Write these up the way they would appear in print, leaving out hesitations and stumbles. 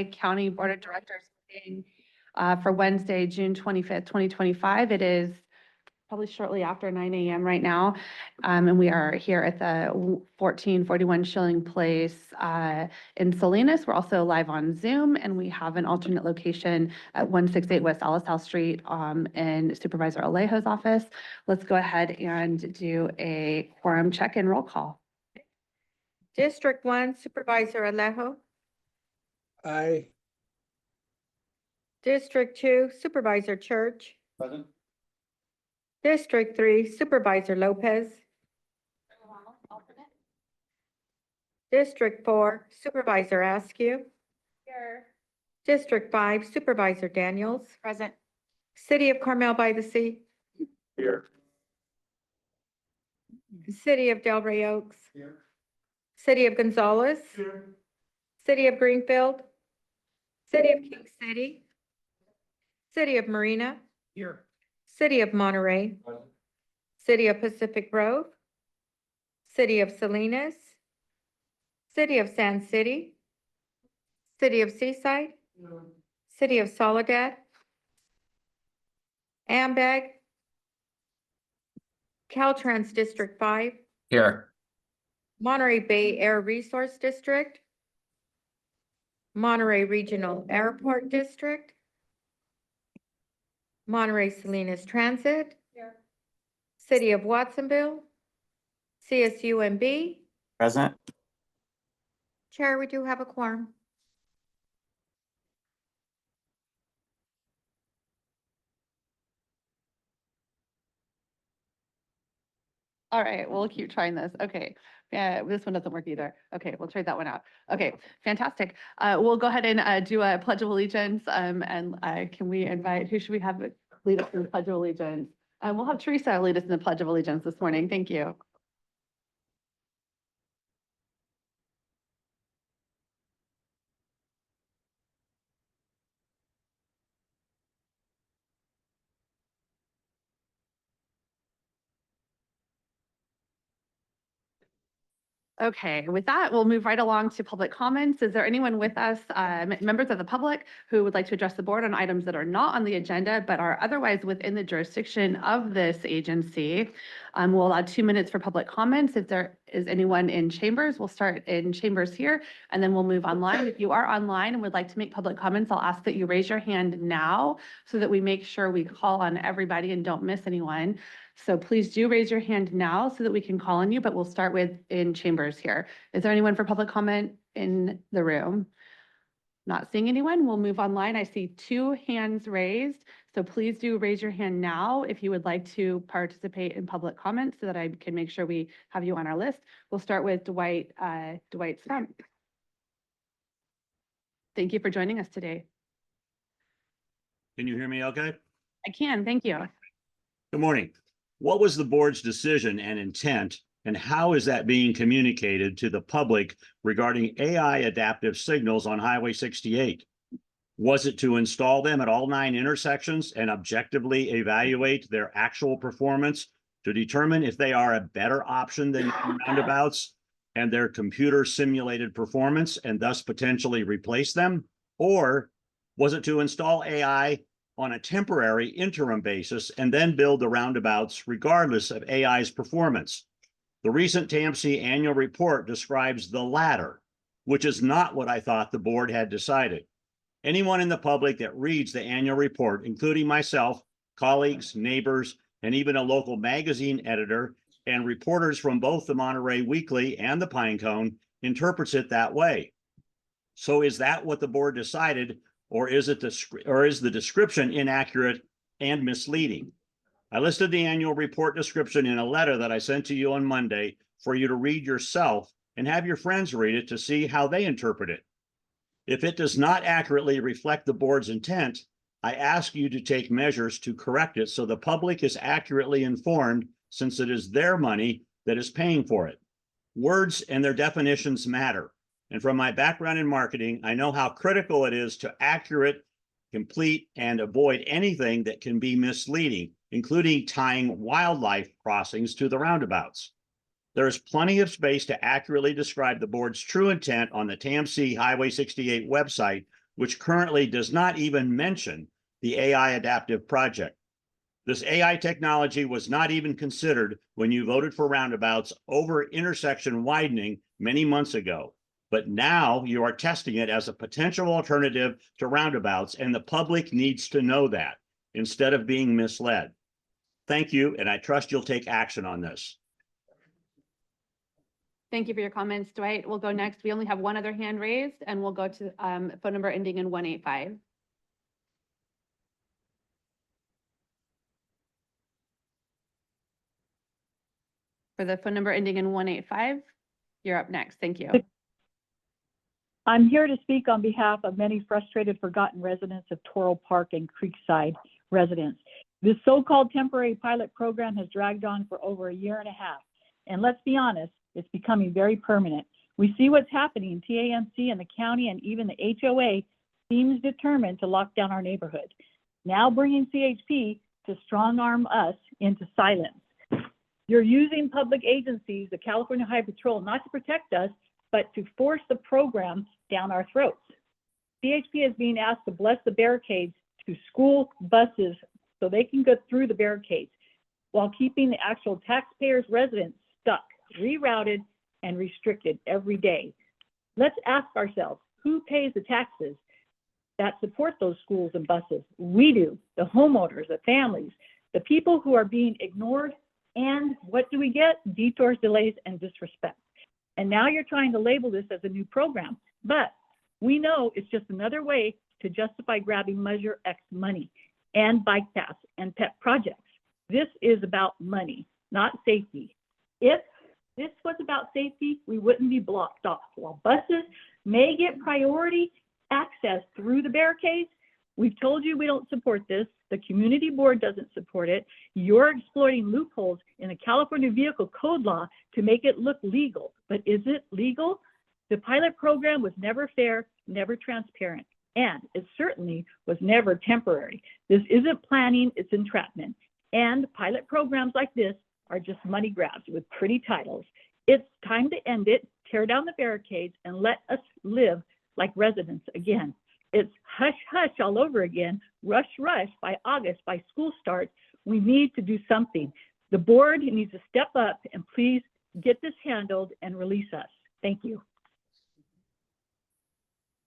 County Board of Directors meeting for Wednesday, June 25th, 2025. It is probably shortly after 9 a.m. right now. And we are here at the 1441 Schilling Place in Salinas. We're also live on Zoom, and we have an alternate location at 168 West Alisal Street in Supervisor Alejo's office. Let's go ahead and do a quorum check and roll call. District 1, Supervisor Alejo. Aye. District 2, Supervisor Church. Present. District 3, Supervisor Lopez. District 4, Supervisor Askew. Here. District 5, Supervisor Daniels. Present. City of Carmel by the Sea. Here. City of Delray Oaks. Here. City of Gonzales. Here. City of Greenfield. City of King City. City of Marina. Here. City of Monterey. Present. City of Pacific Grove. City of Salinas. City of Sand City. City of Seaside. City of Soledad. Ambag. Caltrans District 5. Here. Monterey Bay Air Resource District. Monterey Regional Airport District. Monterey Salinas Transit. Here. City of Watsonville. CSUMB. Present. Chair, we do have a quorum. All right, we'll keep trying this. Okay, yeah, this one doesn't work either. Okay, we'll trade that one out. Okay, fantastic. We'll go ahead and do a Pledge of Allegiance. And can we invite, who should we have lead us in the Pledge of Allegiance? We'll have Teresa lead us in the Pledge of Allegiance this morning. Thank you. Okay, with that, we'll move right along to public comments. Is there anyone with us, members of the public, who would like to address the board on items that are not on the agenda, but are otherwise within the jurisdiction of this agency? We'll allow 2 minutes for public comments. If there is anyone in chambers, we'll start in chambers here, and then we'll move online. If you are online and would like to make public comments, I'll ask that you raise your hand now so that we make sure we call on everybody and don't miss anyone. So please do raise your hand now so that we can call on you, but we'll start with in chambers here. Is there anyone for public comment in the room? Not seeing anyone. We'll move online. I see 2 hands raised. So please do raise your hand now if you would like to participate in public comment so that I can make sure we have you on our list. We'll start with Dwight Stump. Thank you for joining us today. Can you hear me okay? I can, thank you. Good morning. What was the board's decision and intent, and how is that being communicated to the public regarding AI adaptive signals on Highway 68? Was it to install them at all 9 intersections and objectively evaluate their actual performance to determine if they are a better option than roundabouts and their computer simulated performance and thus potentially replace them? Or was it to install AI on a temporary interim basis and then build the roundabouts regardless of AI's performance? The recent TAMC annual report describes the latter, which is not what I thought the board had decided. Anyone in the public that reads the annual report, including myself, colleagues, neighbors, and even a local magazine editor and reporters from both the Monterey Weekly and the Pinecone, interprets it that way. So is that what the board decided? Or is the description inaccurate and misleading? I listed the annual report description in a letter that I sent to you on Monday for you to read yourself and have your friends read it to see how they interpret it. If it does not accurately reflect the board's intent, I ask you to take measures to correct it so the public is accurately informed, since it is their money that is paying for it. Words and their definitions matter. And from my background in marketing, I know how critical it is to accurate, complete, and avoid anything that can be misleading, including tying wildlife crossings to the roundabouts. There is plenty of space to accurately describe the board's true intent on the TAMC Highway 68 website which currently does not even mention the AI adaptive project. This AI technology was not even considered when you voted for roundabouts over intersection widening many months ago. But now you are testing it as a potential alternative to roundabouts, and the public needs to know that instead of being misled. Thank you, and I trust you'll take action on this. Thank you for your comments, Dwight. We'll go next. We only have one other hand raised, and we'll go to phone number ending in 185. For the phone number ending in 185, you're up next. Thank you. I'm here to speak on behalf of many frustrated, forgotten residents of Toro Park and Creekside residents. This so-called temporary pilot program has dragged on for over a year and a half. And let's be honest, it's becoming very permanent. We see what's happening. TAMC and the county and even the HOA seems determined to lock down our neighborhood. Now bringing CHP to strong arm us into silence. You're using public agencies, the California Highway Patrol, not to protect us, but to force the program down our throats. CHP is being asked to bless the barricades to school buses so they can go through the barricades while keeping the actual taxpayers' residents stuck, rerouted, and restricted every day. Let's ask ourselves, who pays the taxes that support those schools and buses? We do, the homeowners, the families, the people who are being ignored. And what do we get? Detours, delays, and disrespect. And now you're trying to label this as a new program, but we know it's just another way to justify grabbing Measure X money and bike paths and pet projects. This is about money, not safety. If this was about safety, we wouldn't be blocked off. While buses may get priority access through the barricades, we've told you we don't support this. The community board doesn't support it. You're exploiting loopholes in the California Vehicle Code law to make it look legal. But is it legal? The pilot program was never fair, never transparent, and it certainly was never temporary. This isn't planning, it's entrapment. And pilot programs like this are just money grabs with pretty titles. It's time to end it, tear down the barricades, and let us live like residents again. It's hush, hush all over again, rush, rush by August, by school starts. We need to do something. The board needs to step up and please get this handled and release us. Thank you.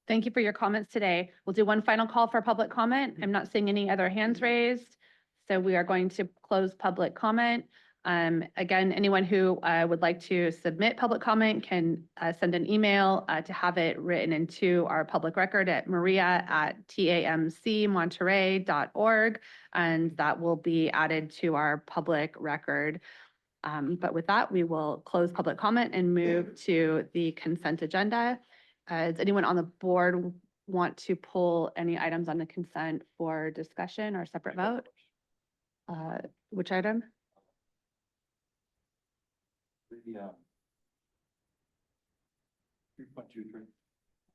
Thank you for your comments today. We'll do one final call for public comment. I'm not seeing any other hands raised. So we are going to close public comment. Again, anyone who would like to submit public comment can send an email to have it written into our public record at maria@tamcmonterey.org, and that will be added to our public record. But with that, we will close public comment and move to the consent agenda. Does anyone on the board want to pull any items on the consent for discussion or separate vote? Which item?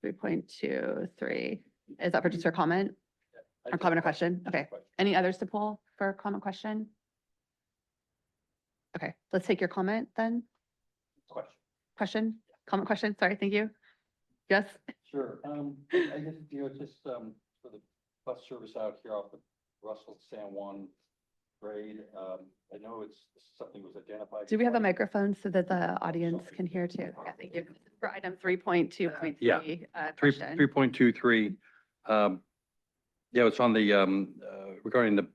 3.23. Is that for just your comment? Or comment or question? Okay. Any others to pull for comment question? Okay, let's take your comment then. Question? Comment question? Sorry, thank you. Yes? Sure. I guess, just for the bus service out here off of Russell San Juan grade, I know it's something was identified. Do we have a microphone so that the audience can hear too? Yeah, thank you. For item 3.2.3. Yeah. Question. 3.23. Yeah, it's on the, regarding the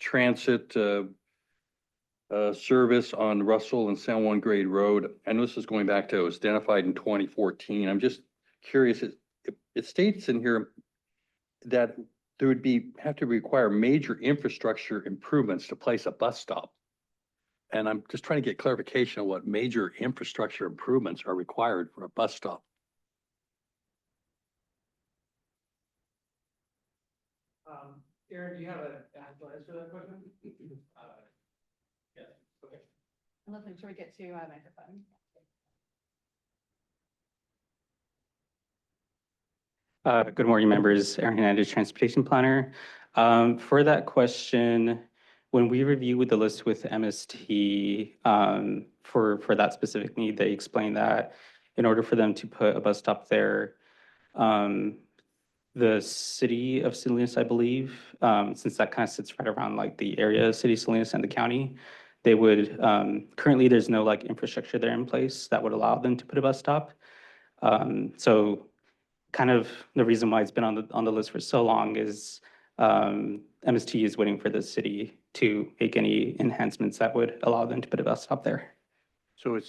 transit, service on Russell and San Juan Grade Road. I know this is going back to, it was identified in 2014. I'm just curious, it states in here that there would have to require major infrastructure improvements to place a bus stop. And I'm just trying to get clarification on what major infrastructure improvements are required for a bus stop. Aaron, do you have an actual answer to that question? Yeah, okay. Let's make sure we get to a microphone. Good morning, members. Aaron Hernandez, Transportation Planner. For that question, when we reviewed the list with MST for that specific need, they explained that in order for them to put a bus stop there, the city of Salinas, I believe, since that kind of sits right around like the area of city of Salinas and the county. They would, currently there's no like infrastructure there in place that would allow them to put a bus stop. So kind of the reason why it's been on the list for so long is MST is waiting for the city to make any enhancements that would allow them to put a bus stop there. So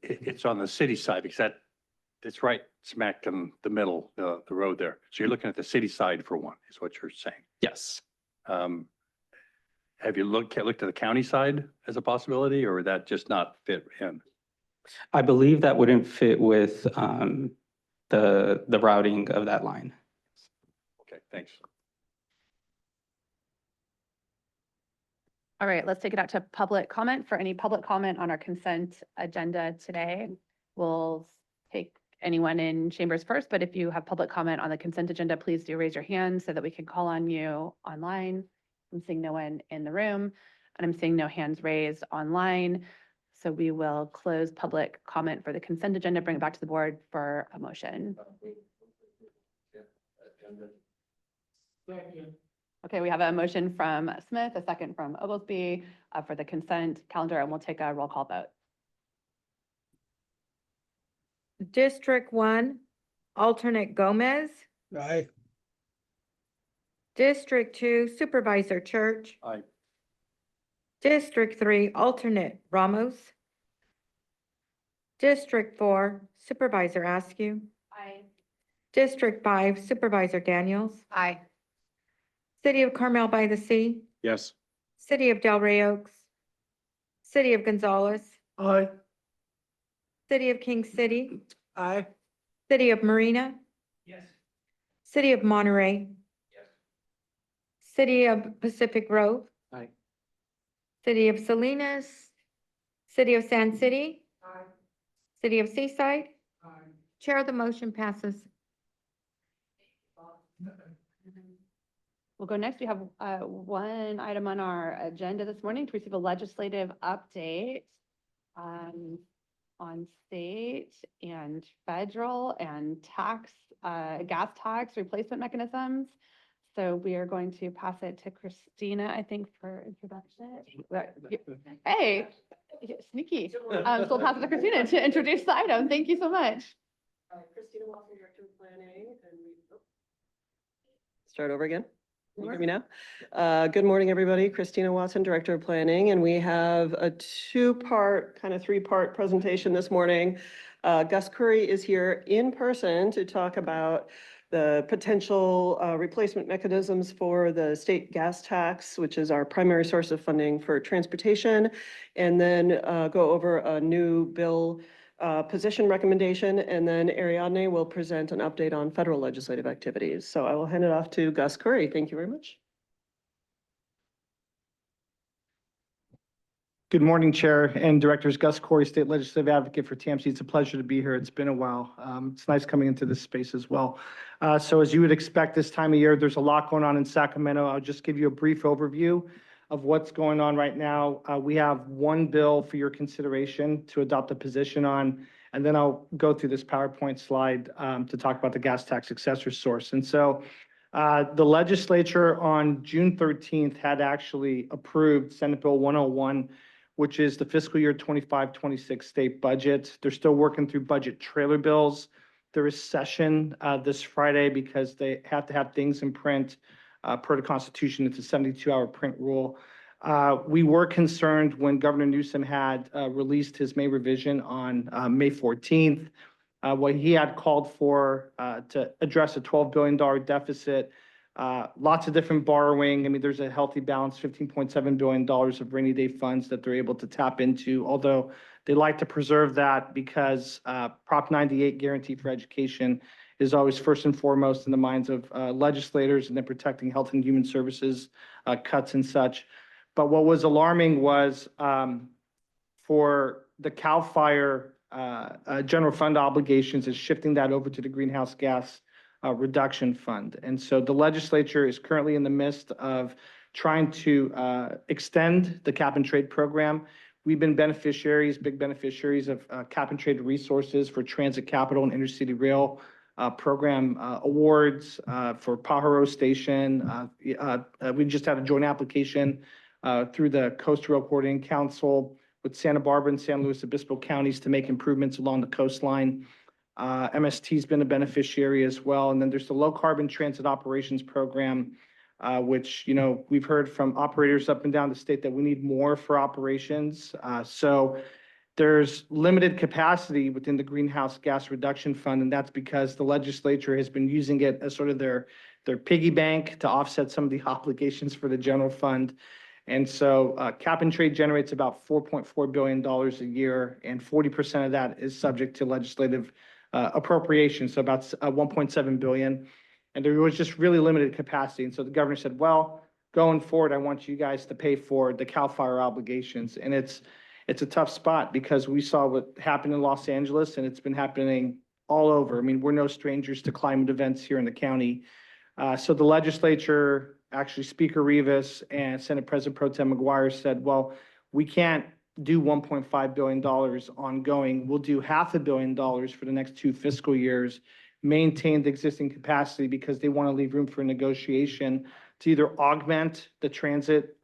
it's on the city side because it's right smack in the middle, the road there. So you're looking at the city side for one, is what you're saying. Yes. Have you looked at the county side as a possibility, or would that just not fit in? I believe that wouldn't fit with the routing of that line. Okay, thanks. All right, let's take it out to public comment. For any public comment on our consent agenda today, we'll take anyone in chambers first, but if you have public comment on the consent agenda, please do raise your hand so that we can call on you online. I'm seeing no one in the room, and I'm seeing no hands raised online. So we will close public comment for the consent agenda, bring it back to the board for a motion. Okay, we have a motion from Smith, a second from Oglesby for the consent calendar, and we'll take a roll call vote. District 1, alternate Gomez. Aye. District 2, Supervisor Church. Aye. District 3, alternate Ramos. District 4, Supervisor Askew. Aye. District 5, Supervisor Daniels. Aye. City of Carmel by the Sea. Yes. City of Delray Oaks. City of Gonzales. Aye. City of King City. Aye. City of Marina. Yes. City of Monterey. Yes. City of Pacific Grove. Aye. City of Salinas. City of San City. Aye. City of Seaside. Aye. Chair, the motion passes. We'll go next. We have one item on our agenda this morning to receive a legislative update on state and federal and gas tax replacement mechanisms. So we are going to pass it to Christina, I think, for introduction. Hey, sneaky. So we'll pass it to Christina to introduce the item. Thank you so much. Christina Watson, Director of Planning, and start over again. Can you hear me now? Good morning, everybody. Christina Watson, Director of Planning, and we have a two-part, kind of three-part presentation this morning. Gus Curry is here in person to talk about the potential replacement mechanisms for the state gas tax, which is our primary source of funding for transportation, and then go over a new bill position recommendation, and then Ariadne will present an update on federal legislative activities. So I will hand it off to Gus Curry. Thank you very much. Good morning, Chair and Directors. Gus Corey, State Legislative Advocate for TAMC. It's a pleasure to be here. It's been a while. It's nice coming into this space as well. So as you would expect this time of year, there's a lot going on in Sacramento. I'll just give you a brief overview of what's going on right now. We have one bill for your consideration to adopt a position on, and then I'll go through this PowerPoint slide to talk about the gas tax successor source. And so the legislature on June 13th had actually approved Senate Bill 101, which is the fiscal year 25-26 state budget. They're still working through budget trailer bills. There is session this Friday because they have to have things in print per the Constitution. It's a 72-hour print rule. We were concerned when Governor Newsom had released his May revision on May 14th. What he had called for to address a $12 billion deficit, lots of different borrowing. I mean, there's a healthy balance, $15.7 billion of rainy day funds that they're able to tap into, although they like to preserve that because Prop 98 guarantee for education is always first and foremost in the minds of legislators, and then protecting health and human services cuts and such. But what was alarming was for the CAL FIRE general fund obligations is shifting that over to the greenhouse gas reduction fund. And so the legislature is currently in the midst of trying to extend the cap and trade program. We've been beneficiaries, big beneficiaries of cap and trade resources for transit capital and intercity rail program awards for Pajaro Station. We just had a joint application through the Coast Rail Coordinating Council with Santa Barbara and San Luis Obispo counties to make improvements along the coastline. MST's been a beneficiary as well. And then there's the Low Carbon Transit Operations Program, which, you know, we've heard from operators up and down the state that we need more for operations. So there's limited capacity within the Greenhouse Gas Reduction Fund, and that's because the legislature has been using it as sort of their piggy bank to offset some of the obligations for the general fund. And so cap and trade generates about $4.4 billion a year, and 40% of that is subject to legislative appropriation, so about 1.7 billion. And there was just really limited capacity. And so the governor said, well, going forward, I want you guys to pay for the CAL FIRE obligations. And it's a tough spot because we saw what happened in Los Angeles, and it's been happening all over. I mean, we're no strangers to climate events here in the county. So the legislature, actually Speaker Rivas and Senate President Pro Tem McGuire said, well, we can't do $1.5 billion ongoing. We'll do $500 million for the next 2 fiscal years, maintain the existing capacity because they want to leave room for negotiation to either augment the transit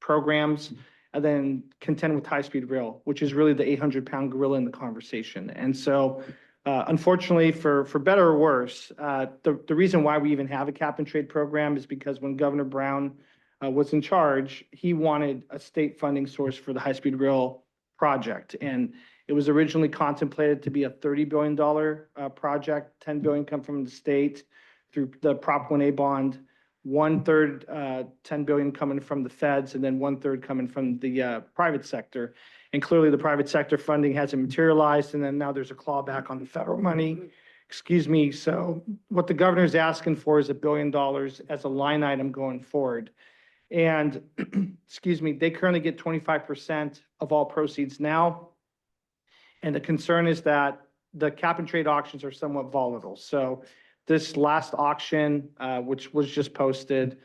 programs and then contend with high-speed rail, which is really the 800-pound gorilla in the conversation. And so unfortunately, for better or worse, the reason why we even have a cap and trade program is because when Governor Brown was in charge, he wanted a state funding source for the high-speed rail project. And it was originally contemplated to be a $30 billion project, $10 billion come from the state through the Prop 1A bond, 1/3, $10 billion coming from the feds, and then 1/3 coming from the private sector. And clearly the private sector funding hasn't materialized, and then now there's a clawback on the federal money. Excuse me. So what the governor is asking for is $1 billion as a line item going forward. And excuse me, they currently get 25% of all proceeds now. And the concern is that the cap and trade auctions are somewhat volatile. So this last auction, which was just posted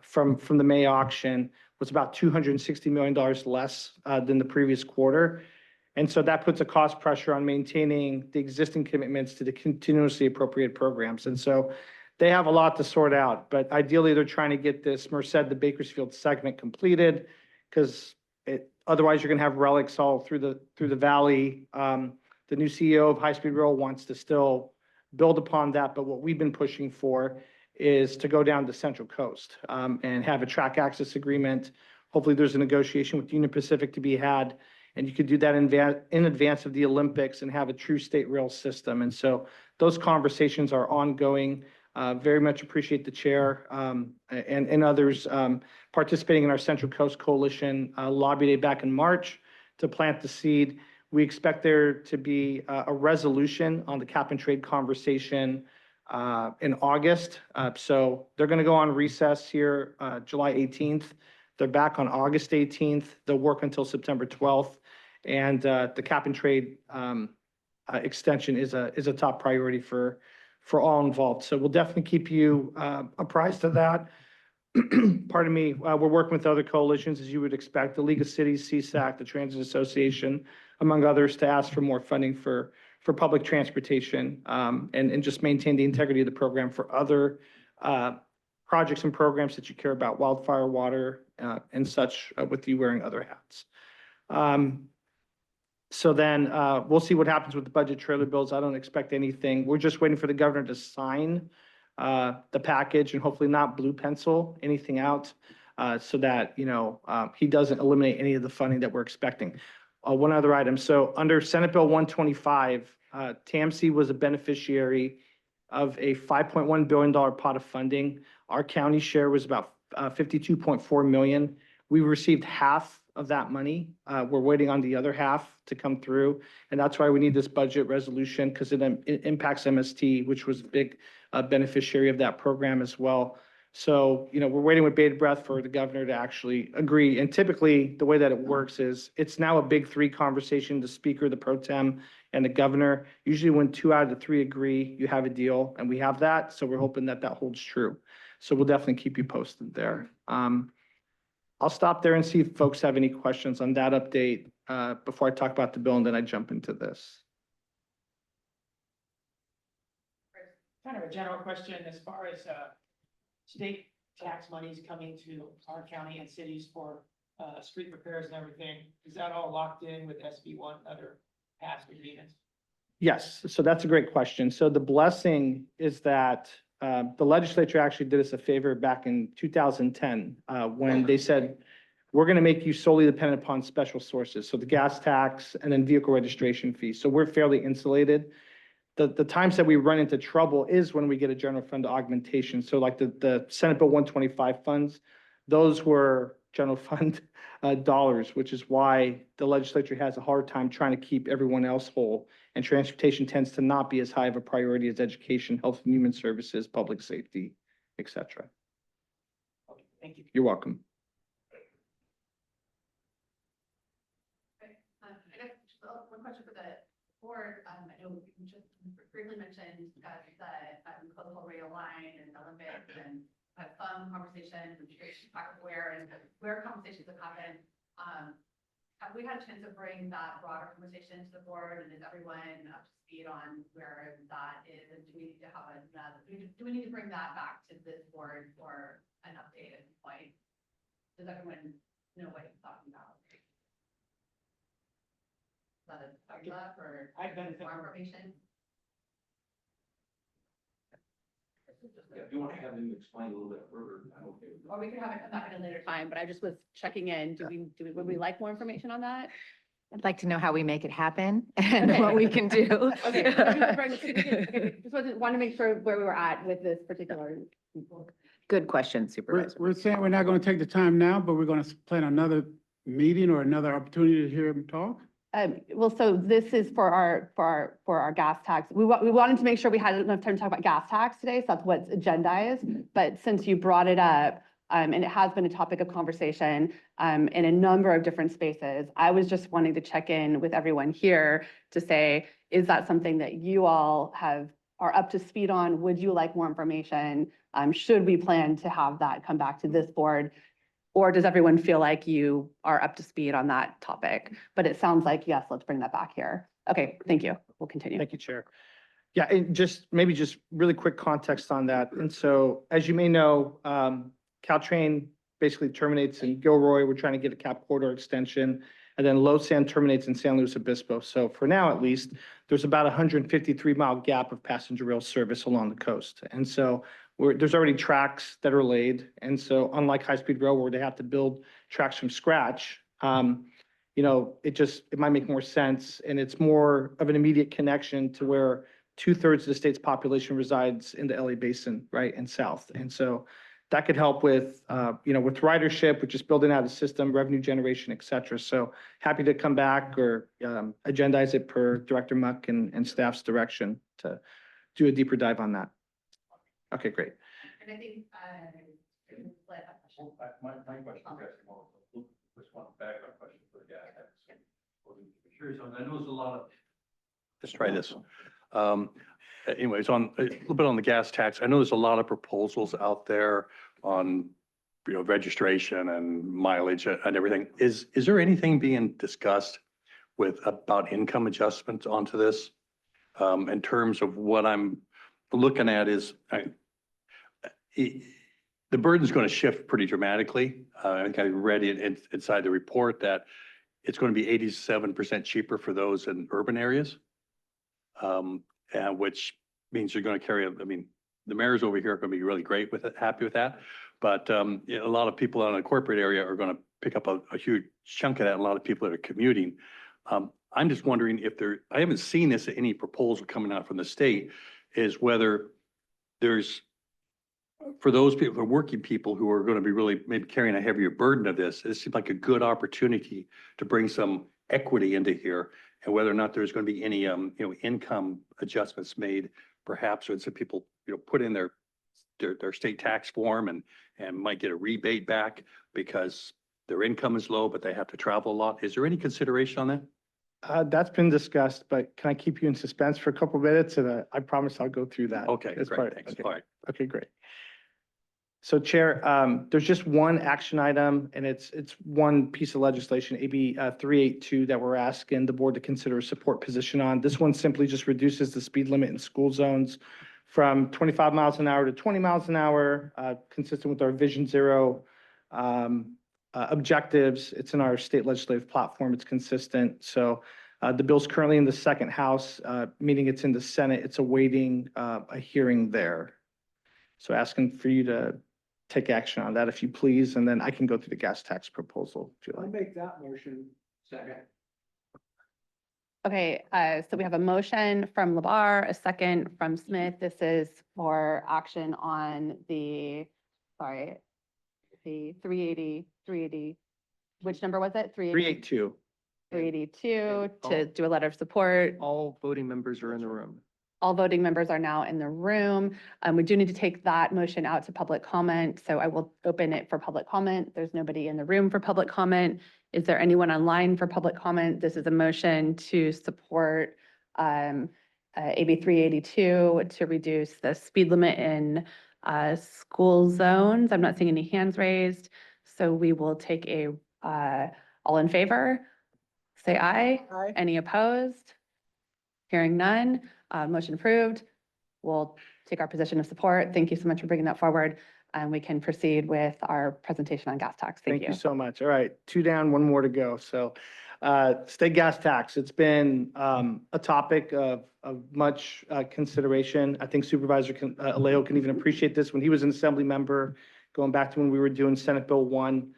from the May auction, was about $260 million less than the previous quarter. And so that puts a cost pressure on maintaining the existing commitments to the continuously appropriate programs. And so they have a lot to sort out, but ideally they're trying to get this Merced to Bakersfield segment completed because otherwise you're going to have relics all through the valley. The new CEO of High Speed Rail wants to still build upon that, but what we've been pushing for is to go down the Central Coast and have a track access agreement. Hopefully there's a negotiation with Union Pacific to be had, and you could do that in advance of the Olympics and have a true state rail system. And so those conversations are ongoing. Very much appreciate the chair and others participating in our Central Coast Coalition lobby day back in March to plant the seed. We expect there to be a resolution on the cap and trade conversation in August. So they're going to go on recess here July 18th. They're back on August 18th. They'll work until September 12th. And the cap and trade extension is a top priority for all involved. So we'll definitely keep you apprised of that. Pardon me. We're working with other coalitions, as you would expect, the League of Cities, CSAC, the Transit Association, among others, to ask for more funding for public transportation and just maintain the integrity of the program for other projects and programs that you care about, wildfire, water, and such, with you wearing other hats. So then we'll see what happens with the budget trailer bills. I don't expect anything. We're just waiting for the governor to sign the package and hopefully not blue pencil anything out so that, you know, he doesn't eliminate any of the funding that we're expecting. One other item. So under Senate Bill 125, TAMC was a beneficiary of a $5.1 billion pot of funding. Our county share was about 52.4 million. We received half of that money. We're waiting on the other half to come through. And that's why we need this budget resolution, because it impacts MST, which was a big beneficiary of that program as well. So, you know, we're waiting with bated breath for the governor to actually agree. And typically the way that it works is it's now a big three conversation, the speaker, the pro tem, and the governor. Usually when 2 out of the 3 agree, you have a deal, and we have that. So we're hoping that that holds true. So we'll definitely keep you posted there. I'll stop there and see if folks have any questions on that update before I talk about the bill, and then I jump into this. kind of a general question as far as, state tax monies coming to our county and cities for, street repairs and everything. Is that all locked in with SB1 and other past agreements? Yes, so that's a great question. So the blessing is that the legislature actually did us a favor back in 2010 when they said, we're going to make you solely dependent upon special sources. So the gas tax and then vehicle registration fees. So we're fairly insulated. The times that we run into trouble is when we get a general fund augmentation. So like the Senate Bill 125 funds, those were general fund dollars, which is why the legislature has a hard time trying to keep everyone else whole. And transportation tends to not be as high of a priority as education, health and human services, public safety, et cetera. Okay, thank you. You're welcome. I guess just one question for the board. I know you just briefly mentioned the coastal rail line and Olympics and had some conversations and talk of where conversations have happened. Have we had a chance to bring that broader conversation to the board, and is everyone up to speed on where that is? And do we need to have do we need to bring that back to this board for an update at this point? Does everyone know what you're talking about? Is that a thumbs up or I've been more information? If you want to have him explain a little bit further, I'm okay with that. Or we could have it come back at a later time, but I just was checking in. Would we like more information on that? I'd like to know how we make it happen and Okay. what we can do. Okay. Just wanted to make sure where we were at with this particular. Good question, We're, Supervisor. we're saying we're not going to take the time now, but we're going to plan another meeting or another opportunity to hear him talk. Well, so this is for our gas tax. We wanted to make sure we had enough time to talk about gas tax today, so that's what's agendized. But since you brought it up, and it has been a topic of conversation in a number of different spaces, I was just wanting to check in with everyone here to say, is that something that you all are up to speed on? Would you like more information? Should we plan to have that come back to this board? Or does everyone feel like you are up to speed on that topic? But it sounds like, yes, let's bring that back here. Okay, thank you. We'll continue. Thank you, Chair. Yeah, and maybe just really quick context on that. And so, as you may know, Caltrain basically terminates in Gilroy. We're trying to get a cap corridor extension. And then Losan terminates in San Luis Obispo. So for now, at least, there's about a 153-mile gap of passenger rail service along the coast. And so there's already tracks that are laid. And so unlike high-speed rail where they have to build tracks from scratch, it might make more sense. And it's more of an immediate connection to where 2/3 of the state's population resides in the LA basin, right, and south. And so that could help with ridership, with just building out a system, revenue generation, et cetera. So happy to come back or agendize it per Director Muck and staff's direction to do a deeper dive on that. Okay, great. And I think, My question is actually more, just one background question for the guy. Curious on, I know there's a lot of. Let's try this. Anyways, a little bit on the gas tax. I know there's a lot of proposals out there on, registration and mileage and everything. Is there anything being discussed about income adjustments onto this? In terms of what I'm looking at is, the burden's going to shift pretty dramatically. I think I read it inside the report that it's going to be 87% cheaper for those in urban areas. Which means you're going to carry, the mayors over here are going to be really great with it, happy with that. But a lot of people out in the corporate area are going to pick up a huge chunk of that. And a lot of people that are commuting. I'm just wondering if I haven't seen this in any proposal coming out from the state, is whether there's, for those people, for working people who are going to be really maybe carrying a heavier burden of this, it seems like a good opportunity to bring some equity into here. And whether or not there's going to be any, income adjustments made, perhaps when some people, put in their state tax form and might get a rebate back because their income is low, but they have to travel a lot. Is there any consideration on that? That's been discussed, but can I keep you in suspense for a couple of minutes? And I promise I'll go through that. Okay, as great, part- thanks. okay. All right. Okay, great. So Chair, there's just one action item, and it's one piece of legislation, AB 382, that we're asking the board to consider a support position on. This one simply just reduces the speed limit in school zones from 25 miles an hour to 20 miles an hour, consistent with our Vision Zero objectives. It's in our state legislative platform. It's consistent. So the bill's currently in the second house, meaning it's in the Senate. It's awaiting a hearing there. So asking for you to take action on that if you please, and then I can go through the gas tax proposal if you like. make that motion. Second. Okay, so we have a motion from Labar, a second from Smith. This is for action on the 380, which number was it? 382. 382 to do a letter of support. All voting members are in the room. All voting members are now in the room. We do need to take that motion out to public comment, so I will open it for public comment. There's nobody in the room for public comment. Is there anyone online for public comment? This is a motion to support AB 382 to reduce the speed limit in school zones. I'm not seeing any hands raised, so we will take a, all in favor? Say aye. Aye. Any opposed? Hearing none, motion approved. We'll take our position of support. Thank you so much for bringing that forward. And we can proceed with our presentation on gas tax. Thank you. So much. All right, 2 down, 1 more to go. So state gas tax, it's been a topic of much consideration. I think Supervisor Alejo can even appreciate this when he was an assembly member, going back to when we were doing Senate Bill 1.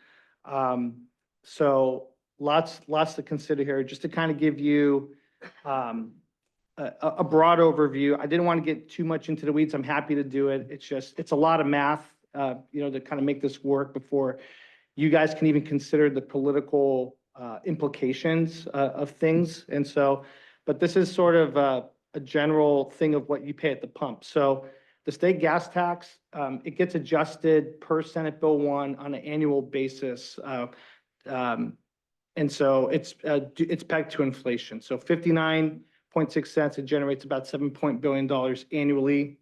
So lots to consider here. Just to kind of give you a broad overview. I didn't want to get too much into the weeds. I'm happy to do it. It's a lot of math, to kind of make this work before you guys can even consider the political implications of things. And so, but this is sort of a general thing of what you pay at the pump. So the state gas tax, it gets adjusted per Senate Bill 1 on an annual basis. And so it's pegged to inflation. So 59.6 cents, it generates about $7 billion annually.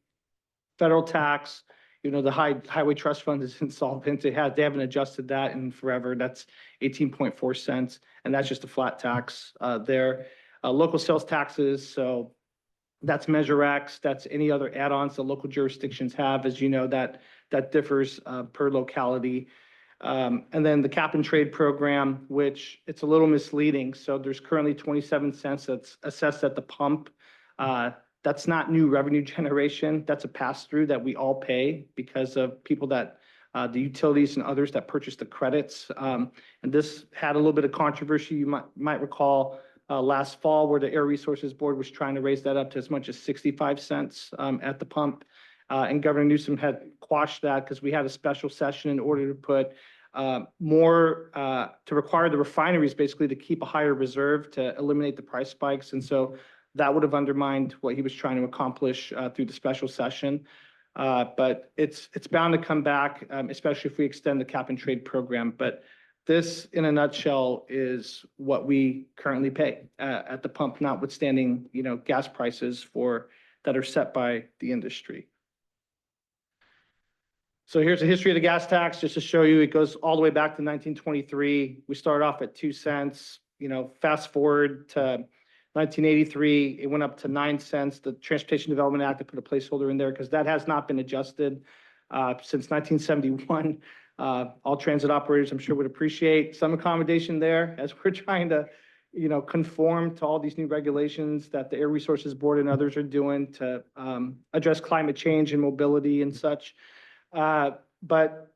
Federal tax, the Highway Trust Fund is insolvent. They haven't adjusted that in forever. That's 18.4 cents. And that's just a flat tax there. Local sales taxes, so that's Measure X, that's any other add-ons that local jurisdictions have. As you know, that differs per locality. And then the cap and trade program, which it's a little misleading. So there's currently 27 cents that's assessed at the pump. That's not new revenue generation. That's a pass-through that we all pay because of people that, the utilities and others that purchase the credits. And this had a little bit of controversy. You might recall last fall where the Air Resources Board was trying to raise that up to as much as 65 cents at the pump. And Governor Newsom had quashed that because we had a special session in order to put more to require the refineries basically to keep a higher reserve to eliminate the price spikes. And so that would have undermined what he was trying to accomplish through the special session. But it's bound to come back, especially if we extend the cap and trade program. But this, in a nutshell, is what we currently pay at the pump, notwithstanding, gas prices that are set by the industry. So here's a history of the gas tax, just to show you. It goes all the way back to 1923. We started off at 2 cents. Fast forward to 1983, it went up to 9 cents. The Transportation Development Act, I put a placeholder in there because that has not been adjusted since 1971. All transit operators, I'm sure, would appreciate some accommodation there as we're trying to, conform to all these new regulations that the Air Resources Board and others are doing to address climate change and mobility and such. But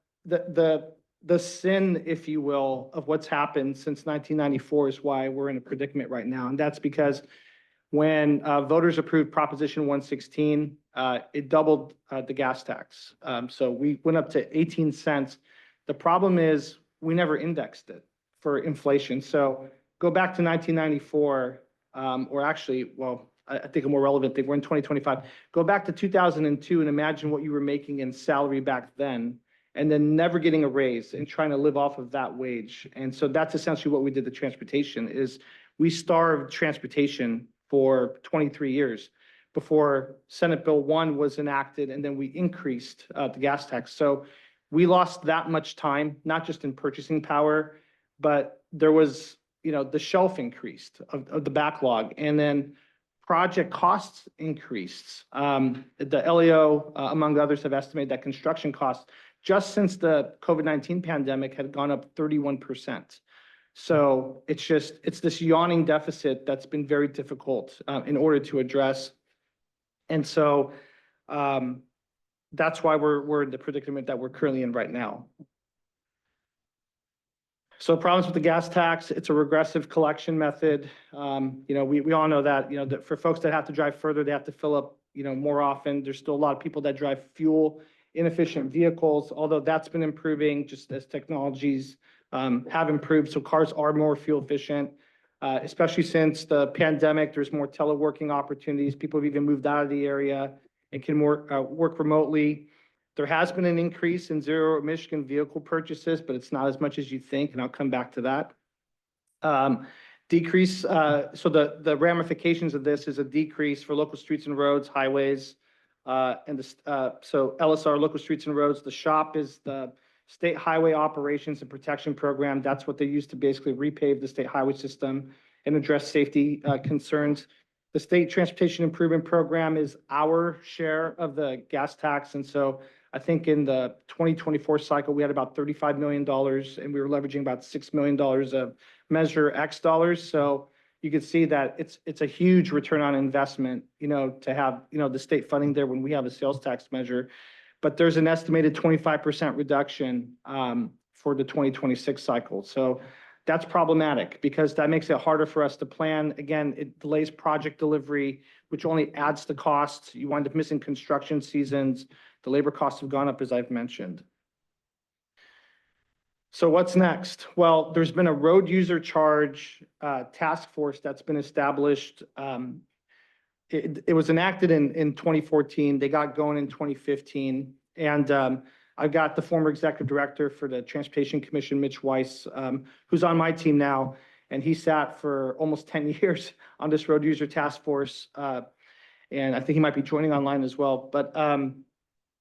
the sin, if you will, of what's happened since 1994 is why we're in a predicament right now. And that's because when voters approved Proposition 116, it doubled the gas tax. So we went up to 18 cents. The problem is we never indexed it for inflation. So go back to 1994, or actually, well, I think a more relevant thing, we're in 2025. Go back to 2002 and imagine what you were making in salary back then, and then never getting a raise and trying to live off of that wage. And so that's essentially what we did to transportation is we starved transportation for 23 years before Senate Bill 1 was enacted, and then we increased the gas tax. So we lost that much time, not just in purchasing power, but there was, the shelf increased of the backlog. And then project costs increased. The LEO, among others, have estimated that construction costs just since the COVID-19 pandemic had gone up 31%. So it's this yawning deficit that's been very difficult in order to address. And so that's why we're in the predicament that we're currently in right now. So problems with the gas tax, it's a regressive collection method. We all know that, that for folks that have to drive further, they have to fill up, more often. There's still a lot of people that drive fuel inefficient vehicles, although that's been improving just as technologies have improved. So cars are more fuel efficient, especially since the pandemic. There's more teleworking opportunities. People have even moved out of the area and can work remotely. There has been an increase in zero emission vehicle purchases, but it's not as much as you think, and I'll come back to that. Decrease, so the ramifications of this is a decrease for local streets and roads, highways, so LSR, local streets and roads. The SHOP is the State Highway Operations and Protection Program. That's what they use to basically repave the state highway system and address safety concerns. The State Transportation Improvement Program is our share of the gas tax, and so I think in the 2024 cycle, we had about $35 million, and we were leveraging about $6 million of Measure X dollars. So you can see that it's a huge return on investment, to have, the state funding there when we have a sales tax measure. But there's an estimated 25% reduction for the 2026 cycle. So that's problematic because that makes it harder for us to plan. Again, it delays project delivery, which only adds to costs. You wind up missing construction seasons. The labor costs have gone up, as I've mentioned. So what's next? Well, there's been a road user charge task force that's been established. It was enacted in 2014. They got going in 2015. And I've got the former executive director for the Transportation Commission, Mitch Weiss, who's on my team now. And he sat for almost 10 years on this road user task force. And I think he might be joining online as well. But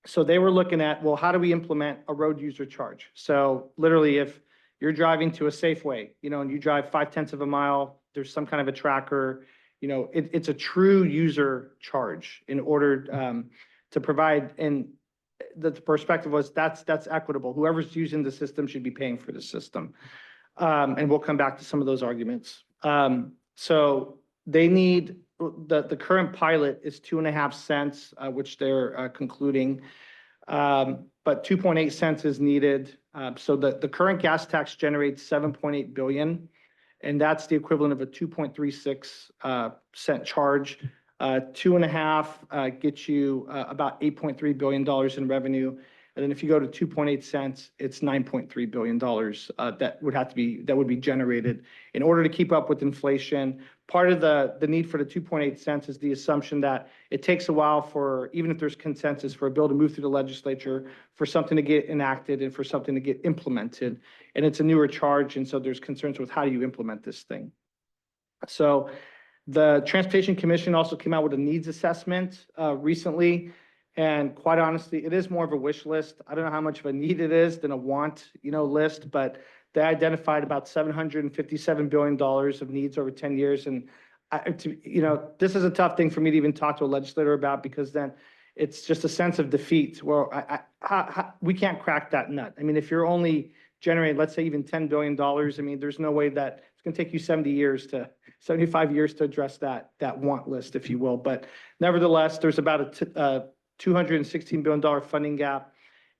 so they were looking at, well, how do we implement a road user charge? So literally, if you're driving to a Safeway, and you drive 0.5 of a mile, there's some kind of a tracker, it's a true user charge in order to provide. And the perspective was that's equitable. Whoever's using the system should be paying for the system. And we'll come back to some of those arguments. So they need, the current pilot is 2.5 cents, which they're concluding, but 2.8 cents is needed. So the current gas tax generates 7.8 billion, and that's the equivalent of a 2.36 cent charge. 2.5 gets you about $8.3 billion in revenue. And then if you go to 2.8 cents, it's $9.3 billion that would be generated in order to keep up with inflation. Part of the need for the 2.8 cents is the assumption that it takes a while for, even if there's consensus, for a bill to move through the legislature, for something to get enacted and for something to get implemented. And it's a newer charge, and so there's concerns with how do you implement this thing. So the Transportation Commission also came out with a needs assessment recently. And quite honestly, it is more of a wish list. I don't know how much of a need it is than a want, list, but they identified about $757 billion of needs over 10 years. And this is a tough thing for me to even talk to a legislator about, because then it's just a sense of defeat. Well, we can't crack that nut. I mean, if you're only generating, let's say, even $10 billion, I mean, there's no way that it's going to take you 75 years to address that want list, if you will. But nevertheless, there's about a $216 billion funding gap.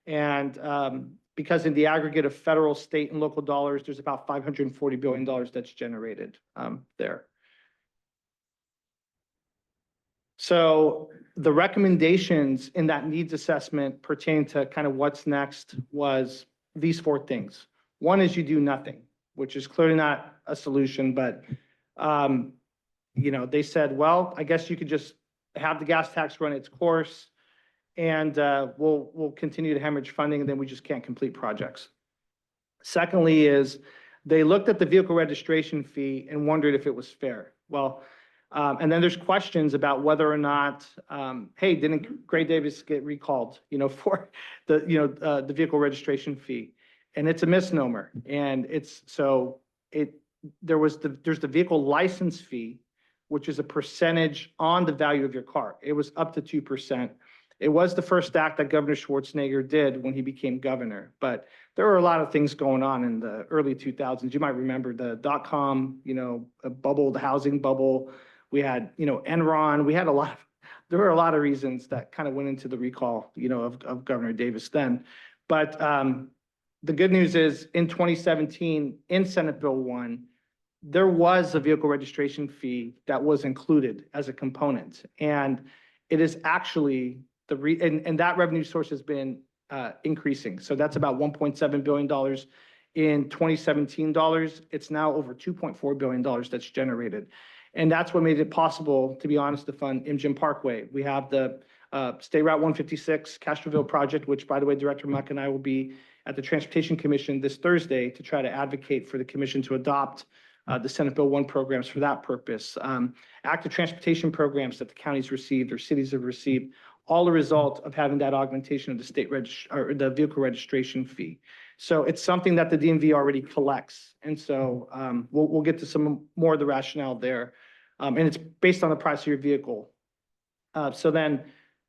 And because in the aggregate of federal, state, and local dollars, there's about $540 billion that's generated there. So the recommendations in that needs assessment pertain to kind of what's next was these 4 things. One is you do nothing, which is clearly not a solution, but they said, well, I guess you could just have the gas tax run its course, and we'll continue to hemorrhage funding, and then we just can't complete projects. Secondly is they looked at the vehicle registration fee and wondered if it was fair. Well, and then there's questions about whether or not, hey, didn't Gray Davis get recalled, for the vehicle registration fee? And it's a misnomer. And there's the vehicle license fee, which is a percentage on the value of your car. It was up to 2%. It was the first act that Governor Schwarzenegger did when he became governor, but there were a lot of things going on in the early 2000s. You might remember the dot-com, bubble, the housing bubble. We had, Enron. We had there were a lot of reasons that kind of went into the recall, of Governor Davis then. But the good news is in 2017, in Senate Bill 1, there was a vehicle registration fee that was included as a component. And it is actually and that revenue source has been increasing. So that's about $1.7 billion in 2017 dollars. It's now over $2.4 billion that's generated. And that's what made it possible, to be honest, to fund Imgem Parkway. We have the State Route 156 Castroville project, which, by the way, Director Muck and I will be at the Transportation Commission this Thursday to try to advocate for the commission to adopt the Senate Bill 1 programs for that purpose. Active transportation programs that the counties received or cities have received, all a result of having that augmentation of the vehicle registration fee. So it's something that the DMV already collects. And so we'll get to some more of the rationale there. And it's based on the price of your vehicle. So then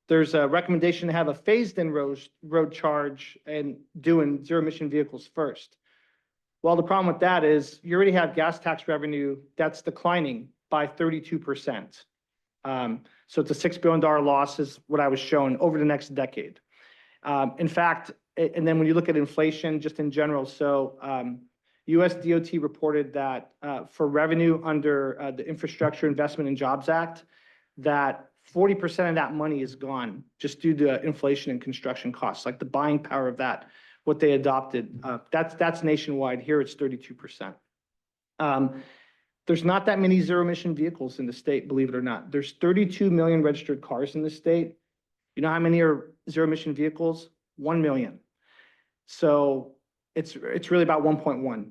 there's a recommendation to have a phased-in road charge and doing zero-emission vehicles first. Well, the problem with that is you already have gas tax revenue that's declining by 32%. So it's a $6 billion loss is what I was shown over the next decade. In fact, and then when you look at inflation just in general, so US DOT reported that for revenue under the Infrastructure Investment and Jobs Act, that 40% of that money is gone just due to inflation and construction costs, like the buying power of that, what they adopted. That's nationwide. Here it's 32%. There's not that many zero-emission vehicles in the state, believe it or not. There's 32 million registered cars in the state. You know how many are zero-emission vehicles? 1 million. So it's really about 1.1.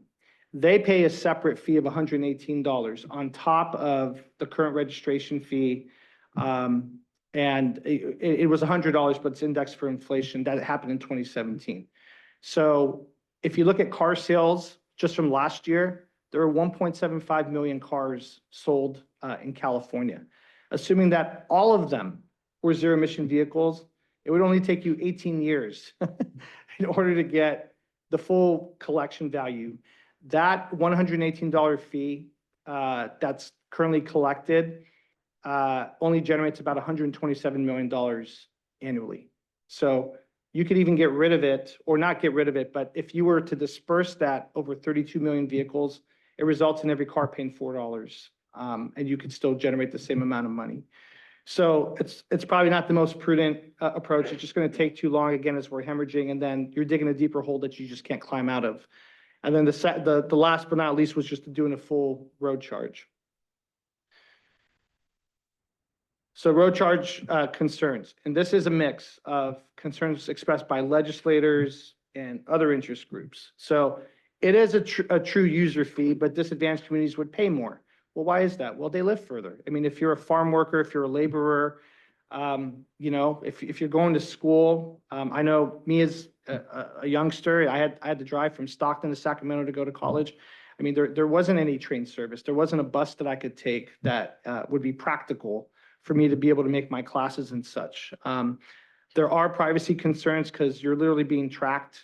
They pay a separate fee of $118 on top of the current registration fee. And it was $100, but it's indexed for inflation. That happened in 2017. So if you look at car sales just from last year, there were 1.75 million cars sold in California. Assuming that all of them were zero-emission vehicles, it would only take you 18 years in order to get the full collection value. That $118 fee that's currently collected only generates about $127 million annually. So you could even get rid of it or not get rid of it, but if you were to disperse that over 32 million vehicles, it results in every car paying $4, and you could still generate the same amount of money. So it's probably not the most prudent approach. It's just going to take too long again as we're hemorrhaging, and then you're digging a deeper hole that you just can't climb out of. And then the last but not least was just doing a full road charge. So road charge concerns, and this is a mix of concerns expressed by legislators and other interest groups. So it is a true user fee, but disadvantaged communities would pay more. Well, why is that? Well, they live further. I mean, if you're a farm worker, if you're a laborer, if you're going to school, I know me as a youngster, I had to drive from Stockton to Sacramento to go to college. I mean, there wasn't any train service. There wasn't a bus that I could take that would be practical for me to be able to make my classes and such. There are privacy concerns because you're literally being tracked.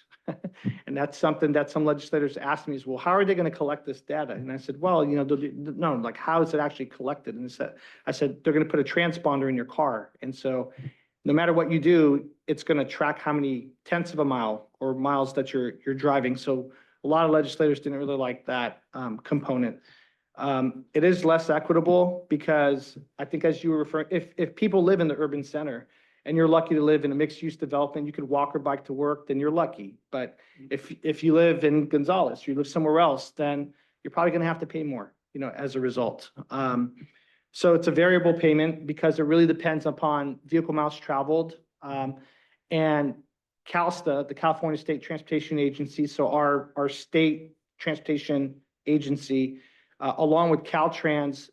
And that's something that some legislators asked me is, well, how are they going to collect this data? And I said, well, no, like, how is it actually collected? And I said, they're going to put a transponder in your car. And so no matter what you do, it's going to track how many tenths of a mile or miles that you're driving. So a lot of legislators didn't really like that component. It is less equitable because I think, as you were referring, if people live in the urban center and you're lucky to live in a mixed-use development, you could walk or bike to work, then you're lucky. But if you live in Gonzales, or you live somewhere else, then you're probably going to have to pay more, as a result. So it's a variable payment because it really depends upon vehicle miles traveled. And CALSTA, the California State Transportation Agency, so our state transportation agency, along with Caltrans,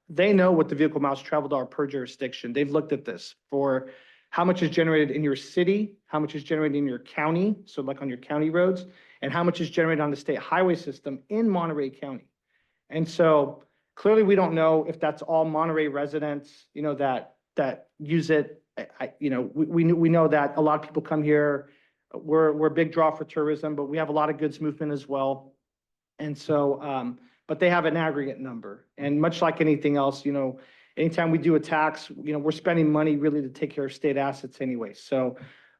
they know what the vehicle miles traveled are per jurisdiction. They've looked at this for how much is generated in your city, how much is generated in your county, so like on your county roads, and how much is generated on the state highway system in Monterey County. And so Clearly, we don't know if that's all Monterey residents, that use it. We know that a lot of people come here. We're a big draw for tourism, but we have a lot of goods movement as well. And so, but they have an aggregate number. And much like anything else, anytime we do a tax, we're spending money really to take care of state assets anyway. So,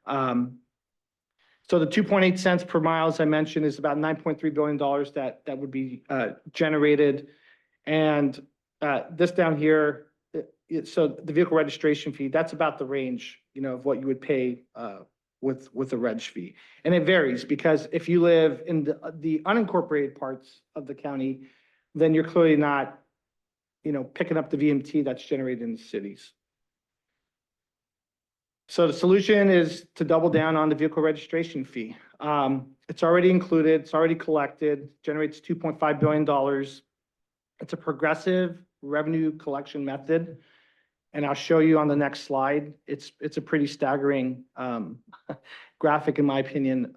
so the 2.8 cents per mile, as I mentioned, is about $9.3 billion that would be generated. And this down here, so the vehicle registration fee, that's about the range, of what you would pay with a reg fee. And it varies because if you live in the unincorporated parts of the county, then you're clearly not, picking up the VMT that's generated in the cities. So the solution is to double down on the vehicle registration fee. It's already included, it's already collected, generates $2.5 billion. It's a progressive revenue collection method. And I'll show you on the next slide. It's a pretty staggering graphic in my opinion.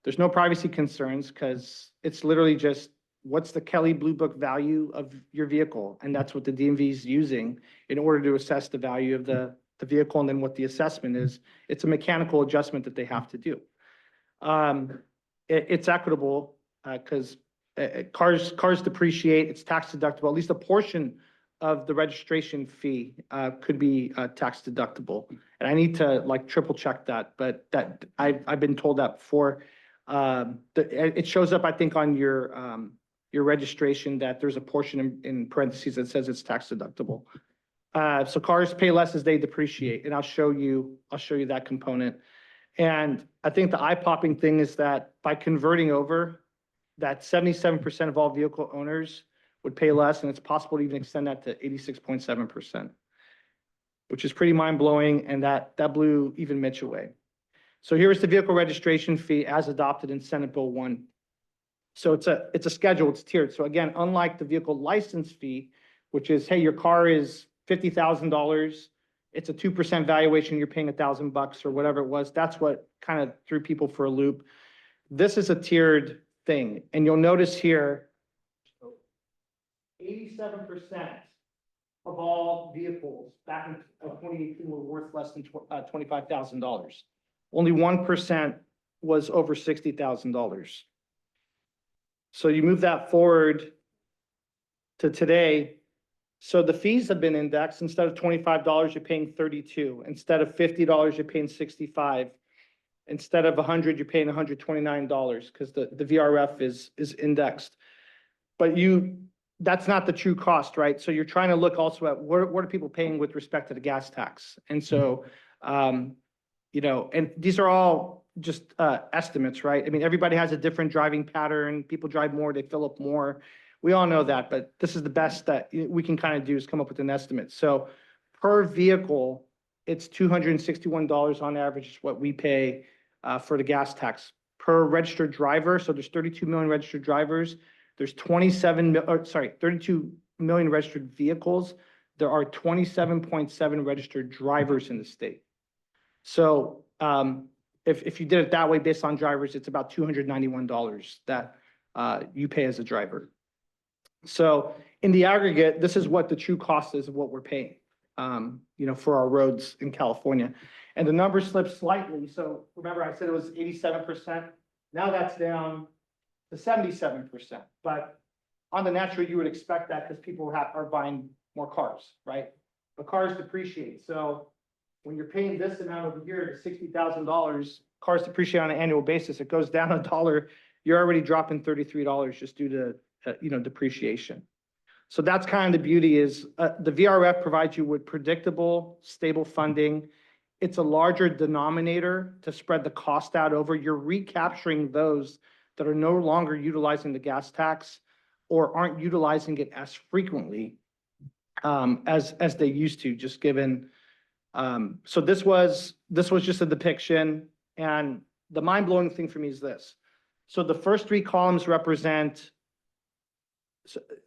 There's no privacy concerns because it's literally just what's the Kelly Blue Book value of your vehicle? And that's what the DMV is using in order to assess the value of the vehicle and then what the assessment is. It's a mechanical adjustment that they have to do. It's equitable because cars depreciate, it's tax deductible, at least a portion of the registration fee could be tax deductible. And I need to triple check that, but that I've been told that before. It shows up, I think, on your registration that there's a portion in parentheses that says it's tax deductible. So cars pay less as they depreciate, and I'll show you that component. And I think the eye-popping thing is that by converting over, that 77% of all vehicle owners would pay less, and it's possible to even extend that to 86.7%, which is pretty mind-blowing, and that blew even Mitch away. So here's the vehicle registration fee as adopted in Senate Bill 1. So it's a schedule, it's tiered. So again, unlike the vehicle license fee, which is, hey, your car is $50,000, it's a 2% valuation, you're paying $1,000 or whatever it was. That's what kind of threw people for a loop. This is a tiered thing, and you'll notice here, 87% of all vehicles back in 2018 were worth less than $25,000. Only 1% was over $60,000. So you move that forward to today. So the fees have been indexed. Instead of $25, you're paying $32. Instead of $50, you're paying $65. Instead of $100, you're paying $129 because the VRF is indexed. But that's not the true cost, right? So you're trying to look also at what are people paying with respect to the gas tax. And so, and these are all just estimates, right? I mean, everybody has a different driving pattern. People drive more, they fill up more. We all know that, but this is the best that we can kind of do is come up with an estimate. So per vehicle, it's $261 on average is what we pay for the gas tax per registered driver. So there's 32 million registered drivers. There's 32 million registered vehicles. There are 27.7 registered drivers in the state. So if you did it that way based on drivers, it's about $291 that you pay as a driver. So in the aggregate, this is what the true cost is of what we're paying, for our roads in California. And the number slipped slightly. So remember I said it was 87%. Now that's down to 77%. But on the natural, you would expect that because people are buying more cars, right? But cars depreciate. So when you're paying this amount over here, $60,000, cars depreciate on an annual basis. It goes down $1. You're already dropping $33 just due to depreciation. So that's kind of the beauty is the VRF provides you with predictable, stable funding. It's a larger denominator to spread the cost out over. You're recapturing those that are no longer utilizing the gas tax or aren't utilizing it as frequently as they used to, just given. So this was just a depiction, and the mind-blowing thing for me is this. So the first three columns represent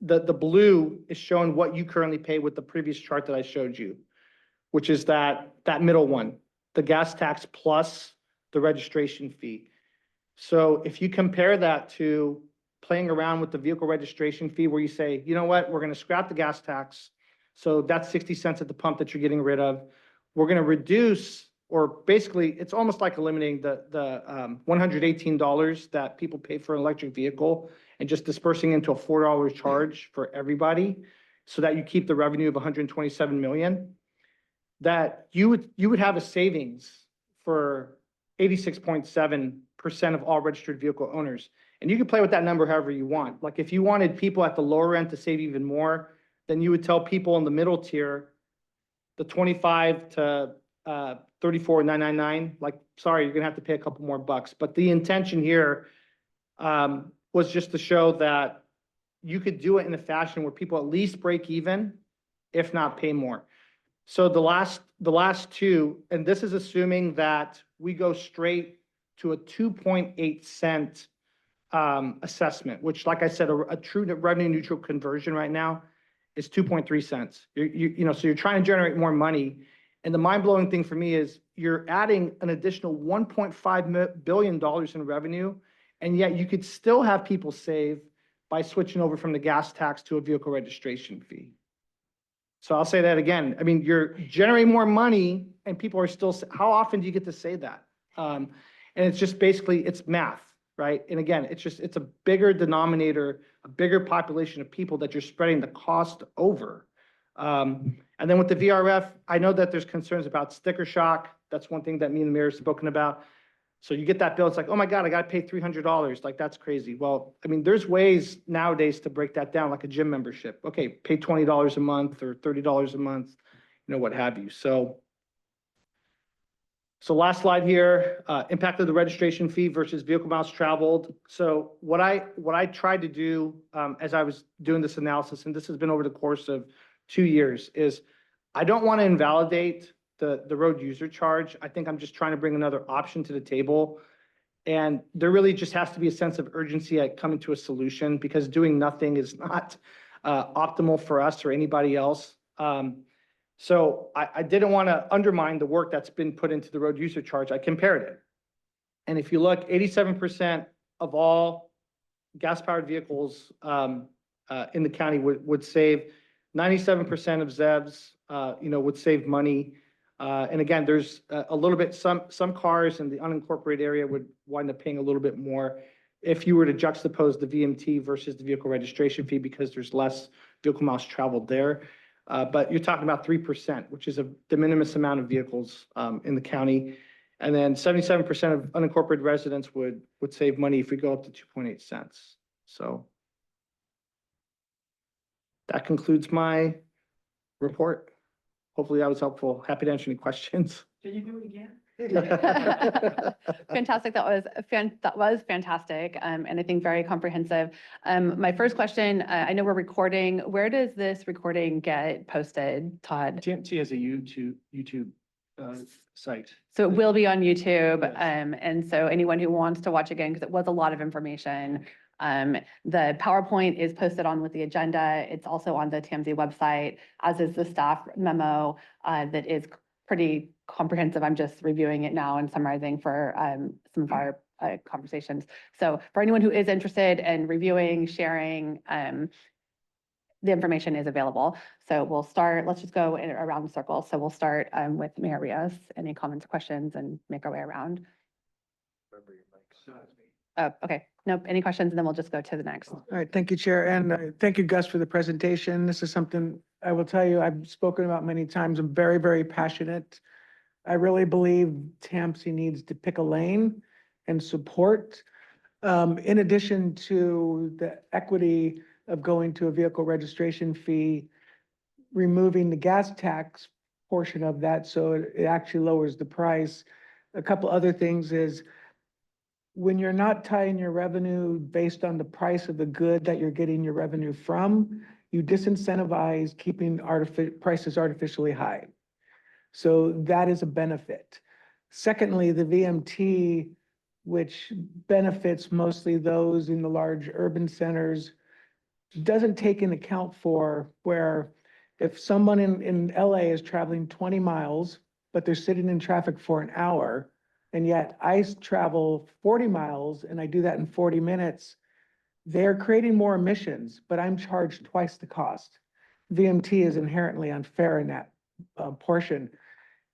the blue is showing what you currently pay with the previous chart that I showed you, which is that middle one, the gas tax plus the registration fee. So if you compare that to playing around with the vehicle registration fee where you say, you know what, we're gonna scrap the gas tax. So that's 60 cents at the pump that you're getting rid of. We're gonna reduce, or basically, it's almost like eliminating the $118 that people pay for an electric vehicle and just dispersing into a $4 charge for everybody so that you keep the revenue of 127 million. That you would have a savings for 86.7% of all registered vehicle owners. And you can play with that number however you want. Like if you wanted people at the lower end to save even more, then you would tell people in the middle tier, the 25 to 34,999, like, sorry, you're gonna have to pay a couple more bucks. But the intention here was just to show that you could do it in a fashion where people at least break even, if not pay more. So the last two, and this is assuming that we go straight to a 2.8 cent assessment, which, like I said, a true revenue neutral conversion right now is 2.3 cents. You know, so you're trying to generate more money. And the mind-blowing thing for me is you're adding an additional $1.5 billion in revenue, and yet you could still have people save by switching over from the gas tax to a vehicle registration fee. So I'll say that again. I mean, you're generating more money and people are still, how often do you get to say that? And it's just basically, it's math, right? And again, it's a bigger denominator, a bigger population of people that you're spreading the cost over. And then with the VRF, I know that there's concerns about sticker shock. That's one thing that me and the mayor have spoken about. So you get that bill, it's like, oh my God, I got to pay $300. Like, that's crazy. Well, I mean, there's ways nowadays to break that down, like a gym membership. Okay, pay $20 a month or $30 a month, you know, what have you. So last slide here, impact of the registration fee versus vehicle miles traveled. So what I tried to do as I was doing this analysis, and this has been over the course of 2 years, is I don't want to invalidate the road user charge. I think I'm just trying to bring another option to the table. And there really just has to be a sense of urgency at coming to a solution, because doing nothing is not optimal for us or anybody else. So I didn't want to undermine the work that's been put into the road user charge. I compared it. And if you look, 87% of all gas-powered vehicles in the county would save. 97% of ZEVs, you know, would save money. And again, there's a little bit, some cars in the unincorporated area would wind up paying a little bit more if you were to juxtapose the VMT versus the vehicle registration fee, because there's less vehicle miles traveled there. But you're talking about 3%, which is a de minimis amount of vehicles in the county. And then 77% of unincorporated residents would save money if we go up to 2.8 cents. So that concludes my report. Hopefully that was helpful. Happy to answer any questions. Can you do it again? Fantastic. That was fantastic. And I think very comprehensive. My first question, I know we're recording. Where does this recording get posted, Todd? TAMC has a YouTube site. So it will be on YouTube. Yes. And so anyone who wants to watch again, because it was a lot of information. The PowerPoint is posted on with the agenda. It's also on the TAMC website, as is the staff memo that is pretty comprehensive. I'm just reviewing it now and summarizing for some of our conversations. So for anyone who is interested in reviewing, sharing, the information is available. So we'll start, let's just go around the circle. So we'll start with Mayor Rios. Any comments, questions, and make our way around. Oh, okay. Nope. Any questions? And then we'll just go to the next. All right, thank you, Chair, and thank you, Gus, for the presentation. This is something I will tell you I've spoken about many times. I'm very, very passionate. I really believe TAMC needs to pick a lane and support. In addition to the equity of going to a vehicle registration fee, removing the gas tax portion of that, so it actually lowers the price. A couple other things is, when you're not tying your revenue based on the price of the good that you're getting your revenue from, you disincentivize keeping prices artificially high. So that is a benefit. Secondly, the VMT, which benefits mostly those in the large urban centers, doesn't take into account for where if someone in LA is traveling 20 miles, but they're sitting in traffic for an hour, and yet I travel 40 miles and I do that in 40 minutes, They're creating more emissions, but I'm charged twice the cost. VMT is inherently unfair in that portion.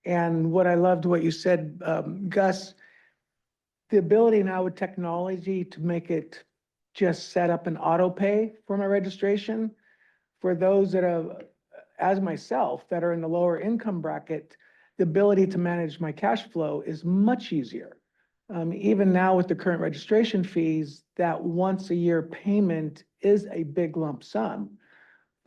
And what I loved what you said, Gus, the ability now with technology to make it just set up an auto pay for my registration. For those that are, as myself, that are in the lower income bracket, the ability to manage my cash flow is much easier. Even now with the current registration fees, that once a year payment is a big lump sum.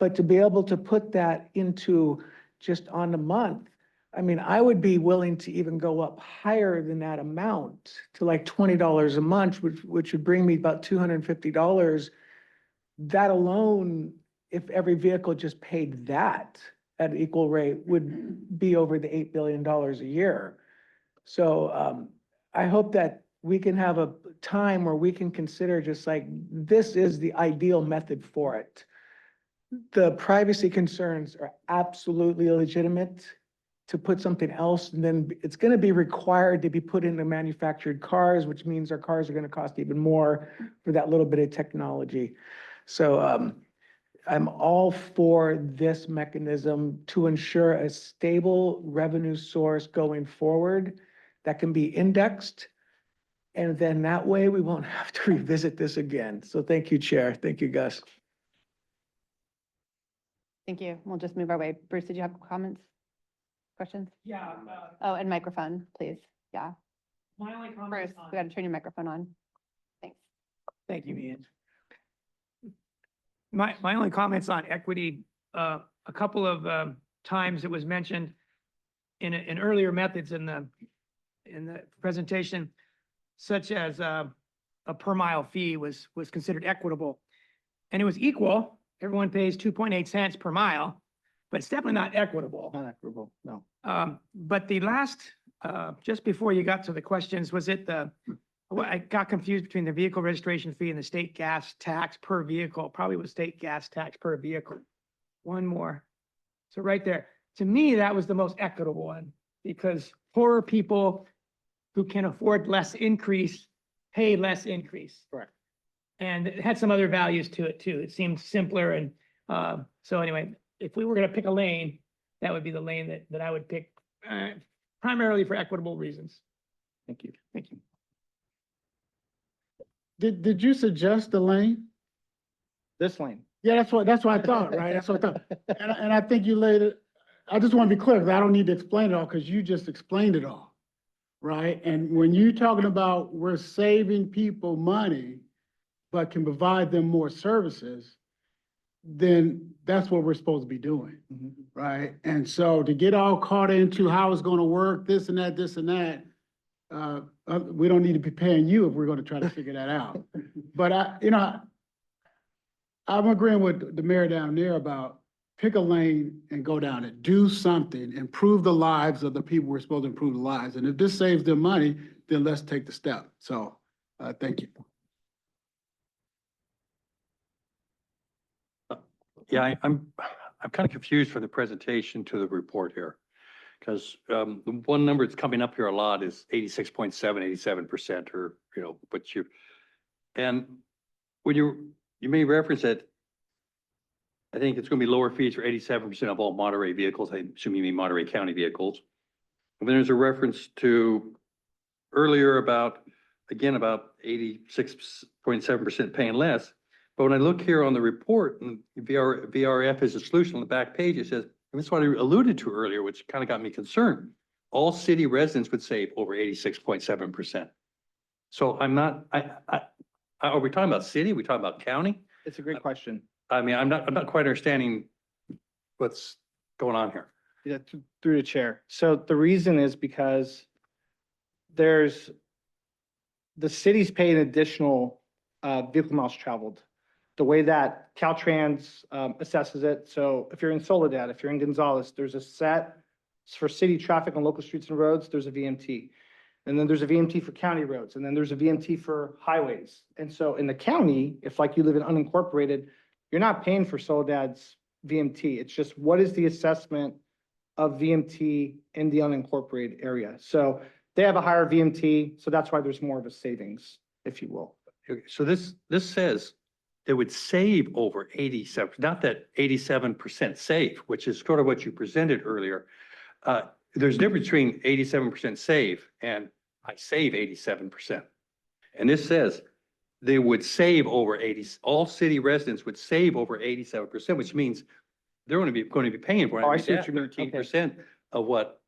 But to be able to put that into just on a month, I mean, I would be willing to even go up higher than that amount to like $20 a month, which would bring me about $250. That alone, if every vehicle just paid that at equal rate, would be over the $8 billion a year. So I hope that we can have a time where we can consider just like, this is the ideal method for it. The privacy concerns are absolutely legitimate. To put something else, and then it's going to be required to be put into manufactured cars, which means our cars are going to cost even more for that little bit of technology. So I'm all for this mechanism to ensure a stable revenue source going forward that can be indexed. And then that way we won't have to revisit this again. So thank you, Chair. Thank you, Gus. Thank you. We'll just move our way. Bruce, did you have comments? Questions? Yeah, Oh, and microphone, please. Yeah. my only Bruce, comment we got to turn your microphone on. Thanks. Thank you, Ian. My only comments on equity, a couple of times it was mentioned in earlier methods in the presentation, such as a per mile fee was considered equitable. And it was equal, everyone pays 2.8 cents per mile, but it's definitely not equitable. Not equitable, no. But the last, just before you got to the questions, was it I got confused between the vehicle registration fee and the state gas tax per vehicle, probably was state gas tax per vehicle. One more. So right there, to me, that was the most equitable one because poorer people who can afford less increase, pay less increase. Correct. And it had some other values to it too. It seemed simpler and, so anyway, if we were gonna pick a lane, that would be the lane that I would pick, primarily for equitable reasons. Thank you. Thank you. Did you suggest the lane? This lane. Yeah, that's what I thought, right? That's what I thought. And I think you laid it, I just want to be clear, because I don't need to explain it all, because you just explained it all, right? And when you're talking about we're saving people money, but can provide them more services, then that's what we're supposed to be doing, right? And so to get all caught into how it's going to work, this and that, we don't need to be paying you if we're going to try to figure that out. But I'm agreeing with the mayor down there about pick a lane and go down it, do something, improve the lives of the people we're supposed to improve the lives. And if this saves them money, then let's take the step. So, thank you. Yeah, I'm kind of confused from the presentation to the report here. Because the one number that's coming up here a lot is 86.7, 87% or, but and when you made reference that I think it's going to be lower fees for 87% of all Monterey vehicles. I assume you mean Monterey County vehicles. And then there's a reference to earlier about 86.7% paying less. But when I look here on the report and VRF is a solution on the back page, it says, and that's what I alluded to earlier, which kind of got me concerned. All city residents would save over 86.7%. So I'm not, are we talking about city? Are we talking about county? It's a great question. I mean, I'm not quite understanding what's going on here. Yeah, through the chair. So the reason is because the city's paying additional vehicle miles traveled. The way that Caltrans assesses it, so if you're in Soledad, if you're in Gonzales, there's a set for city traffic on local streets and roads, there's a VMT. And then there's a VMT for county roads, and then there's a VMT for highways. And so in the county, if like you live in unincorporated, you're not paying for Soledad's VMT. It's just what is the assessment of VMT in the unincorporated area. So they have a higher VMT, so that's why there's more of a savings, if you will. Okay, so this says they would save over 87, not that 87% save, which is sort of what you presented earlier. There's a difference between 87% save and I save 87%. And this says they would save over 80, all city residents would save over 87%, which means they're going to be paying for it. Oh, I see what you mean. Okay. 13% of what,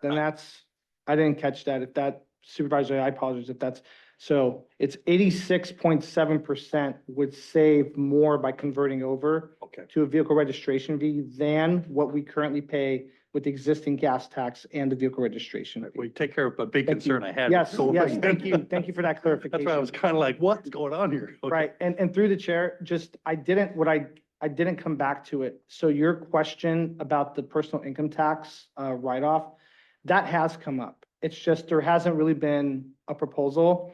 Then that's, I didn't catch that. If that supervisor, I apologize if that's, so it's 86.7% would save more by converting over okay. to a vehicle registration fee than what we currently pay with the existing gas tax and the vehicle registration fee. We take care of a big Thank you. concern I had. with Yes, solar. yes, thank you. Thank you for that clarification. That's why I was kind of like, what's going on here? Okay. Right, and through the chair, just, I didn't come back to it. So your question about the personal income tax write-off, that has come up. It's just, there hasn't really been a proposal.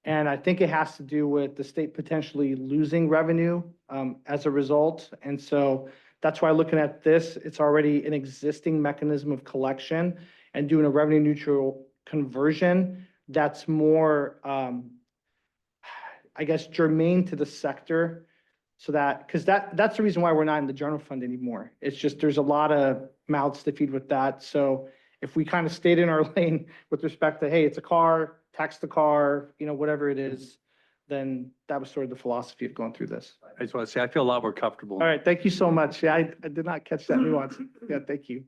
And I think it has to do with the state potentially losing revenue as a result. And so that's why looking at this, it's already an existing mechanism of collection, and doing a revenue neutral conversion that's more, I guess, germane to the sector. So that, because that's the reason why we're not in the general fund anymore. It's just, there's a lot of mouths to feed with that. So if we kind of stayed in our lane with respect to, hey, it's a car, tax the car, you know, whatever it is, then that was sort of the philosophy of going through this. I just want to say, I feel a lot more comfortable. All right, thank you so much. Yeah, I did not catch that nuance. Yeah, thank you.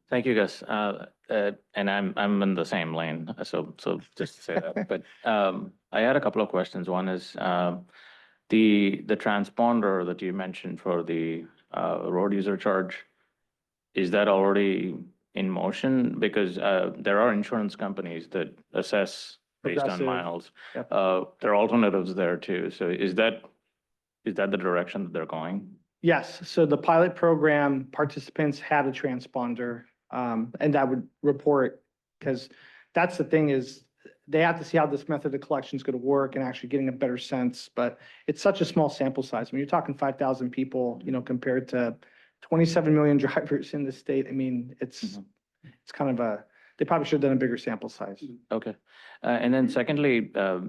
Thank you, Gus. And I'm in the same lane, so just to say that. But I had a couple of questions. One is the transponder that you mentioned for the road user charge, is that already in motion? Because there are insurance companies that assess based on Progressive. miles. Yep. There are alternatives there too. So is that the direction that they're going? Yes, so the pilot program participants had a transponder, and that would report, because that's the thing is, they have to see how this method of collection is going to work and actually getting a better sense, but it's such a small sample size. When you're talking 5,000 people, you know, compared to 27 million drivers in the state, I mean, it's kind of a, they probably should have done a bigger sample size. Okay. And then secondly, I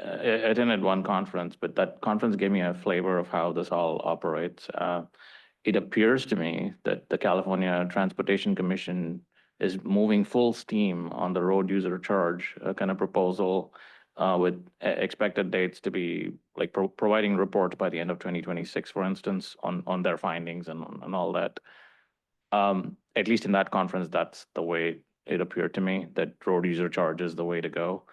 attended one conference, but that conference gave me a flavor of how this all operates. It appears to me that the California Transportation Commission is moving full steam on the road user charge kind of proposal with expected dates to be like providing reports by the end of 2026, for instance, on their findings and all that. At least in that conference, that's the way it appeared to me, that road user charge is the way to go.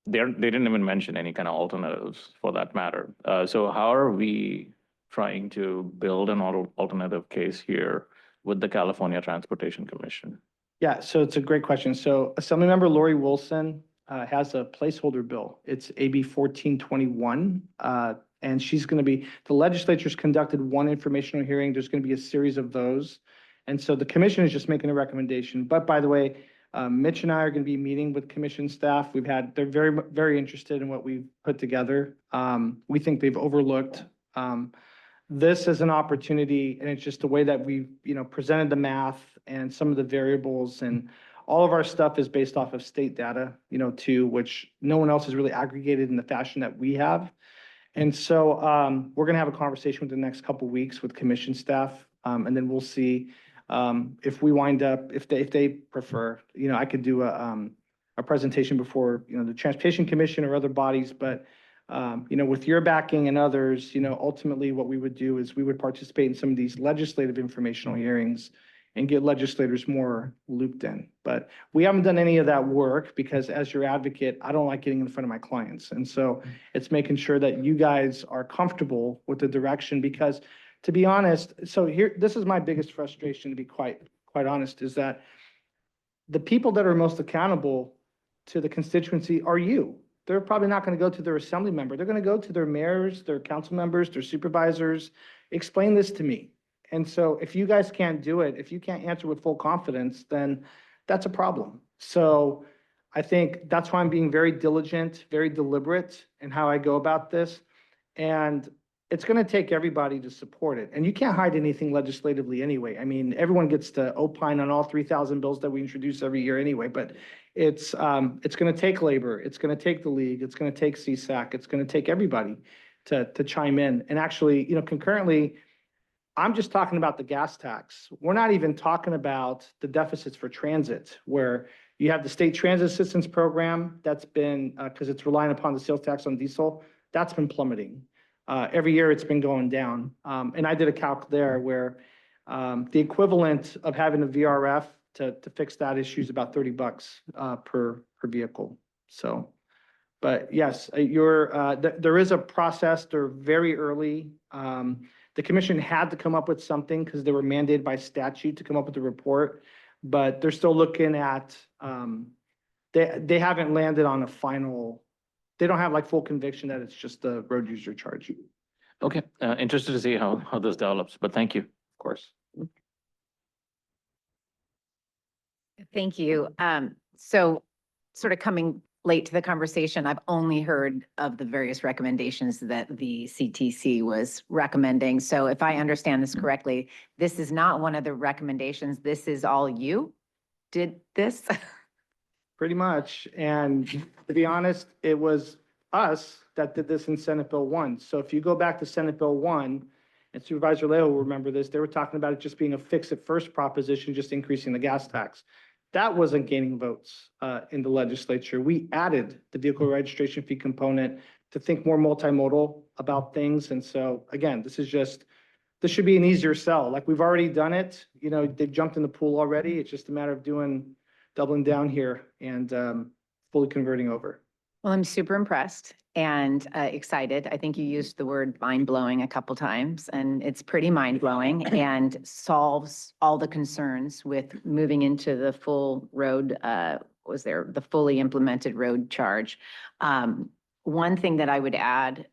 They didn't even mention any kind of alternatives for that matter. So how are we trying to build an alternative case here with the California Transportation Commission? Yeah, so it's a great question. So Assemblymember Lori Wilson has a placeholder bill. It's AB 1421. And she's going to be, the legislature's conducted one informational hearing. There's going to be a series of those. And so the commission is just making a recommendation. But by the way, Mitch and I are going to be meeting with commission staff. They're very, very interested in what we've put together. We think they've overlooked this as an opportunity, and it's just the way that we've, you know, presented the math and some of the variables, and all of our stuff is based off of state data, you know, too, which no one else has really aggregated in the fashion that we have. And so we're going to have a conversation with the next couple of weeks with commission staff, and then we'll see if we wind up, if they prefer, you know, I could do a presentation before, you know, the Transportation Commission or other bodies, but you know, with your backing and others, you know, ultimately what we would do is we would participate in some of these legislative informational hearings and get legislators more looped in. But we haven't done any of that work because as your advocate, I don't like getting in front of my clients. And so it's making sure that you guys are comfortable with the direction, because to be honest, so here, this is my biggest frustration, to be quite honest, is that the people that are most accountable to the constituency are you. They're probably not going to go to their assembly member. They're going to go to their mayors, their council members, their supervisors. Explain this to me. And so if you guys can't do it, if you can't answer with full confidence, then that's a problem. So I think that's why I'm being very diligent, very deliberate in how I go about this. And it's going to take everybody to support it. And you can't hide anything legislatively anyway. I mean, everyone gets to opine on all 3,000 bills that we introduce every year anyway, but it's going to take labor, it's going to take the league, it's going to take CSAC, it's going to take everybody to chime in. And actually, concurrently, I'm just talking about the gas tax. We're not even talking about the deficits for transit, where you have the state transit assistance program that's been, because it's relying upon the sales tax on diesel, that's been plummeting. Every year it's been going down. And I did a calc there where the equivalent of having a VRF to fix that issue is about $30 per vehicle. So, but yes, there is a process. They're very early. The commission had to come up with something because they were mandated by statute to come up with a report, but they're still looking at, they haven't landed on a final, they don't have like full conviction that it's just the road user charge. Okay, interested to see how this develops, but thank you, of course. Thank you. So sort of coming late to the conversation, I've only heard of the various recommendations that the CTC was recommending. So if I understand this correctly, this is not one of the recommendations. This is all you did this? Pretty much. And to be honest, it was us that did this in Senate Bill 1. So if you go back to Senate Bill 1, and Supervisor Leahy will remember this, they were talking about it just being a fix-it-first proposition, just increasing the gas tax. That wasn't gaining votes in the legislature. We added the vehicle registration fee component to think more multimodal about things. And so, again, this should be an easier sell. Like, we've already done it. They've jumped in the pool already. It's just a matter of doubling down here and fully converting over. Well, I'm super impressed and excited. I think you used the word mind-blowing a couple times, and it's pretty mind-blowing and solves all the concerns with moving into the full road, the fully implemented road charge. One thing that I would add,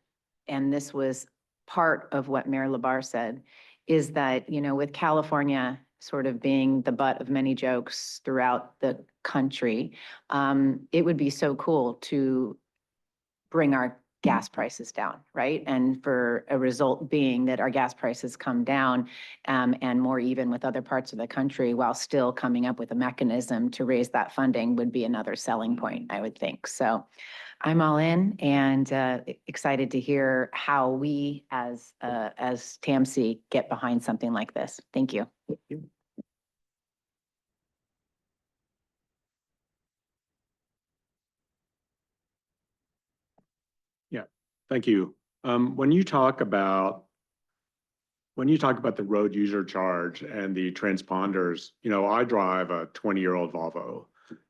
and this was part of what Mayor LaBarre said, is that, with California sort of being the butt of many jokes throughout the country, it would be so cool to bring our gas prices down, right? And for a result being that our gas prices come down and more even with other parts of the country, while still coming up with a mechanism to raise that funding would be another selling point, I would think. So I'm all in and excited to hear how we as TAMC get behind something like this. Thank you. Thank you. When you talk about the road user charge and the transponders, I drive a 20-year-old Volvo.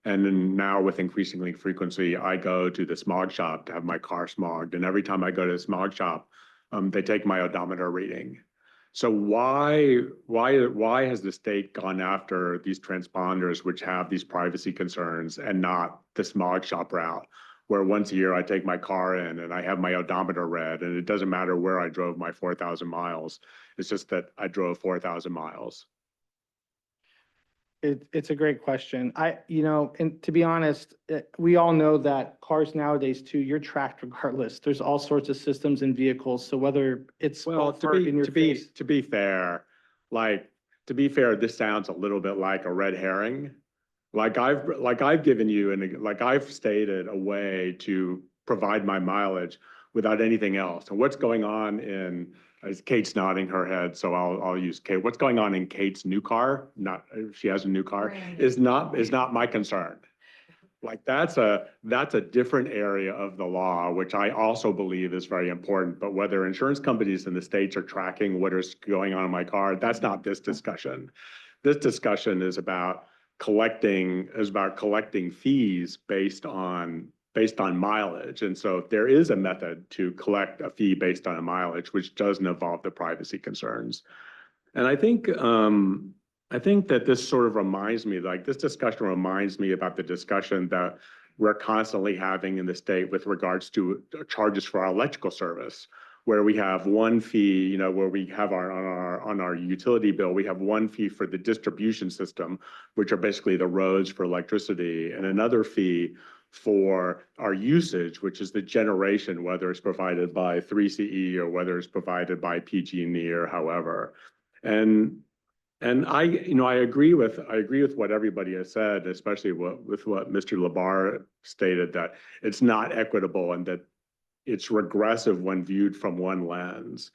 And then now with increasingly frequency, I go to the smog shop to have my car smogged. And every time I go to the smog shop, they take my odometer reading. So why has the state gone after these transponders, which have these privacy concerns, and not the smog shop route, where once a year I take my car in and I have my odometer read, and it doesn't matter where I drove my 4,000 miles. It's just that I drove 4,000 miles. It's a great question. And to be honest, we all know that cars nowadays too, you're tracked regardless. There's all sorts of systems in vehicles. So whether it's to be fair, this sounds a little bit like a red herring. I've given you and I've stated a way to provide my mileage without anything else. And what's going on as Kate's nodding her head, so I'll use Kate. What's going on in Kate's new car? She has a new car, is not my concern. That's a different area of the law, which I also believe is very important. But whether insurance companies in the states are tracking what is going on in my car, that's not this discussion. This discussion is about collecting fees based on mileage. And so there is a method to collect a fee based on a mileage, which doesn't involve the privacy concerns. And I think that this sort of reminds me, this discussion reminds me about the discussion that we're constantly having in the state with regards to charges for our electrical service, where we have one fee, where we have on our utility bill, we have one fee for the distribution system, which are basically the roads for electricity, and another fee for our usage, which is the generation, whether it's provided by 3CE or whether it's provided by PG&E or however. And And I agree with what everybody has said, especially with what Mr. Labar stated, that it's not equitable and that it's regressive when viewed from one lens.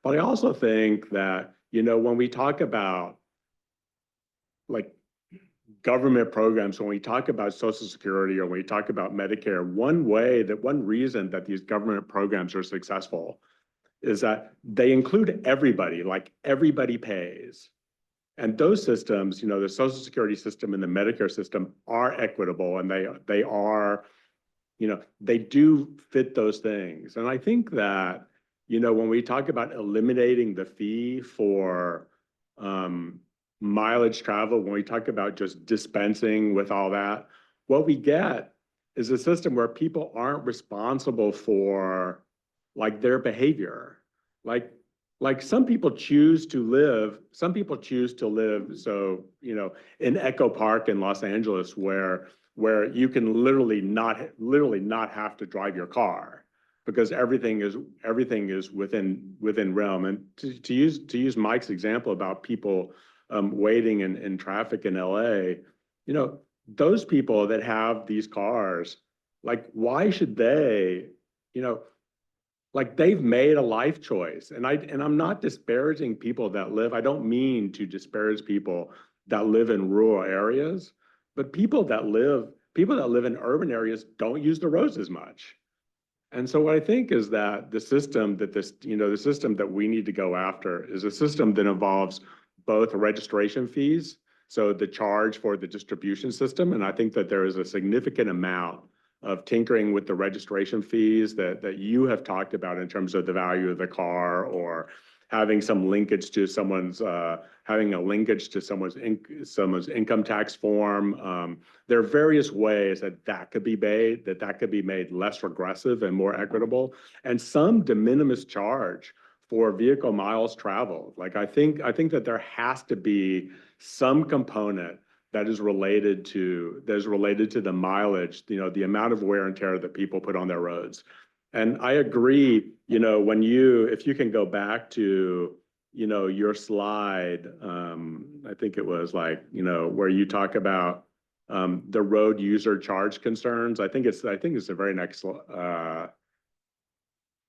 But I also think that, when we talk about like government programs, when we talk about Social Security or when we talk about Medicare, one reason that these government programs are successful is that they include everybody, like everybody pays. And those systems, the Social Security system and the Medicare system are equitable, and they are, they do fit those things. And I think that, when we talk about eliminating the fee for mileage travel, when we talk about just dispensing with all that, what we get is a system where people aren't responsible for like their behavior. Like some people choose to live, so, in Echo Park in Los Angeles, where you can literally not have to drive your car because everything is within realm. And to use Mike's example about people waiting in traffic in LA, those people that have these cars, like, why should they, like, they've made a life choice. And I'm not disparaging people that live, I don't mean to disparage people that live in rural areas, but people that live in urban areas don't use the roads as much. And so what I think is that the system that we need to go after is a system that involves both registration fees, so the charge for the distribution system. And I think that there is a significant amount of tinkering with the registration fees that you have talked about in terms of the value of the car, or having some linkage to someone's income tax form. There are various ways that could be made less regressive and more equitable, and some de minimis charge for vehicle miles traveled. Like, I think that there has to be some component that is related to the mileage, the amount of wear and tear that people put on their roads. And I agree, if you can go back to, your slide, I think it was like, where you talk about the road user charge concerns. I think it's the very next,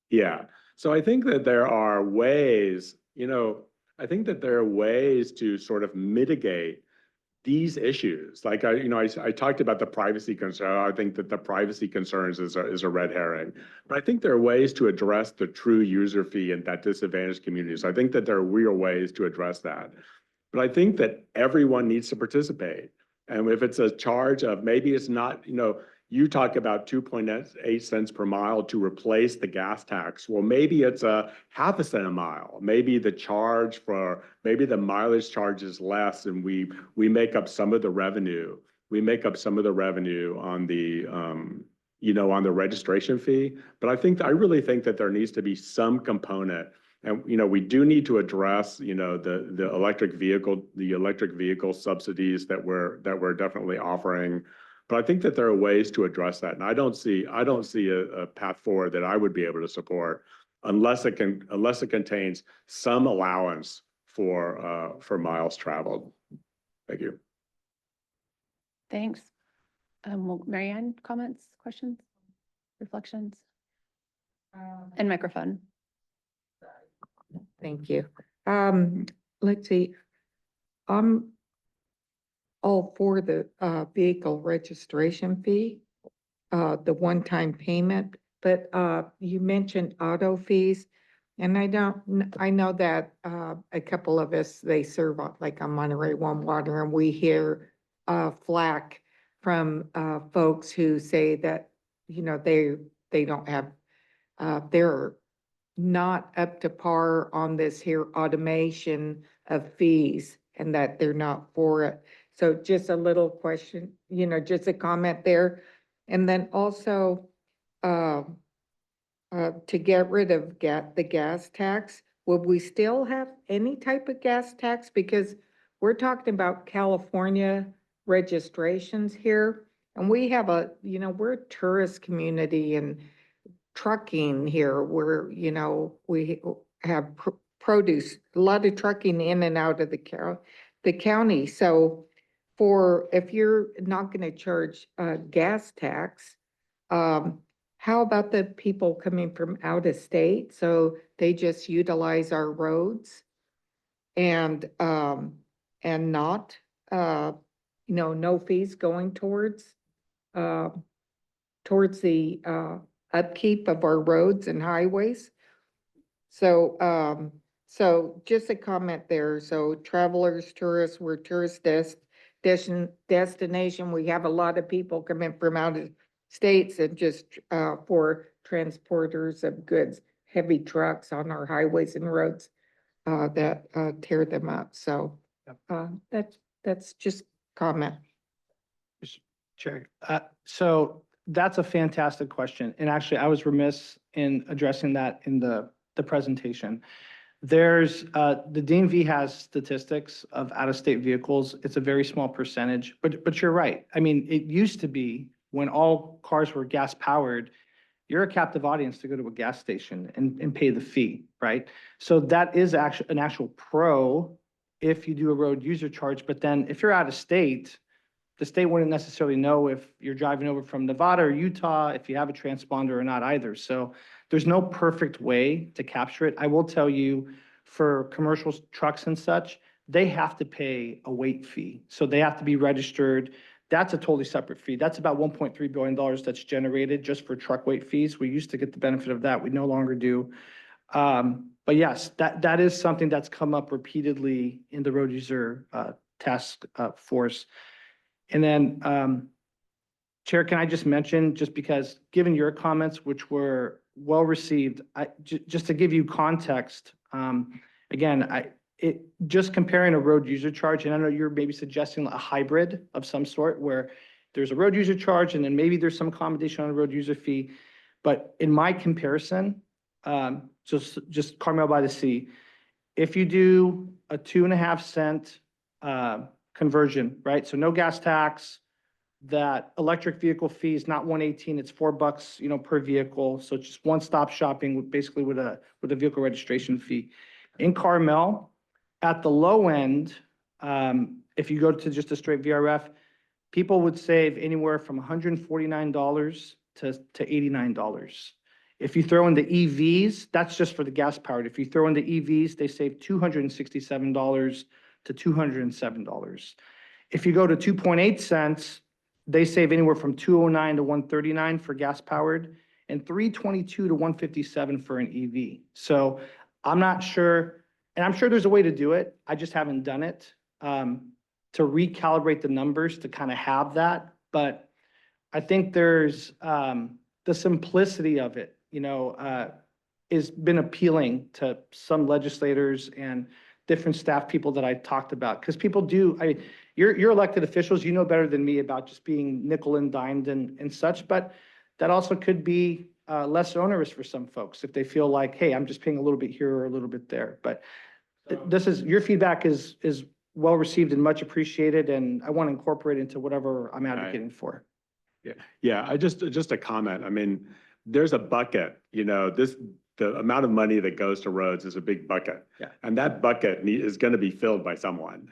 yeah. So I think that there are ways, to sort of mitigate these issues. Like, I talked about the privacy concern. I think that the privacy concerns is a red herring. But I think there are ways to address the true user fee in that disadvantaged communities. I think that there are real ways to address that. But I think that everyone needs to participate. And if it's a charge of, maybe it's not, you talk about 2.8 cents per mile to replace the gas tax. Well, maybe it's a half a cent a mile. Maybe the mileage charge is less, and we make up some of the revenue. We make up some of the revenue on the on the registration fee. But I really think that there needs to be some component. And, we do need to address, the electric vehicle subsidies that we're definitely offering. But I think that there are ways to address that. And I don't see a path forward that I would be able to support unless it contains some allowance for miles traveled. Thank you. Thanks. Marianne, comments, questions, reflections? And microphone. Thank you. Let's see. I'm all for the vehicle registration fee, the one-time payment, but you mentioned auto fees. And I know that a couple of us, they serve like on Monterey One Water, and we hear flack from folks who say that, they don't have, they're not up to par on this here automation of fees, and that they're not for it. So just a little question, just a comment there. And then also, to get rid of the gas tax, would we still have any type of gas tax? Because we're talking about California registrations here, and we have we're a tourist community, and trucking here, where, we have produce, a lot of trucking in and out of the the county. So for, if you're not gonna charge gas tax, how about the people coming from out of state? So they just utilize our roads and not, no fees going uh, towards the upkeep of our roads and highways. So just a comment there. So travelers, tourists, we're destination. We have a lot of people coming from out of states and just for transporters of goods, heavy trucks on our highways and roads that tear them up. So that's just comment. Chair, so that's a fantastic question. And actually, I was remiss in addressing that in the presentation. There's, the DMV has statistics of out-of-state vehicles. It's a very small percentage, but you're right. I mean, it used to be when all cars were gas powered, you're a captive audience to go to a gas station and pay the fee, right? So that is actually an actual pro if you do a road user charge. But then if you're out of state, the state wouldn't necessarily know if you're driving over from Nevada or Utah, if you have a transponder or not either. So there's no perfect way to capture it. I will tell you, for commercial trucks and such, they have to pay a weight fee. So they have to be registered. That's a totally separate fee. That's about $1.3 billion that's generated just for truck weight fees. We used to get the benefit of that. We no longer do. But yes, that is something that's come up repeatedly in the road user task force. And then, Chair, can I just mention, just because given your comments, which were well received, just to give you context, again, just comparing a road user charge, and I know you're maybe suggesting a hybrid of some sort where there's a road user charge and then maybe there's some accommodation on a road user fee. But in my comparison, just Carmel by the Sea, if you do a 2.5 cent conversion, right? So no gas tax, that electric vehicle fee is not $118, it's $4, per vehicle. So it's just one-stop shopping basically with a vehicle registration fee. In Carmel, at the low end, if you go to just a straight VRF, people would save anywhere from $149 to $89. If you throw in the EVs, that's just for the gas powered. If you throw in the EVs, they save $267 to $207. If you go to 2.8 cents, they save anywhere from $209 to $139 for gas powered and $322 to $157 for an EV. So I'm not sure, and I'm sure there's a way to do it. I just haven't done it to recalibrate the numbers to kind of have that. But I think there's the simplicity of it, has been appealing to some legislators and different staff people that I talked about. Because people do, you're elected officials, you know better than me about just being nickel and dimed and such, but that also could be less onerous for some folks if they feel like, hey, I'm just paying a little bit here or a little bit there. But your feedback is well received and much appreciated, and I want to incorporate into whatever I'm advocating for. Yeah, just a comment. I mean, there's a bucket, the amount of money that goes to roads is a big bucket. Yeah. And that bucket is going to be filled by someone.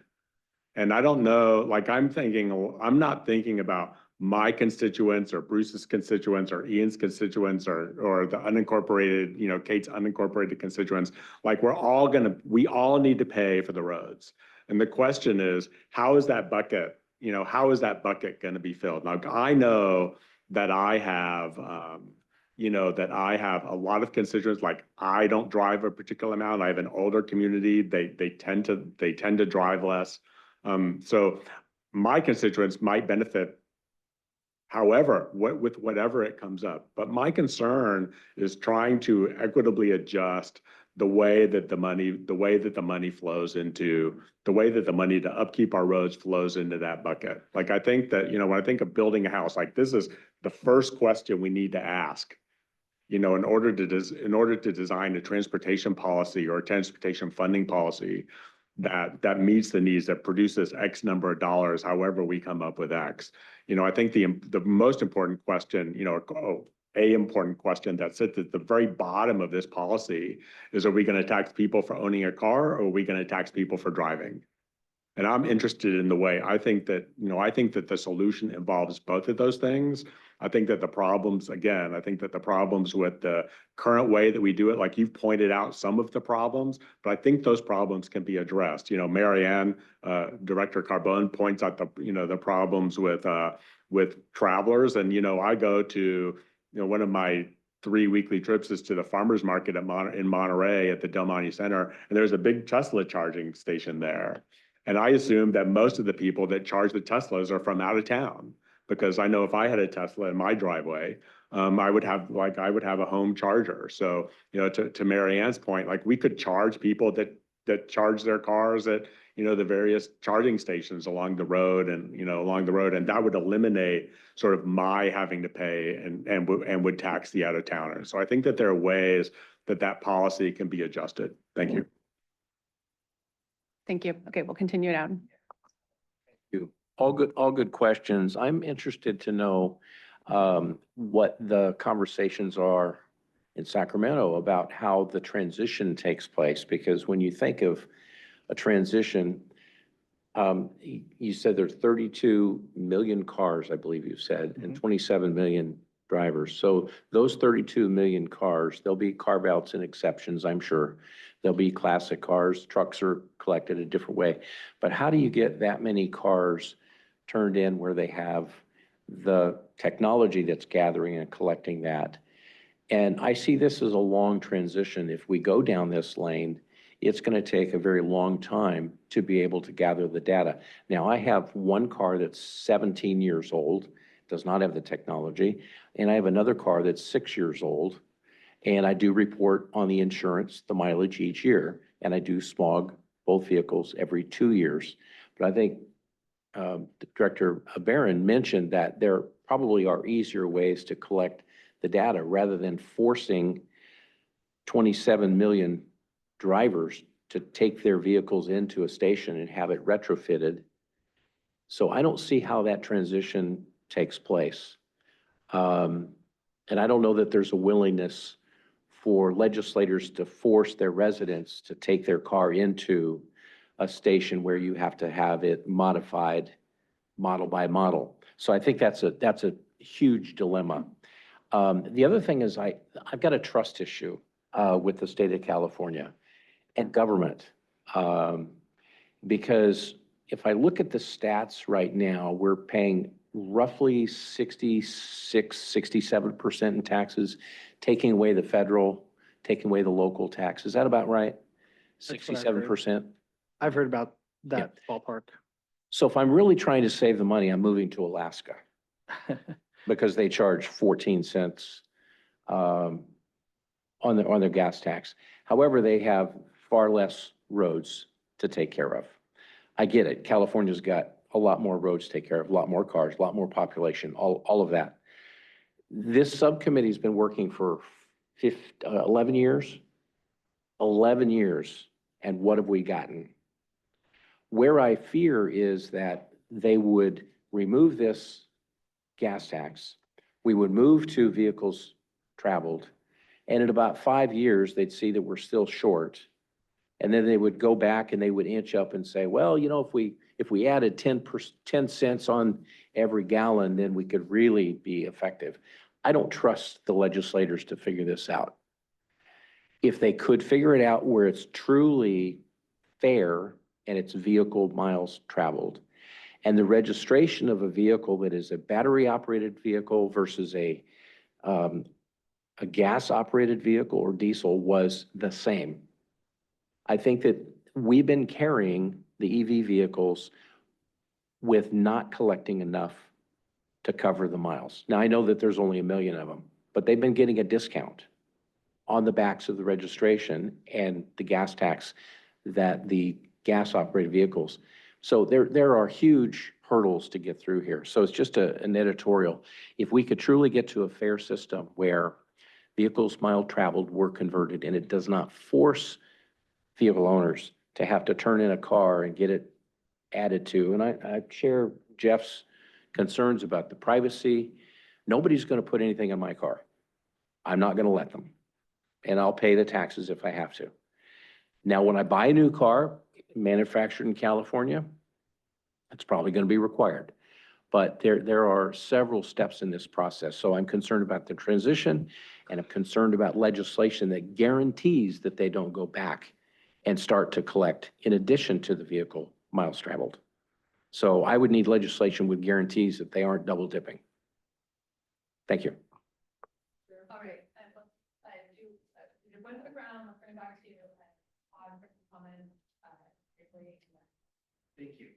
And I don't know, I'm not thinking about my constituents or Bruce's constituents or Ian's constituents or the unincorporated, Kate's unincorporated constituents. Like we all need to pay for the roads. And the question is, how is that bucket going to be filled? Now, I know that I have, a lot of constituents, like I don't drive a particular amount. I have an older community. They tend to drive less. So my constituents might benefit however, with whatever it comes up. But my concern is trying to equitably adjust the way that the money flows into, the way that the money to upkeep our roads flows into that bucket. Like I think that, when I think of building a house, like this is the first question we need to ask. In order to design a transportation policy or a transportation funding policy that meets the needs, that produces X number of dollars, however we come up with X. I think the most important question, important question that sits at the very bottom of this policy is, are we going to tax people for owning a car or are we going to tax people for driving? And I'm interested in the way, I think that, I think that the solution involves both of those things. I think that the problems, again, I think that the problems with the current way that we do it, like you've pointed out some of the problems, but I think those problems can be addressed. Marianne, Director Carbone points out the problems with travelers. And, I go to, one of my 3 weekly trips is to the farmer's market in Monterey at the Del Monte Center. And there's a big Tesla charging station there. And I assume that most of the people that charge the Teslas are from out of town, because I know if I had a Tesla in my driveway, I would have a home charger. So, to Mary Ann's point, like we could charge people that charge their cars at, the various charging stations along the road and that would eliminate sort of my having to pay and would tax the out of towners. So I think that there are ways that policy can be adjusted. Thank you. Thank you. Okay, we'll continue down. All good questions. I'm interested to know what the conversations are in Sacramento about how the transition takes place, because when you think of a transition, you said there's 32 million cars, I believe you said, and 27 million drivers. So those 32 million cars, there'll be carve-outs and exceptions, I'm sure. There'll be classic cars, trucks are collected a different way. But how do you get that many cars turned in where they have the technology that's gathering and collecting that? And I see this as a long transition. If we go down this lane, it's going to take a very long time to be able to gather the data. Now, I have one car that's 17 years old, does not have the technology, and I have another car that's 6 years old, and I do report on the insurance, the mileage each year, and I do smog both vehicles every 2 years. But I think Director Barron mentioned that there probably are easier ways to collect the data rather than forcing 27 million drivers to take their vehicles into a station and have it retrofitted. So I don't see how that transition takes place. And I don't know that there's a willingness for legislators to force their residents to take their car into a station where you have to have it modified model by model. So I think that's a huge dilemma. The other thing is I've got a trust issue with the state of California and government. Because if I look at the stats right now, we're paying roughly 67% in taxes, taking away the federal, taking away the local tax. Is that about right? 67%? I've heard about that ballpark. So if I'm really trying to save the money, I'm moving to Alaska because they charge 14 cents on their gas tax. However, they have far less roads to take care of. I get it. California's got a lot more roads to take care of, a lot more cars, a lot more population, all of that. This subcommittee's been working for 11 years. 11 years. And what have we gotten? Where I fear is that they would remove this gas tax. We would move to vehicles traveled. And in about 5 years, they'd see that we're still short. And then they would go back and they would inch up and say, well, if we added 10 cents on every gallon, then we could really be effective. I don't trust the legislators to figure this out. If they could figure it out where it's truly fair and it's vehicle miles traveled, and the registration of a vehicle that is a battery-operated vehicle versus a gas-operated vehicle or diesel was the same. I think that we've been carrying the EV vehicles with not collecting enough to cover the miles. Now, I know that there's only 1 million of them, but they've been getting a discount on the backs of the registration and the gas tax that the gas-operated vehicles. So there are huge hurdles to get through here. So it's just an editorial. If we could truly get to a fair system where vehicles mile traveled were converted and it does not force vehicle owners to have to turn in a car and get it added to. And I share Jeff's concerns about the privacy. Nobody's going to put anything in my car. I'm not going to let them. And I'll pay the taxes if I have to. Now, when I buy a new car manufactured in California, It's probably going to be required. But there are several steps in this process. So I'm concerned about the transition, and I'm concerned about legislation that guarantees that they don't go back and start to collect in addition to the vehicle miles traveled. So I would need legislation with guarantees that they aren't double dipping. Thank you. All right. One quick round, I'll bring it back to you. Thank you.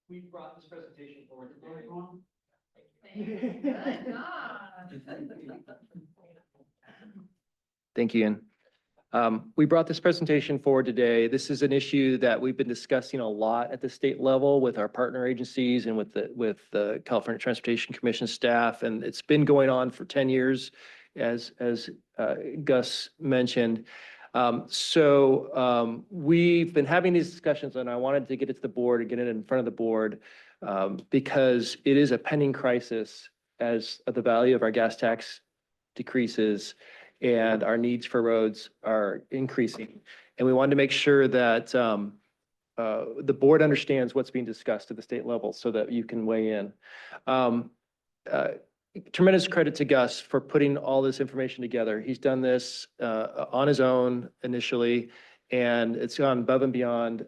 We brought this presentation forward today. Good job. Thank you, Ian. We brought this presentation forward today. This is an issue that we've been discussing a lot at the state level with our partner agencies and with the California Transportation Commission staff, and it's been going on for 10 years, as Gus mentioned. We've been having these discussions, and I wanted to get it to the board and get it in front of the board because it is a pending crisis as the value of our gas tax decreases and our needs for roads are increasing. And we wanted to make sure that the board understands what's being discussed at the state level so that you can weigh in. Tremendous credit to Gus for putting all this information together. He's done this on his own initially, and it's gone above and beyond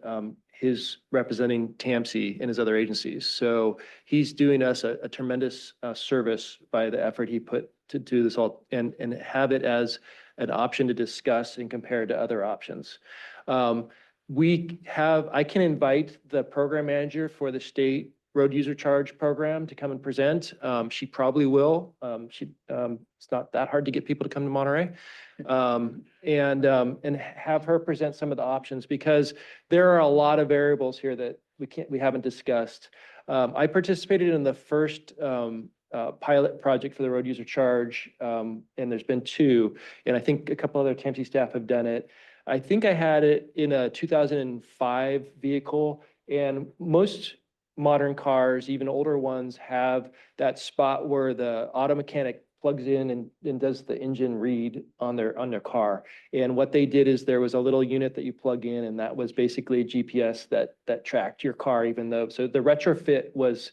his representing TAMC and his other agencies. So he's doing us a tremendous service by the effort he put to do this all and have it as an option to discuss and compare to other options. I can invite the program manager for the state road user charge program to come and present. She probably will. It's not that hard to get people to come to Monterey. And have her present some of the options because there are a lot of variables here that we haven't discussed. I participated in the first pilot project for the road user charge, and there's been two, and I think a couple other TAMC staff have done it. I think I had it in a 2005 vehicle, and most modern cars, even older ones, have that spot where the auto mechanic plugs in and does the engine read on their car. And what they did is there was a little unit that you plug in, and that was basically a GPS that tracked your car, even though, so the retrofit was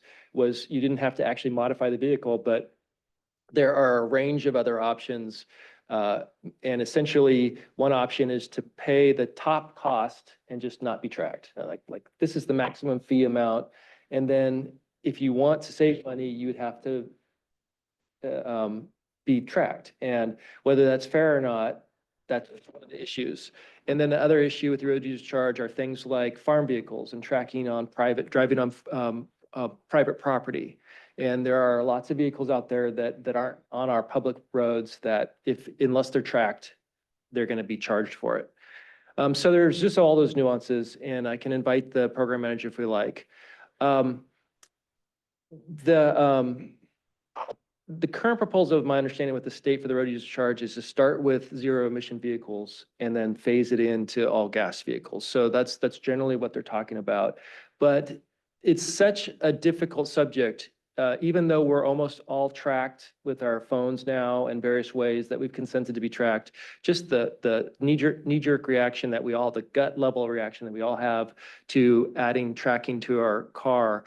you didn't have to actually modify the vehicle, but there are a range of other options. And essentially one option is to pay the top cost and just not be tracked. Like this is the maximum fee amount. And then if you want to save money, you would have to be tracked. And whether that's fair or not, that's one of the issues. And then the other issue with the road user charge are things like farm vehicles and tracking on driving on private property. And there are lots of vehicles out there that aren't on our public roads that unless they're tracked, they're going to be charged for it. So there's just all those nuances, and I can invite the program manager if we like. The current proposal, of my understanding with the state for the road user charge, is to start with zero emission vehicles and then phase it into all gas vehicles. So that's generally what they're talking about. But it's such a difficult subject, even though we're almost all tracked with our phones now in various ways that we've consented to be tracked. Just the knee-jerk reaction that the gut level reaction that we all have to adding tracking to our car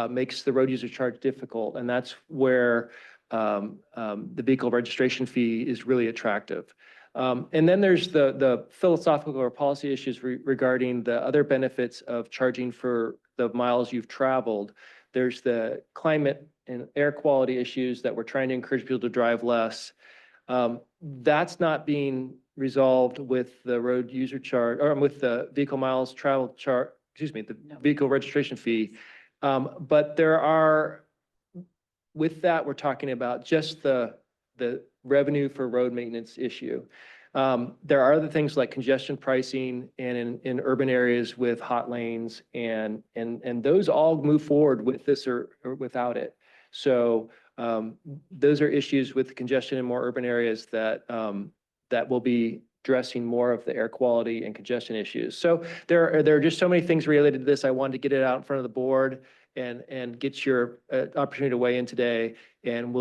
makes the road user charge difficult. And that's where the vehicle registration fee is really attractive. And then there's the philosophical or policy issues regarding the other benefits of charging for the miles you've traveled. There's the climate and air quality issues that we're trying to encourage people to drive less. That's not being resolved with the road user charge or with the vehicle miles travel charge, the vehicle registration fee. But there are, with that, we're talking about just the revenue for road maintenance issue. There are other things like congestion pricing and in urban areas with hot lanes, and those all move forward with this or without it. So those are issues with congestion in more urban areas that will be addressing more of the air quality and congestion issues. So there are just so many things related to this. I wanted to get it out in front of the board and get your opportunity to weigh in today. And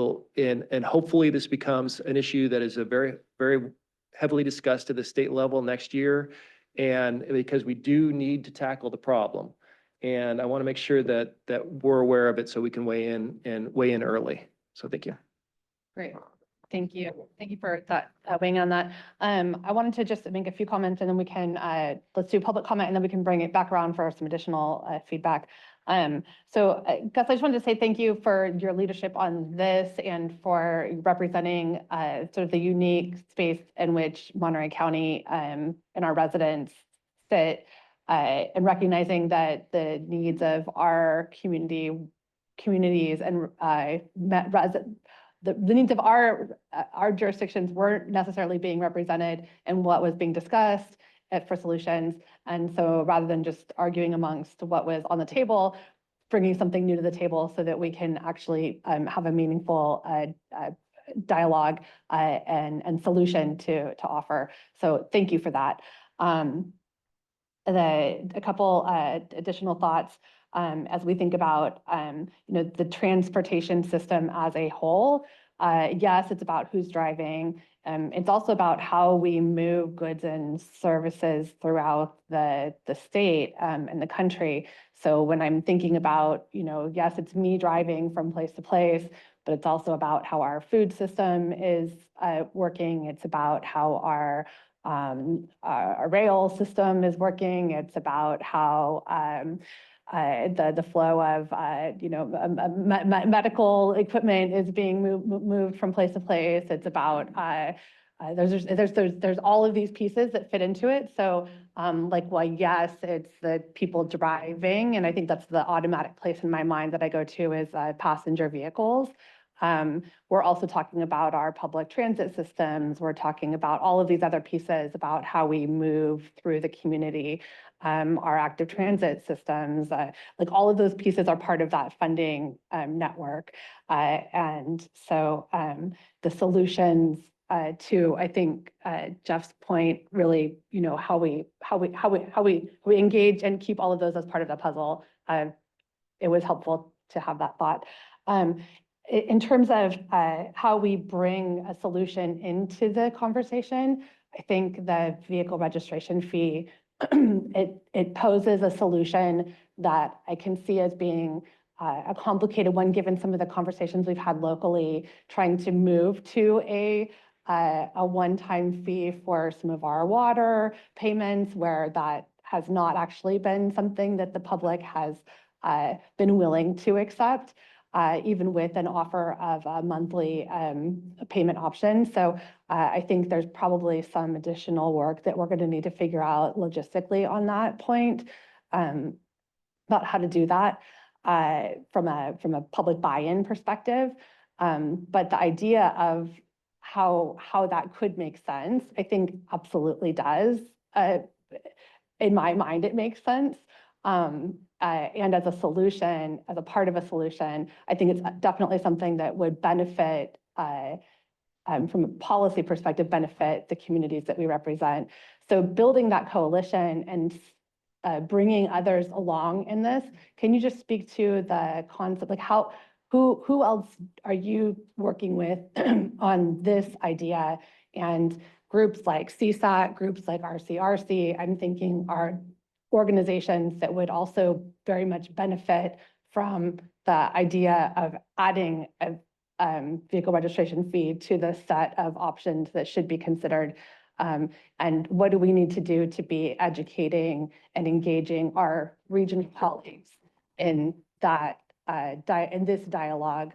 hopefully this becomes an issue that is a very, very heavily discussed at the state level next year. And because we do need to tackle the problem. And I want to make sure that we're aware of it so we can weigh in early. So thank you. Great. Thank you. Thank you for that, weighing in on that. I wanted to just make a few comments and then we can, let's do public comment and then we can bring it back around for some additional feedback. Gus, I just wanted to say thank you for your leadership on this and for representing sort of the unique space in which Monterey County and our residents sit, and recognizing that the needs of our communities and the needs of our jurisdictions weren't necessarily being represented in what was being discussed for solutions. And so rather than just arguing amongst what was on the table, bringing something new to the table so that we can actually have a meaningful dialogue and solution to offer. So thank you for that. A couple additional thoughts. As we think about, the transportation system as a whole. Yes, it's about who's driving. It's also about how we move goods and services throughout the state and the country. So when I'm thinking about, yes, it's me driving from place to place, but it's also about how our food system is working. It's about how our rail system is working. It's about how the flow of medical equipment is being moved from place to place. It's about there's all of these pieces that fit into it. So yes, it's the people driving, and I think that's the automatic place in my mind that I go to is passenger vehicles. We're also talking about our public transit systems. We're talking about all of these other pieces about how we move through the community, our active transit systems, all of those pieces are part of that funding network. And so the solutions to, I think, Jeff's point, really, how we engage and keep all of those as part of the puzzle. It was helpful to have that thought. In terms of how we bring a solution into the conversation, I think the vehicle registration fee, it poses a solution that I can see as being a complicated one, given some of the conversations we've had locally, trying to move to a one-time fee for some of our water payments, where that has not actually been something that the public has been willing to accept. Even with an offer of a monthly payment option. So I think there's probably some additional work that we're going to need to figure out logistically on that point, about how to do that from a public buy-in perspective. But the idea of how that could make sense, I think absolutely does. In my mind, it makes sense. And as a solution, as a part of a solution, I think it's definitely something that would benefit, from a policy perspective, benefit the communities that we represent. So building that coalition and bringing others along in this, can you just speak to the concept, who else are you working with on this idea? And groups like CSAT, groups like RCRC, I'm thinking are organizations that would also very much benefit from the idea of adding a vehicle registration fee to the set of options that should be considered. And what do we need to do to be educating and engaging our regional colleagues in that in this dialogue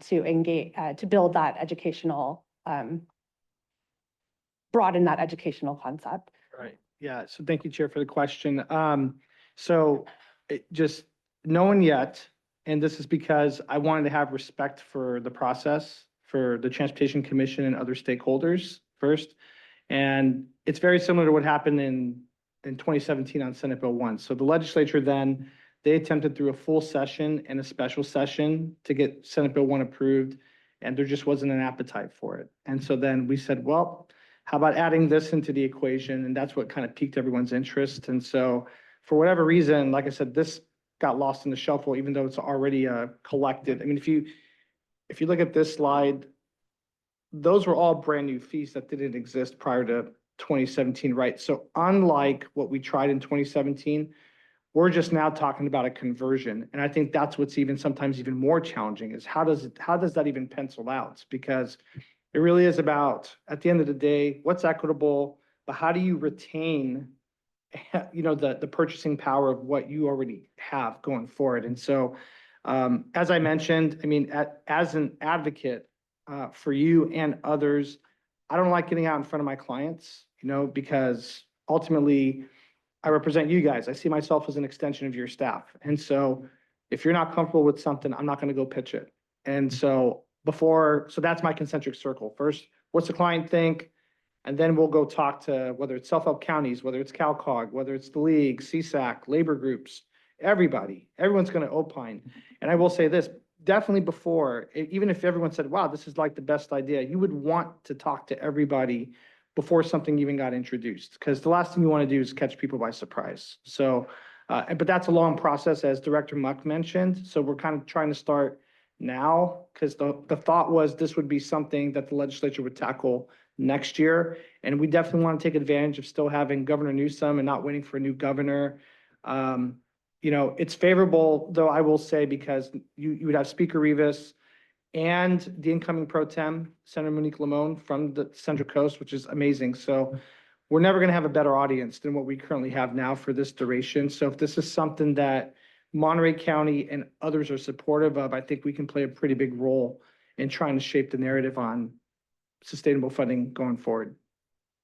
to engage, to build that educational, broaden that educational concept. Right. Yeah. So thank you, Chair, for the question. So just no one yet, and this is because I wanted to have respect for the process, for the Transportation Commission and other stakeholders first. And it's very similar to what happened in 2017 on Senate Bill 1. So the legislature then, they attempted through a full session and a special session to get Senate Bill 1 approved, and there just wasn't an appetite for it. And so then we said, well, how about adding this into the equation? And that's what kind of piqued everyone's interest. And so for whatever reason, like I said, this got lost in the shuffle, even though it's already collected. I mean, if you look at this slide, those were all brand new fees that didn't exist prior to 2017, right? So unlike what we tried in 2017, We're just now talking about a conversion. And I think that's what's sometimes even more challenging is how does that even pencil out? Because it really is about, at the end of the day, what's equitable, but how do you retain, the purchasing power of what you already have going forward? And so, as I mentioned, I mean, as an advocate, for you and others, I don't like getting out in front of my clients, because ultimately I represent you guys. I see myself as an extension of your staff. And so if you're not comfortable with something, I'm not going to go pitch it. And so so that's my concentric circle. First, what's the client think? And then we'll go talk to whether it's self-help counties, whether it's CalCog, whether it's the league, CSAC, labor groups, everyone's going to opine. And I will say this, definitely before, even if everyone said, wow, this is like the best idea, you would want to talk to everybody before something even got introduced, because the last thing you want to do is catch people by surprise. So, but that's a long process, as Director Muck mentioned. So we're kind of trying to start now, because the thought was this would be something that the legislature would tackle next year. And we definitely want to take advantage of still having Governor Newsom and not waiting for a new governor. It's favorable, though, I will say, because you would have Speaker Rivas and the incoming pro tem, Senator Monique Limon from the Central Coast, which is amazing. So we're never going to have a better audience than what we currently have now for this duration. So if this is something that Monterey County and others are supportive of, I think we can play a pretty big role in trying to shape the narrative on sustainable funding going forward.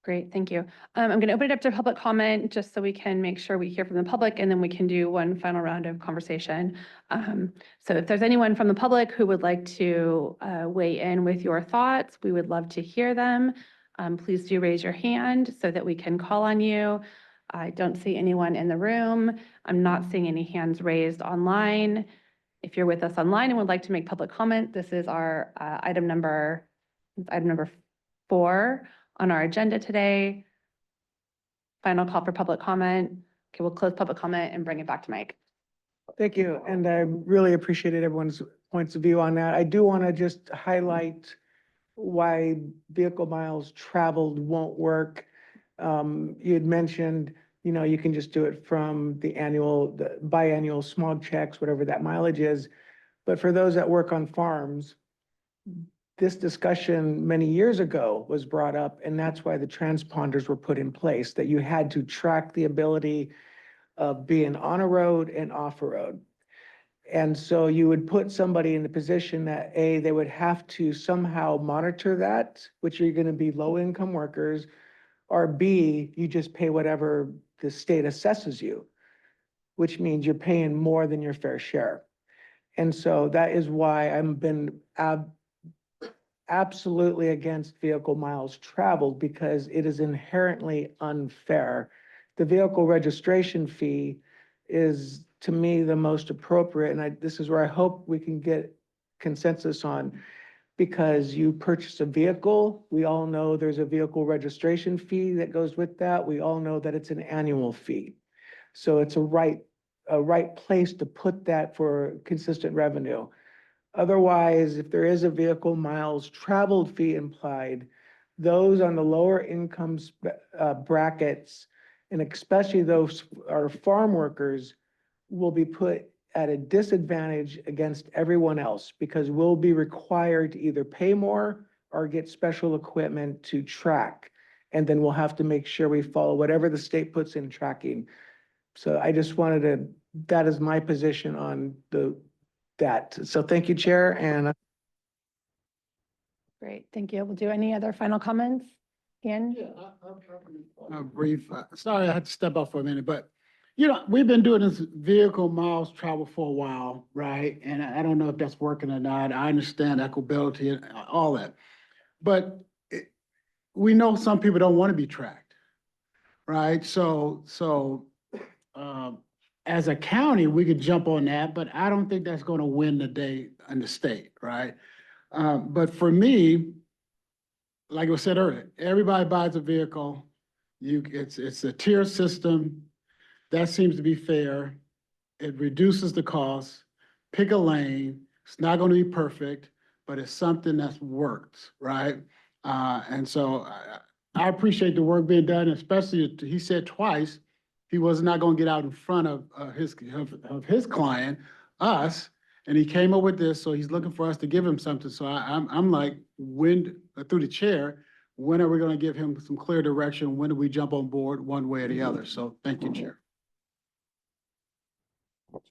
Great, thank you. I'm going to open it up to public comment just so we can make sure we hear from the public, and then we can do one final round of conversation. So if there's anyone from the public who would like to weigh in with your thoughts, we would love to hear them. Please do raise your hand so that we can call on you. I don't see anyone in the room. I'm not seeing any hands raised online. If you're with us online and would like to make public comment, this is our item number 4 on our agenda today. Final call for public comment. Okay, we'll close public comment and bring it back to Mike. Thank you, and I really appreciated everyone's points of view on that. I do want to just highlight why vehicle miles traveled won't work. You had mentioned, you can just do it from the biannual smog checks, whatever that mileage is. But for those that work on farms, this discussion many years ago was brought up, and that's why the transponders were put in place, that you had to track the ability of being on a road and off a road. And so you would put somebody in the position that A, they would have to somehow monitor that, which are going to be low-income workers, or B, you just pay whatever the state assesses you, which means you're paying more than your fair share. And so that is why I've been absolutely against vehicle miles traveled, because it is inherently unfair. The vehicle registration fee is, to me, the most appropriate, and this is where I hope we can get consensus on, because you purchase a vehicle, we all know there's a vehicle registration fee that goes with that. We all know that it's an annual fee. So it's a right place to put that for consistent revenue. Otherwise, if there is a vehicle miles traveled fee implied, those on the lower income brackets, and especially those are farm workers, will be put at a disadvantage against everyone else, because we'll be required to either pay more or get special equipment to track. And then we'll have to make sure we follow whatever the state puts in tracking. So I just that is my position on that. So thank you, Chair. And Great, thank you. We'll do any other final comments? Ian? Yeah, brief. Sorry, I had to step out for a minute, but we've been doing this vehicle miles travel for a while, right? And I don't know if that's working or not. I understand equitability and all that, but we know some people don't want to be tracked, right? So as a county, we could jump on that, but I don't think that's going to win the day in the state, right? But for me, like I said earlier, everybody buys a vehicle. It's a tier system. That seems to be fair. It reduces the cost. Pick a lane. It's not going to be perfect, but it's something that's worked, right? And so I appreciate the work being done, especially, he said twice, he was not gonna get out in front of his client, us, and he came up with this, so he's looking for us to give him something. So I'm like, when, through the chair, when are we gonna give him some clear direction? When do we jump on board one way or the other? So thank you, Chair.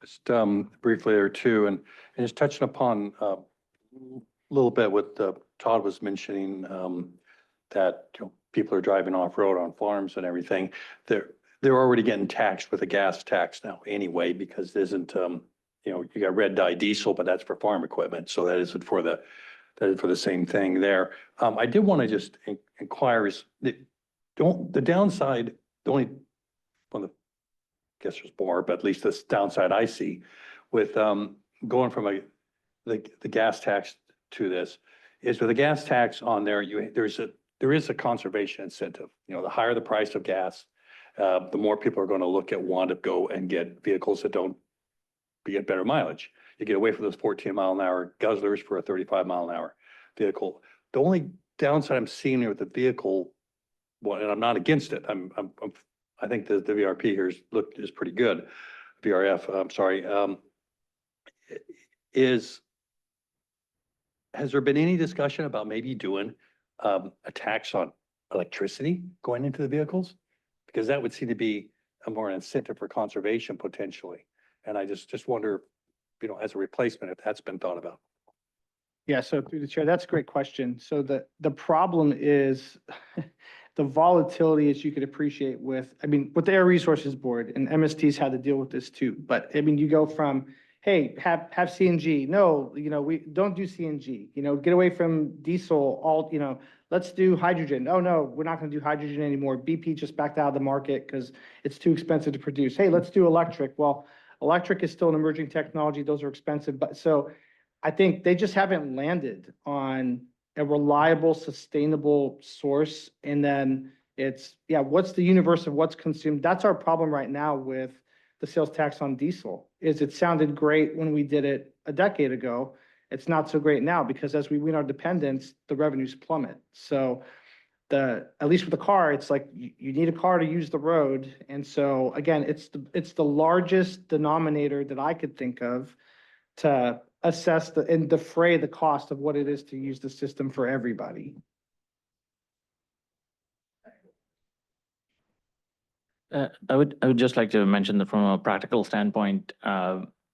Just briefly there too, and just touching upon a little bit what Todd was mentioning, that people are driving off-road on farms and everything. They're already getting taxed with a gas tax now anyway, because there isn't, you got red dye diesel, but that's for farm equipment. So that isn't for the same thing there. I did want to just inquire is the downside, the only one of the, I guess there's more, but at least this downside I see with going from the gas tax to this is with a gas tax on there, there is a conservation incentive. The higher the price of gas, the more people are going to want to go and get vehicles that get better mileage. You get away from those 14-mile-an-hour guzzlers for a 35-mile-an-hour vehicle. The only downside I'm seeing here with the vehicle, well, and I'm not against it. I think the VRP here is pretty good. VRF, I'm sorry. Has there been any discussion about maybe doing a tax on electricity going into the vehicles? Because that would seem to be a more incentive for conservation potentially. And I just wonder, as a replacement, if that's been thought about. Yeah, so through the chair, that's a great question. So the problem is the volatility, as you could appreciate with the Air Resources Board, and MST's had to deal with this too. But you go from, hey, have CNG. No, we don't do CNG, get away from diesel, let's do hydrogen. Oh, no, we're not gonna do hydrogen anymore. BP just backed out of the market because it's too expensive to produce. Hey, let's do electric. Well, electric is still an emerging technology. Those are expensive, but so I think they just haven't landed on a reliable, sustainable source. And then what's the universe of what's consumed? That's our problem right now with the sales tax on diesel, is it sounded great when we did it a decade ago. It's not so great now because as we win our dependence, the revenues plummet. So at least with the car, it's like you need a car to use the road. And so again, it's the largest denominator that I could think of to assess and defray the cost of what it is to use the system for everybody. I would just like to mention that from a practical standpoint,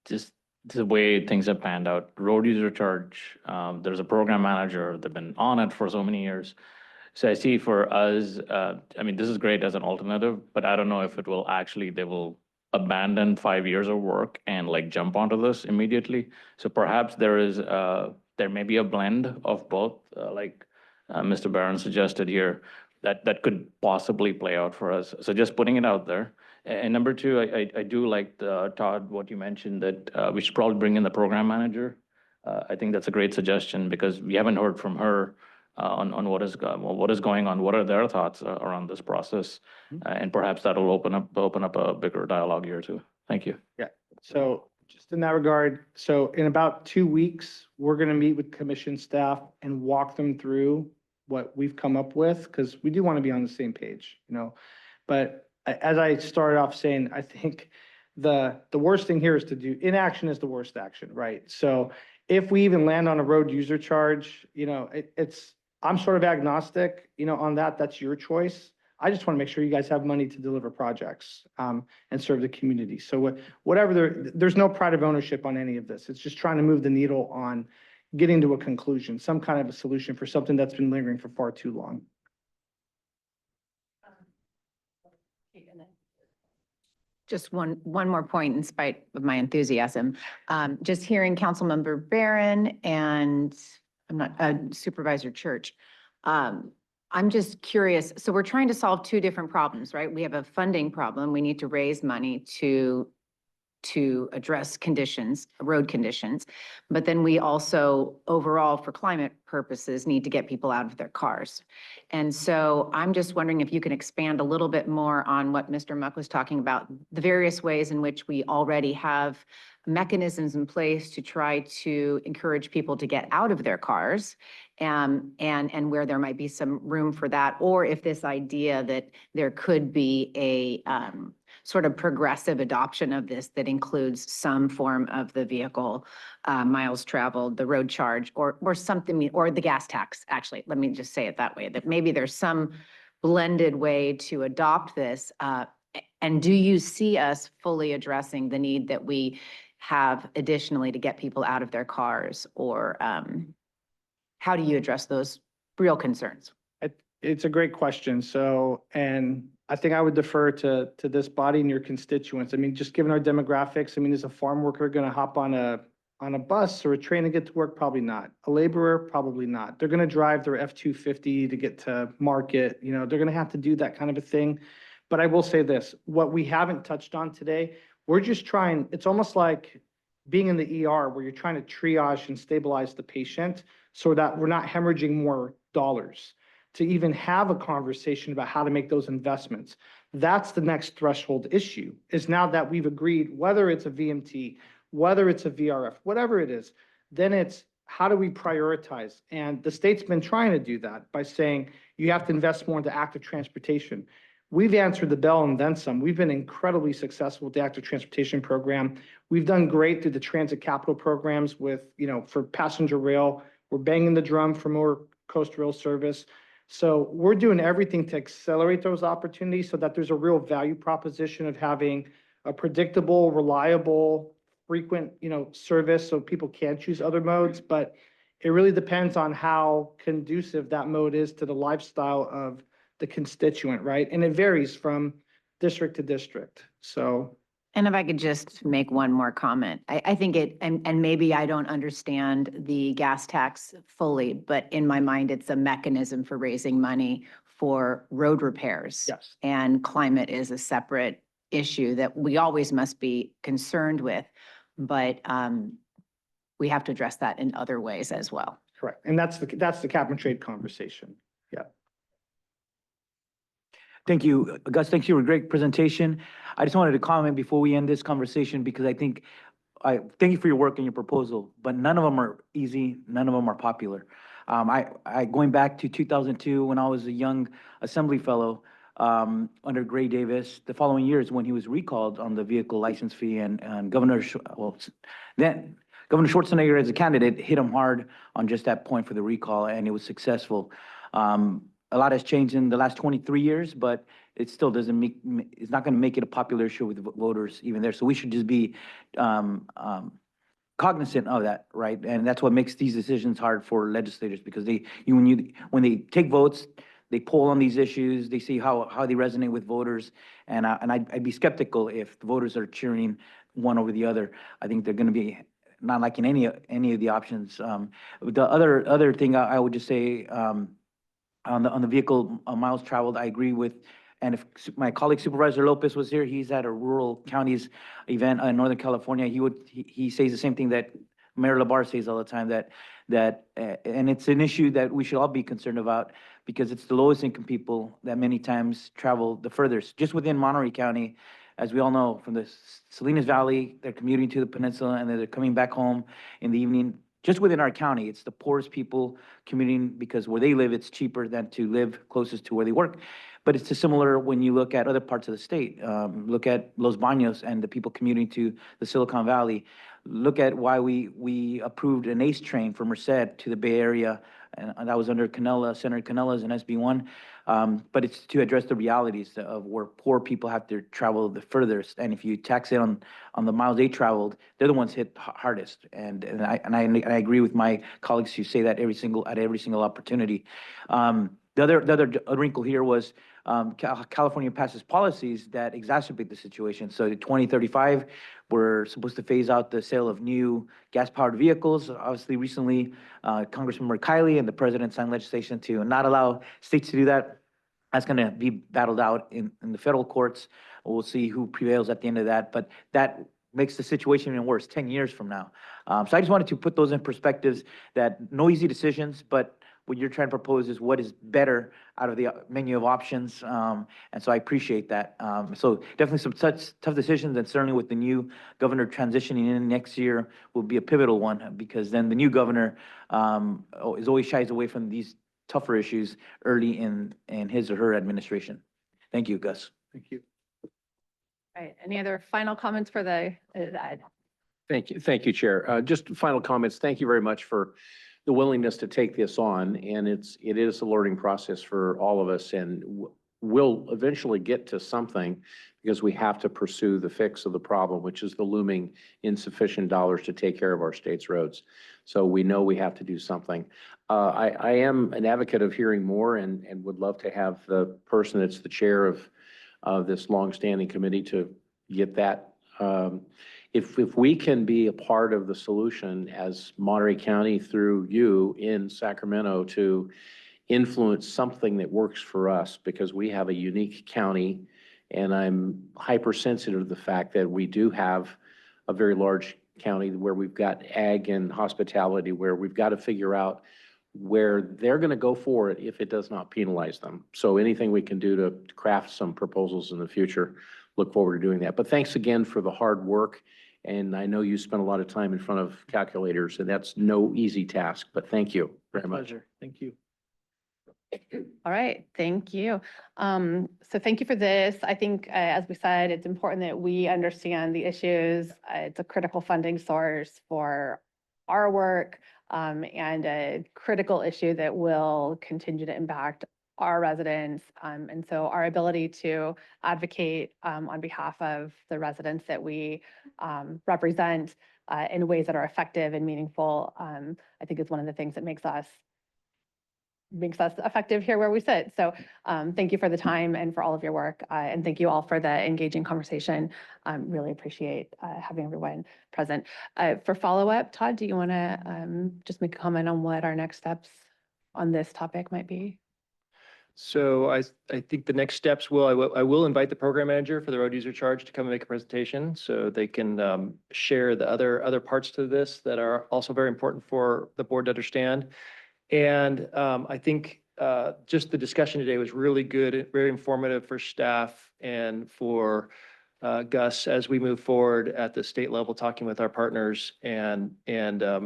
just the way things have panned out, road user charge, there's a program manager, they've been on it for so many years. So I see for us, this is great as an alternative, but I don't know if they will abandon 5 years of work and jump onto this immediately. So perhaps there may be a blend of both, Mr. Barron suggested here, that could possibly play out for us. So just putting it out there. And number two, I do like Todd, what you mentioned, that we should probably bring in the program manager. I think that's a great suggestion because we haven't heard from her on what is going on, what are their thoughts around this process, and perhaps that'll open up a bigger dialogue here too. Thank you. Yeah. So just in that regard, so in about 2 weeks, we're going to meet with commission staff and walk them through what we've come up with, because we do want to be on the same page, But as I started off saying, I think the worst thing here is to do inaction is the worst action, right? So if we even land on a road user charge, I'm sort of agnostic, on that. That's your choice. I just want to make sure you guys have money to deliver projects and serve the community. So whatever, there's no pride of ownership on any of this. It's just trying to move the needle on getting to a conclusion, some kind of a solution for something that's been lingering for far too long. Just one more point in spite of my enthusiasm. Just hearing Councilmember Barron and Supervisor Church. I'm just curious. So we're trying to solve two different problems, right? We have a funding problem. We need to raise money to address road conditions. But then we also, overall, for climate purposes, need to get people out of their cars. And so I'm just wondering if you can expand a little bit more on what Mr. Muck was talking about, the various ways in which we already have mechanisms in place to try to encourage people to get out of their cars, and where there might be some room for that, or if this idea that there could be a sort of progressive adoption of this that includes some form of the vehicle miles traveled, the road charge, or something, or the gas tax, actually, let me just say it that way, that maybe there's some blended way to adopt this. And do you see us fully addressing the need that we have additionally to get people out of their cars, or how do you address those real concerns? It's a great question. So, and I think I would defer to this body and your constituents. I mean, just given our demographics, I mean, is a farm worker going to hop on a bus or a train to get to work? Probably not. A laborer? Probably not. They're going to drive their F-250 to get to market. You know, they're going to have to do that kind of a thing. But I will say this, what we haven't touched on today, we're just trying, it's almost like being in the ER where you're trying to triage and stabilize the patient so that we're not hemorrhaging more dollars to even have a conversation about how to make those investments. That's the next threshold issue, is now that we've agreed, whether it's a VMT, whether it's a VRF, whatever it is, then it's how do we prioritize? And the state's been trying to do that by saying you have to invest more into active transportation. We've answered the bell and then some. We've been incredibly successful with the active transportation program. We've done great through the transit capital programs with, you know, for passenger rail. We're banging the drum for more coast rail service. So we're doing everything to accelerate those opportunities so that there's a real value proposition of having a predictable, reliable, frequent, you know, service so people can choose other modes. But it really depends on how conducive that mode is to the lifestyle of the constituent, right? And it varies from district to district. So. And if I could just make one more comment, I think it, and maybe I don't understand the gas tax fully, but in my mind, it's a mechanism for raising money for road repairs. Yes. And climate is a separate issue that we always must be concerned with, but we have to address that in other ways as well. Correct. And that's the cap and trade conversation. Yeah. Thank you, Gus. Thanks for a great presentation. I just wanted to comment before we end this conversation because I thank you for your work and your proposal, but none of them are easy. None of them are popular. Going back to 2002 when I was a young assembly fellow under Gray Davis, the following years when he was recalled on the vehicle license fee and Governor Schwarzenegger as a candidate hit him hard on just that point for the recall, and it was successful. A lot has changed in the last 23 years, but it still doesn't it's not going to make it a popular issue with voters even there. So we should just be cognizant of that, right? And that's what makes these decisions hard for legislators because when they take votes, they poll on these issues, they see how they resonate with voters. And I'd be skeptical if the voters are cheering one over the other. I think they're going to be not liking any of the options. The other thing I would just say, on the vehicle miles traveled, I agree with, and if my colleague Supervisor Lopez was here, he's at a rural counties event in Northern California, he says the same thing that Mayor LaBarre says all the time, and it's an issue that we should all be concerned about because it's the lowest income people that many times travel the furthest. Just within Monterey County, as we all know, from the Salinas Valley, they're commuting to the peninsula and then they're coming back home in the evening. Just within our county, it's the poorest people commuting because where they live, it's cheaper than to live closest to where they work. But it's similar when you look at other parts of the state. Look at Los Baños and the people commuting to the Silicon Valley. Look at why we approved an ACE train from Merced to the Bay Area, and that was under Senator Canella's and SB1. But it's to address the realities of where poor people have to travel the furthest. And if you tax it on the miles they traveled, they're the ones hit hardest. And I agree with my colleagues who say that at every single opportunity. The other wrinkle here was California passes policies that exacerbate the situation. So in 2035, we're supposed to phase out the sale of new gas-powered vehicles. Obviously, recently, Congressman Kiley and the president signed legislation to not allow states to do that. That's going to be battled out in the federal courts. We'll see who prevails at the end of that. But that makes the situation even worse 10 years from now. So I just wanted to put those in perspectives that no easy decisions, but what you're trying to propose is what is better out of the menu of options. And so I appreciate that. So definitely some such tough decisions, and certainly with the new governor transitioning in next year will be a pivotal one, because then the new governor is always shies away from these tougher issues early in his or her administration. Thank you, Gus. Thank you. All right, any other final comments for the, Thank you, Chair. Just final comments. Thank you very much for the willingness to take this on, and it is a learning process for all of us, and we'll eventually get to something, because we have to pursue the fix of the problem, which is the looming insufficient dollars to take care of our state's roads. So we know we have to do something. I am an advocate of hearing more, and would love to have the person that's the chair of this longstanding committee to get that. If we can be a part of the solution as Monterey County through you in Sacramento to influence something that works for us, because we have a unique county, and I'm hypersensitive to the fact that we do have a very large county where we've got ag and hospitality, where we've got to figure out where they're going to go for it if it does not penalize them. So anything we can do to craft some proposals in the future, look forward to doing that. But thanks again for the hard work. And I know you spent a lot of time in front of calculators, and that's no easy task, but thank you very much. Pleasure. Thank you. all right, thank you. So thank you for this. I think, as we said, it's important that we understand the issues. It's a critical funding source for our work, and a critical issue that will continue to impact our residents. And so our ability to advocate on behalf of the residents that we represent in ways that are effective and meaningful, I think is one of the things that makes us effective here where we sit. So thank you for the time and for all of your work. And thank you all for the engaging conversation. Really appreciate having everyone present. For follow-up, Todd, do you want to just make a comment on what our next steps on this topic might be? So I think the next steps I will invite the program manager for the road user charge to come and make a presentation, so they can share the other parts to this that are also very important for the board to understand. And I think just the discussion today was really good, very informative for staff and for Gus as we move forward at the state level, talking with our partners and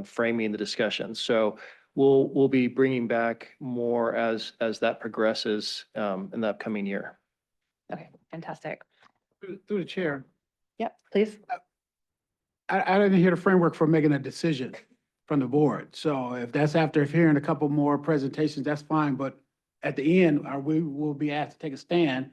framing the discussion. So we'll be bringing back more as that progresses in the upcoming year. Okay, fantastic. Through the chair, Yep, please. I didn't hear the framework for making a decision from the board. So if that's after hearing a couple more presentations, that's fine. But at the end, we will be asked to take a stand.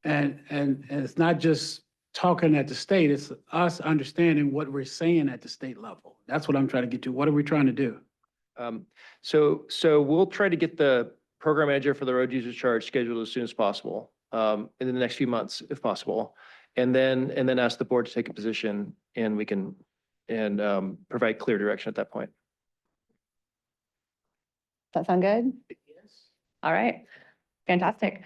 And it's not just talking at the state, it's us understanding what we're saying at the state level. That's what I'm trying to get to. What are we trying to do? So we'll try to get the program manager for the road user charge scheduled as soon as possible, in the next few months, if possible. And then ask the board to take a position, and we can, provide clear direction at that point. Does that sound good? Yes. All right, fantastic.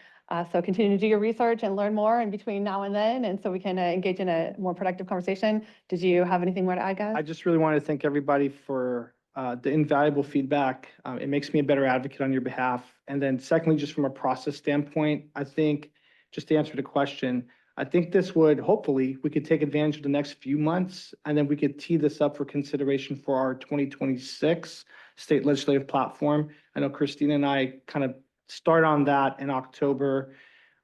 So continue to do your research and learn more in between now and then, and so we can engage in a more productive conversation. Did you have anything more to add, Gus? I just really want to thank everybody for the invaluable feedback. It makes me a better advocate on your behalf. And then secondly, just from a process standpoint, I think, just to answer the question, I think this would, hopefully, we could take advantage of the next few months, and then we could tee this up for consideration for our 2026 state legislative platform. I know Christina and I kind of start on that in October.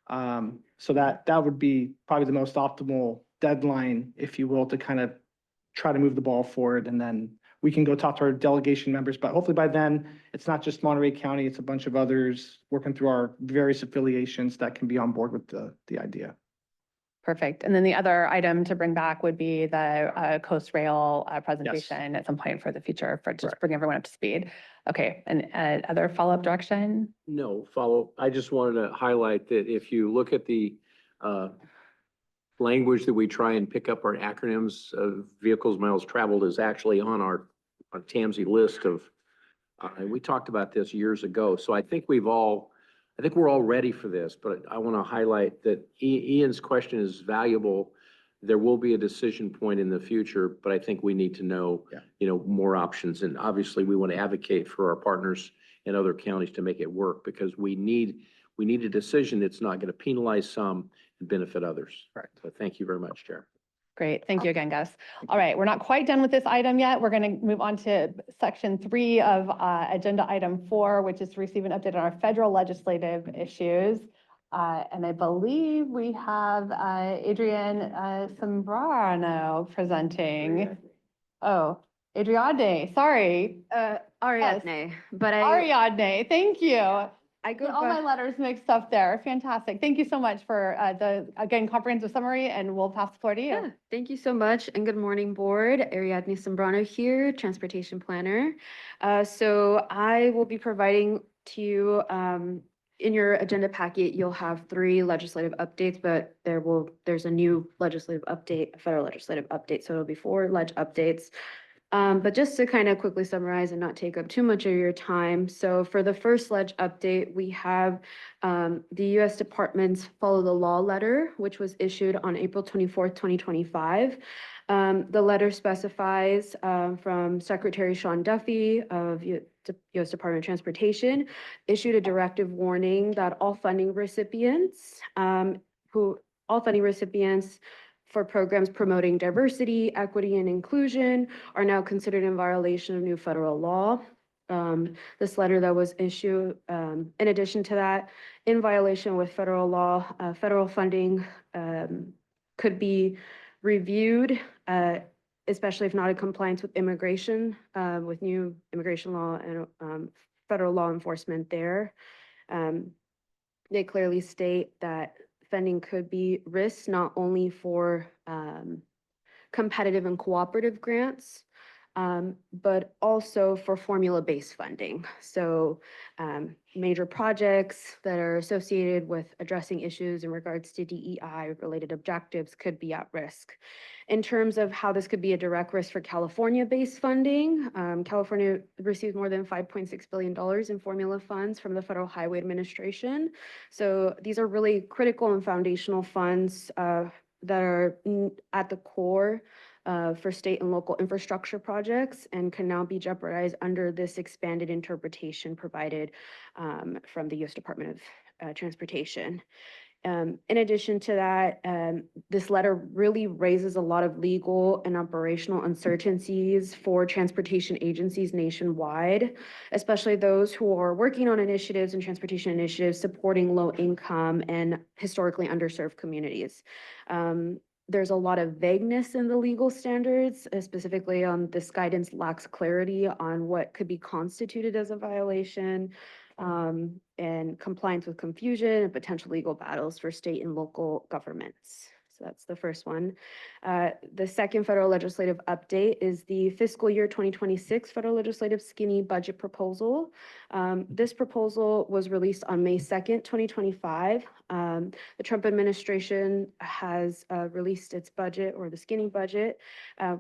So that would be probably the most optimal deadline, if you will, to kind of try to move the ball forward, and then we can go talk to our delegation members. But hopefully by then, it's not just Monterey County, it's a bunch of others working through our various affiliations that can be on board with the idea. Perfect. And then the other item to bring back would be the Coast Rail presentation at some point for the future, for just bring everyone up to speed. Okay, and other follow-up direction? No, I just wanted to highlight that if you look at the language that we try and pick up our acronyms of vehicles miles traveled is actually on our TAMC list of, and we talked about this years ago. So I think we're all ready for this, but I want to highlight that Ian's question is valuable. There will be a decision point in the future, but I think we need to know, more options. And obviously we want to advocate for our partners in other counties to make it work, because we need a decision that's not going to penalize some and benefit others. Correct. So thank you very much, Chair. Great. Thank you again, Gus. All right, we're not quite done with this item yet. We're going to move on to section 3 of agenda item 4, which is to receive an update on our federal legislative issues. And I believe we have Adrienne Sembrano presenting. Oh, Adriane, sorry. Ariadne, but Ariadne, thank you. I go All my by, letters mixed up there. Fantastic. Thank you so much for the, again, comprehensive summary, and we'll pass the floor to you. yeah, thank you so much and good morning, board. Ariadne Sembrano here, transportation planner. So I will be providing to you, in your agenda packet, you'll have 3 legislative updates, but there's a new legislative update, a federal legislative update, so it'll be 4 leg updates. But just to kind of quickly summarize and not take up too much of your time. So for the first ledge update, we have the U.S. Department's Follow the Law letter, which was issued on April 24th, 2025. The letter specifies from Secretary Sean Duffy of U.S. Department of Transportation, issued a directive warning that all funding recipients for programs promoting diversity, equity, and inclusion are now considered in violation of new federal law. This letter that was issued, in addition to that, in violation with federal law, federal funding could be reviewed, especially if not in compliance with immigration, with new immigration law and federal law enforcement there. They clearly state that funding could be risked not only for competitive and cooperative grants, but also for formula-based funding. So major projects that are associated with addressing issues in regards to DEI-related objectives could be at risk. In terms of how this could be a direct risk for California-based funding, California receives more than $5.6 billion in formula funds from the Federal Highway Administration. So these are really critical and foundational funds that are at the core for state and local infrastructure projects and can now be jeopardized under this expanded interpretation provided from the U.S. Department of Transportation. In addition to that, this letter really raises a lot of legal and operational uncertainties for transportation agencies nationwide, especially those who are working on initiatives and transportation initiatives supporting low income and historically underserved communities. There's a lot of vagueness in the legal standards, specifically on this guidance lacks clarity on what could be constituted as a violation, and compliance with confusion and potential legal battles for state and local governments. So that's the first one. The second federal legislative update is the fiscal year 2026 federal legislative skinny budget proposal. This proposal was released on May 2nd, 2025. The Trump administration has released its budget, or the skinny budget,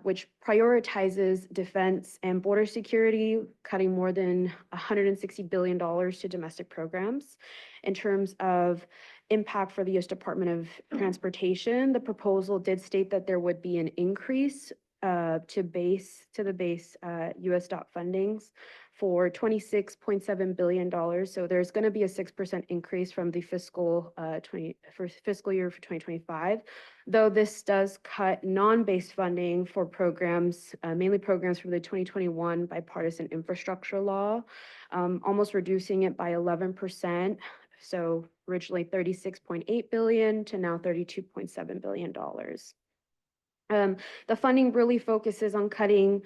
which prioritizes defense and border security, cutting more than $160 billion to domestic programs. In terms of impact for the U.S. Department of Transportation, the proposal did state that there would be an increase to the base U.S. DOT fundings for $26.7 billion. So there's going to be a 6% increase from the fiscal year for 2025, though this does cut non-base funding for programs, mainly programs from the 2021 bipartisan infrastructure law, almost reducing it by 11%. So originally 36.8 billion to now $32.7 billion. The funding really focuses on cutting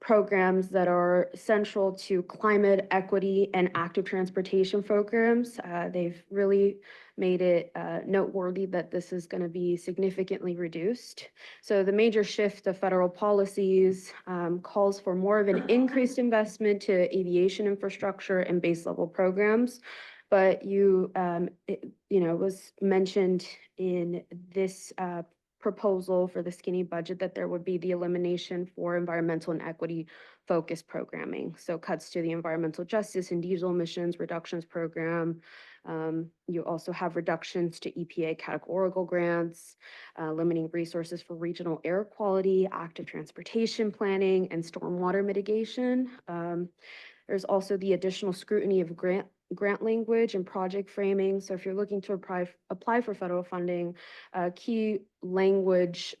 programs that are central to climate equity and active transportation programs. They've really made it noteworthy that this is going to be significantly reduced. So the major shift of federal policies calls for more of an increased investment to aviation infrastructure and base level programs. But it was mentioned in this proposal for the skinny budget that there would be the elimination for environmental and equity focused programming. So cuts to the environmental justice and diesel emissions reductions program. You also have reductions to EPA categorical grants, limiting resources for regional air quality, active transportation planning, and stormwater mitigation. There's also the additional scrutiny of grant language and project framing. So if you're looking to apply for federal funding, key language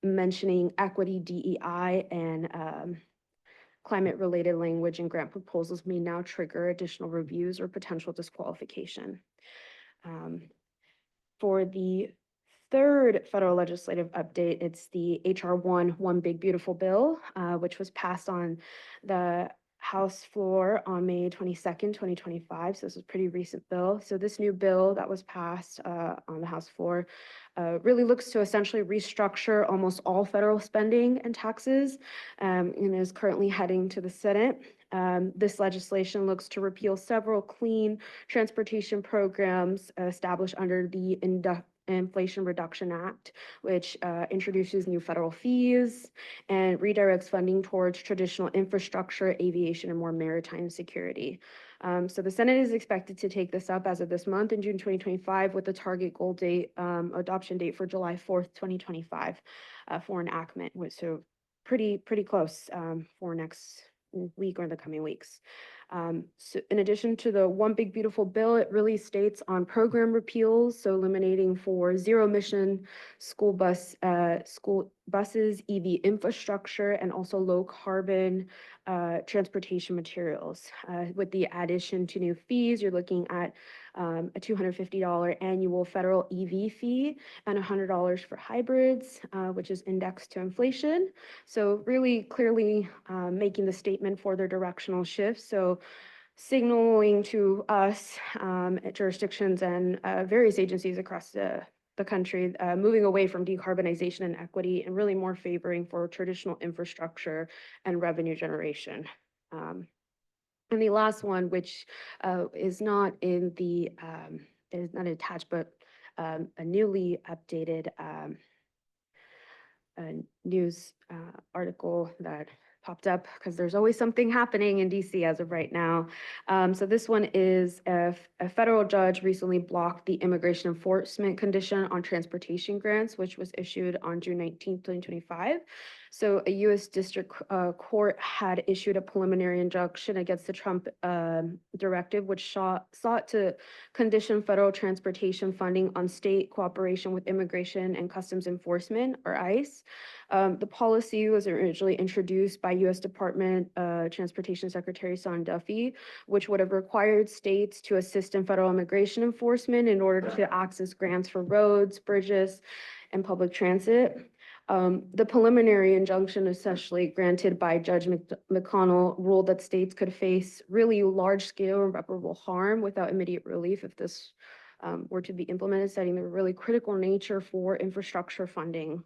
mentioning equity, DEI, and climate-related language and grant proposals may now trigger additional reviews or potential disqualification. For the third federal legislative update, it's the HR One Big Beautiful Bill, which was passed on the House floor on May 22nd, 2025. So this is a pretty recent bill. So this new bill that was passed on the House floor really looks to essentially restructure almost all federal spending and taxes, and is currently heading to the Senate. This legislation looks to repeal several clean transportation programs established under the Inflation Reduction Act, which introduces new federal fees and redirects funding towards traditional infrastructure, aviation, and more maritime security. So the Senate is expected to take this up as of this month in June 2025 with the target goal date, adoption date for July 4th, 2025 for enactment. So pretty close for next week or the coming weeks. So in addition to the One Big Beautiful Bill, it really states on program repeals, so eliminating for zero emission school buses, EV infrastructure, and also low carbon transportation materials. With the addition to new fees, you're looking at a $250 annual federal EV fee and $100 for hybrids, which is indexed to inflation. So really clearly making the statement for their directional shift. So signaling to us, jurisdictions and various agencies across the country, moving away from decarbonization and equity and really more favoring for traditional infrastructure and revenue generation. And the last one, which is not in the, is not attached, but a newly updated news article that popped up because there's always something happening in DC as of right now. So this one is a federal judge recently blocked the immigration enforcement condition on transportation grants, which was issued on June 19th, 2025. So a U.S. District Court had issued a preliminary injunction against the Trump directive, which sought to condition federal transportation funding on state cooperation with Immigration and Customs Enforcement, or ICE. The policy was originally introduced by U.S. Department Transportation Secretary Son Duffy, which would have required states to assist in federal immigration enforcement in order to access grants for roads, bridges, and public transit. The preliminary injunction essentially granted by Judge McConnell ruled that states could face really large-scale irreparable harm without immediate relief if this were to be implemented, citing the really critical nature for infrastructure funding.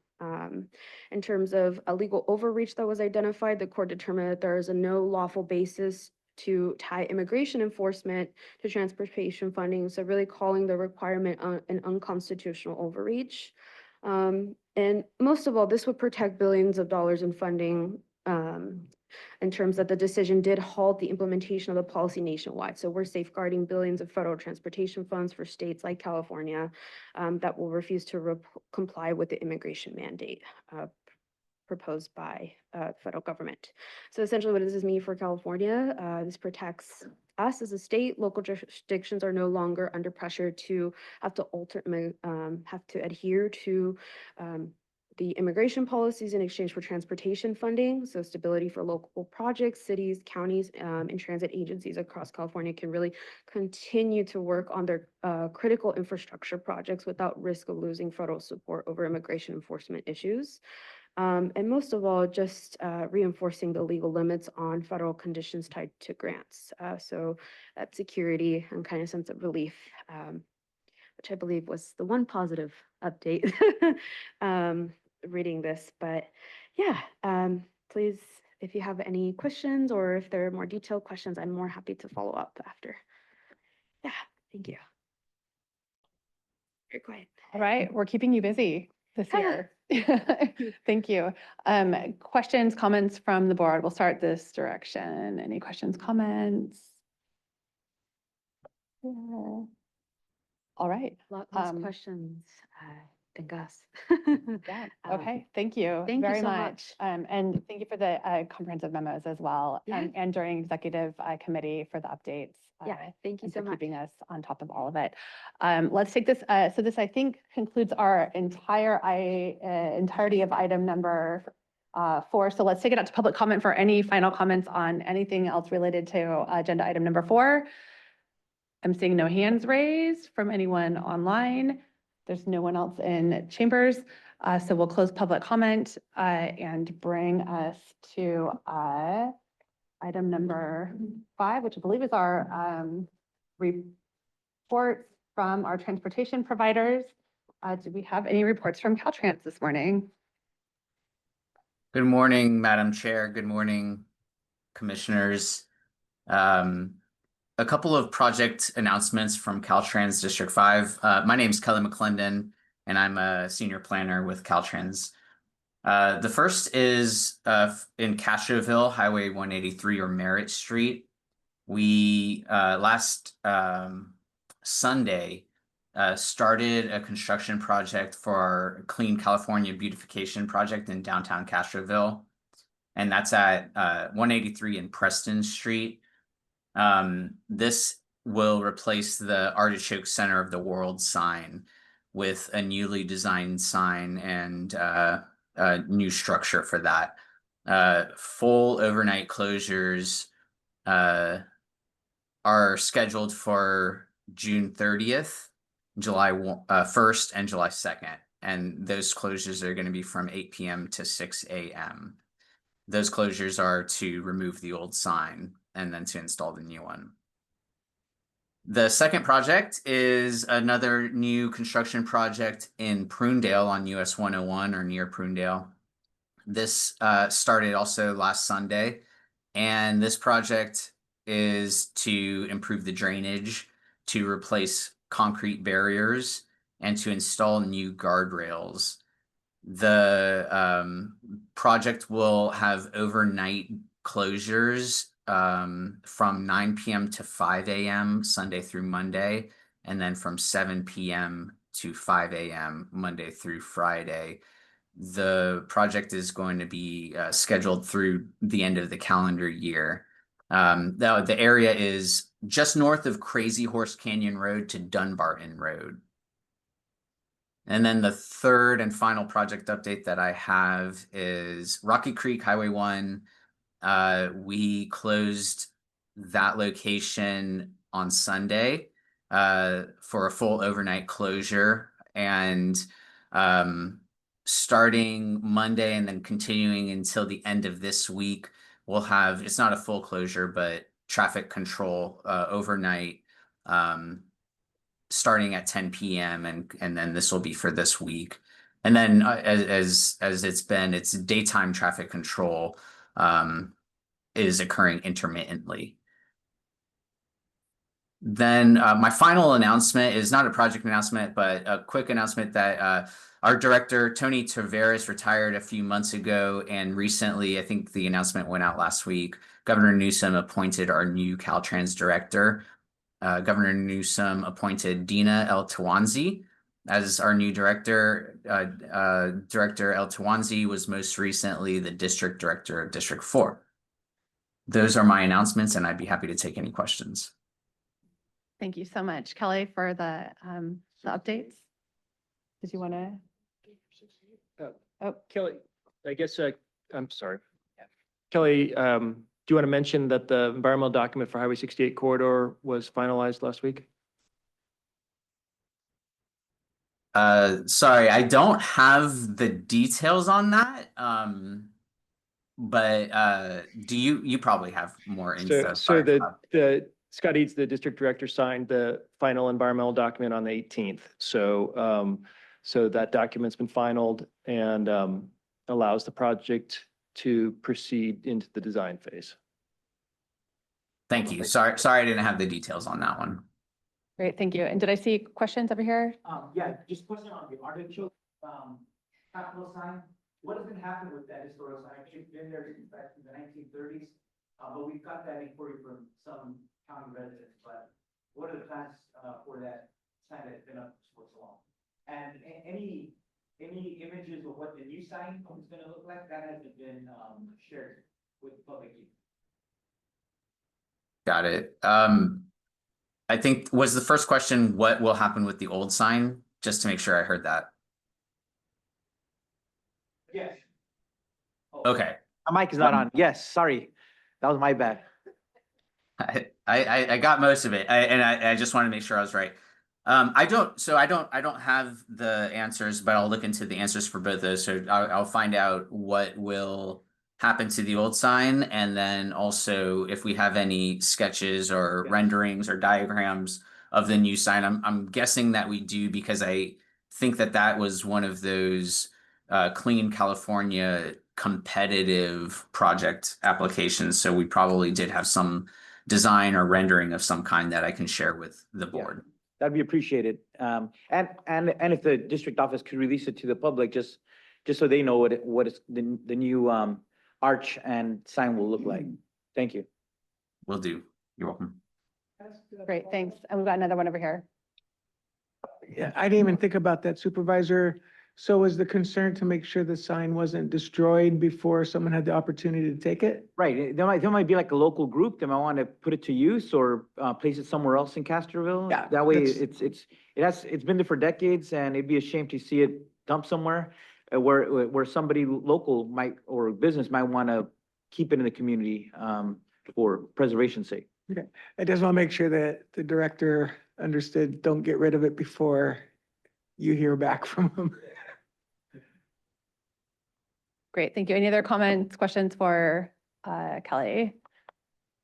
In terms of a legal overreach that was identified, the court determined that there is a no lawful basis to tie immigration enforcement to transportation funding, so really calling the requirement an unconstitutional overreach. And most of all, this would protect billions of dollars in funding in terms that the decision did halt the implementation of the policy nationwide. So we're safeguarding billions of federal transportation funds for states like California that will refuse to comply with the immigration mandate proposed by federal government. So essentially what does this mean for California? This protects us as a state. Local jurisdictions are no longer under pressure to have to adhere to the immigration policies in exchange for transportation funding. So stability for local projects, cities, counties, and transit agencies across California can really continue to work on their critical infrastructure projects without risk of losing federal support over immigration enforcement issues. And most of all, just reinforcing the legal limits on federal conditions tied to grants. So that security and kind of sense of relief, which I believe was the one positive update reading this. But yeah, please, if you have any questions or if there are more detailed questions, I'm more happy to follow up after. Yeah, thank you. Very quiet. All right, we're keeping you busy this year. Thank you. Questions, comments from the board? We'll start this direction. Any questions, comments? Yeah. All right. Lots of questions. and Gus. Yeah, Um, okay, thank you thank you very so much. And thank you for the comprehensive memos as well. Yeah. And during executive committee for the updates. Yeah, thank you and so for much. keeping us on top of all of it. Let's take this, so this I think concludes our entirety of item number 4. So let's take it out to public comment for any final comments on anything else related to agenda item number 4. I'm seeing no hands raised from anyone online. There's no one else in chambers. So we'll close public comment and bring us to item number 5, which I believe is our reports from our transportation providers. Do we have any reports from Caltrans this morning? Good morning, Madam Chair. Good morning, Commissioners. A couple of project announcements from Caltrans District 5. My name is Kelly McClendon, and I'm a senior planner with Caltrans. The first is in Castroville, Highway 183 or Merritt Street. We last Sunday started a construction project for our Clean California Beautification Project in downtown Castroville, and that's at 183 and Preston Street. This will replace the Artichoke Center of the World sign with a newly designed sign and a new structure for that. Full overnight closures are scheduled for June 30th, July 1st, and July 2nd. And those closures are going to be from 8 p.m. to 6 a.m. Those closures are to remove the old sign and then to install the new one. The second project is another new construction project in Prunedale on US 101 or near Prunedale. This started also last Sunday, and this project is to improve the drainage, to replace concrete barriers, and to install new guardrails. The project will have overnight closures from 9 p.m. to 5 a.m. Sunday through Monday, and then from 7 p.m. to 5 a.m. Monday through Friday. The project is going to be scheduled through the end of the calendar year. The area is just north of Crazy Horse Canyon Road to Dunbarton Road. And then the third and final project update that I have is Rocky Creek Highway 1. We closed that location on Sunday for a full overnight closure, and starting Monday and then continuing until the end of this week, we'll have, it's not a full closure, but traffic control overnight starting at 10 p.m. and then this will be for this week. And then as it's daytime traffic control is occurring intermittently. Then my final announcement is not a project announcement, but a quick announcement that our director, Tony Taveras, retired a few months ago. And recently, I think the announcement went out last week, Governor Newsom appointed our new Caltrans director. Governor Newsom appointed Dina El Tawanzi as our new director. Director El Tawanzi was most recently the district director of District 4. Those are my announcements, and I'd be happy to take any questions. Thank you so much, Kelly, for the updates. Did you want to? Kelly, I guess, I'm sorry. Kelly, do you want to mention that the environmental document for Highway 68 corridor was finalized last week? Sorry, I don't have the details on that. But do you probably have more info? So the Scott Eads, the district director, signed the final environmental document on the 18th. So so that document's been finalized and allows the project to proceed into the design phase. Thank you. Sorry, I didn't have the details on that one. Great, thank you. And did I see questions over here? Yeah, just a question on the artichoke capital sign. What has been happening with that historical sign? It's been there since back in the 1930s, but we've got that inquiry from some county residents. But what are the plans for that sign that's been up for so long? And any any images of what the new sign is gonna look like? That hasn't been, shared with the public yet. Got it. I think, was the first question, what will happen with the old sign? Just to make sure I heard that. Yes. Okay. My mic is not on. Yes, sorry. That was my bad. I got most of it. I just wanted to make sure I was right. I don't have the answers, but I'll look into the answers for both those. So I'll find out what will happen to the old sign, and then also if we have any sketches or renderings or diagrams of the new sign. I'm guessing that we do, because I think that was one of those Clean California competitive project applications. So we probably did have some design or rendering of some kind that I can share with the board. That'd be appreciated. And if the district office could release it to the public, just so they know what is the new arch and sign will look like. Thank you. Will do. You're welcome. Great, thanks. And we've got another one over here. Yeah, I didn't even think about that, Supervisor. So was the concern to make sure the sign wasn't destroyed before someone had the opportunity to take it? Right, there might be like a local group that might want to put it to use or place it somewhere else in Castroville. Yeah, That way that's- it's been there for decades, and it'd be a shame to see it dumped somewhere where somebody local might, or business might want to keep it in the community for preservation's sake. Okay, I just want to make sure that the director understood, don't get rid of it before you hear back from him. Great, thank you. Any other comments, questions for Kelly?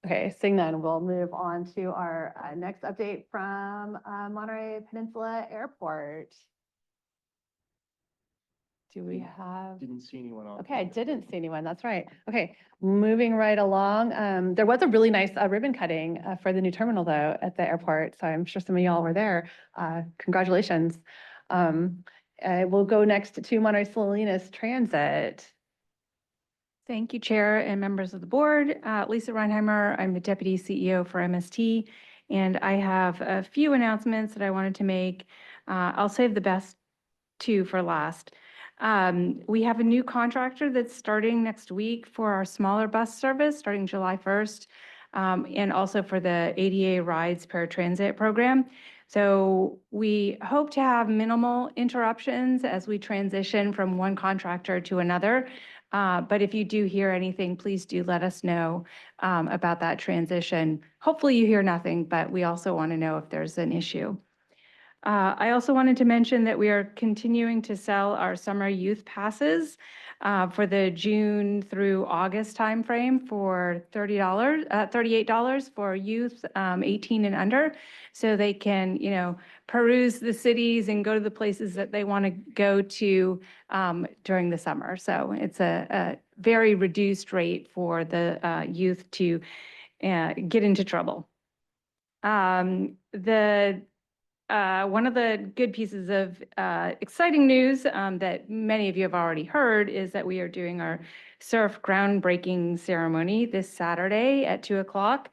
Okay, seeing none, we'll move on to our next update from Monterey Peninsula Airport. Do we have? Didn't see anyone on. Okay, I didn't see anyone, that's right. Okay, moving right along. There was a really nice ribbon cutting for the new terminal though at the airport, so I'm sure some of y'all were there. Congratulations. We'll go next to Monterey Salinas Transit. Thank you, Chair and members of the board. Lisa Reinheimer, I'm the Deputy CEO for MST, and I have a few announcements that I wanted to make. I'll save the best two for last. We have a new contractor that's starting next week for our smaller bus service, starting July 1st, and also for the ADA Rides Paratransit program. So we hope to have minimal interruptions as we transition from one contractor to another. But if you do hear anything, please do let us know about that transition. Hopefully you hear nothing, but we also want to know if there's an issue. I also wanted to mention that we are continuing to sell our summer youth passes for the June through August timeframe for $38 for youth 18 and under, so they can, peruse the cities and go to the places that they want to go to during the summer. So it's a very reduced rate for the youth to get into trouble. One of the good pieces of exciting news that many of you have already heard is that we are doing our surf groundbreaking ceremony this Saturday at 2:00.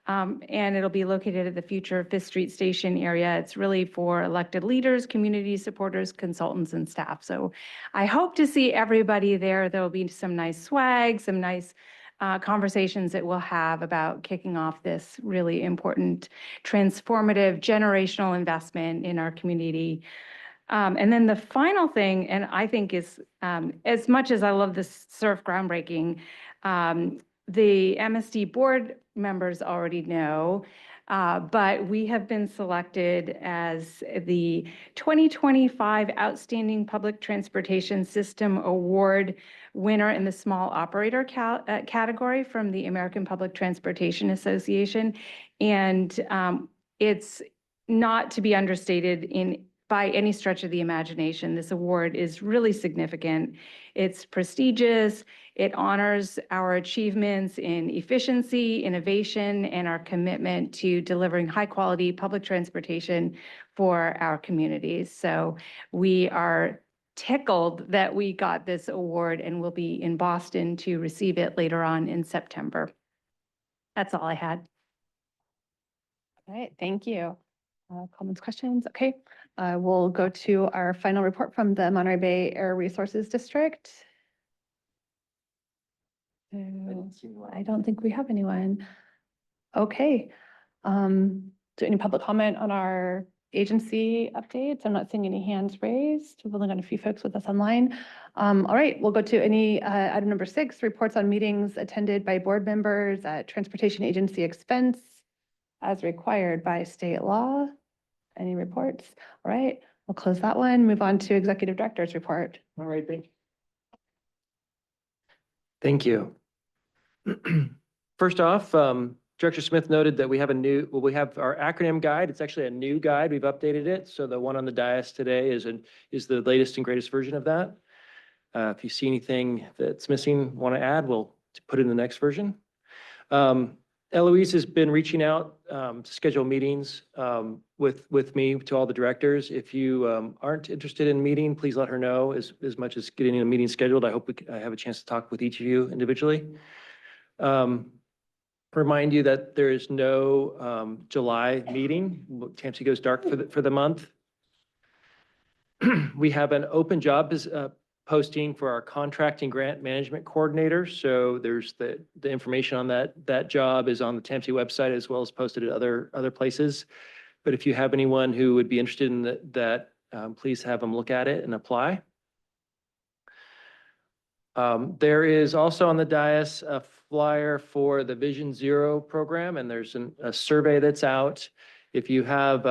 And it'll be located at the future 5th Street Station area. It's really for elected leaders, community supporters, consultants, and staff. So I hope to see everybody there. There'll be some nice swag, some nice conversations that we'll have about kicking off this really important, transformative, generational investment in our community. And then the final thing, and I think is, as much as I love this surf groundbreaking, the MSD board members already know, but we have been selected as the 2025 Outstanding Public Transportation System Award winner in the small operator category from the American Public Transportation Association. And it's not to be understated by any stretch of the imagination. This award is really significant. It's prestigious. It honors our achievements in efficiency, innovation, and our commitment to delivering high-quality public transportation for our communities. So we are tickled that we got this award, and we'll be in Boston to receive it later on in September. That's all I had. All right, thank you. Comments, questions? Okay, we'll go to our final report from the Monterey Bay Air Resources District. I don't think we have anyone. Okay. Do any public comment on our agency updates? I'm not seeing any hands raised. We've only got a few folks with us online. All right, we'll go to any item number 6, reports on meetings attended by board members at transportation agency expense as required by state law. Any reports? All right, we'll close that one. Move on to executive director's report. All right, thank you. Thank you. First off, Director Smith noted that we have we have our acronym guide. It's actually a new guide. We've updated it. So the one on the dais today is the latest and greatest version of that. If you see anything that's missing, want to add, we'll put it in the next version. Eloise has been reaching out to schedule meetings with me to all the directors. If you aren't interested in meeting, please let her know as much as getting a meeting scheduled. I hope I have a chance to talk with each of you individually. Remind you that there is no July meeting. TAMC goes dark for the month. We have an open job posting for our contracting grant management coordinator. So there's the information on that job is on the TAMC website as well as posted at other places. But if you have anyone who would be interested in that, please have them look at it and apply. There is also on the dais a flyer for the Vision Zero program, and there's a survey that's out. If you have,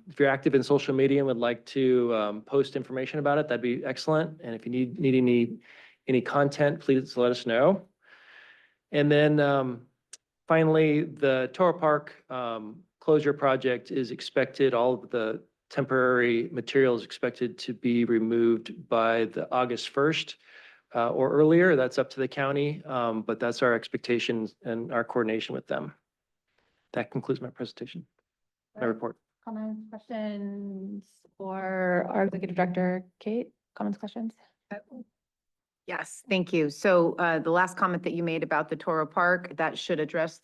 if you're active in social media and would like to post information about it, that'd be excellent. And if you need any content, please let us know. And then finally, the Toro Park closure project is expected, all of the temporary materials expected to be removed by the August 1st. Or earlier, that's up to the county, but that's our expectations and our coordination with them. That concludes my presentation, my report. Comments, questions for our executive director, Kate? Comments, questions? Yes, thank you. So the last comment that you made about the Toro Park, that should address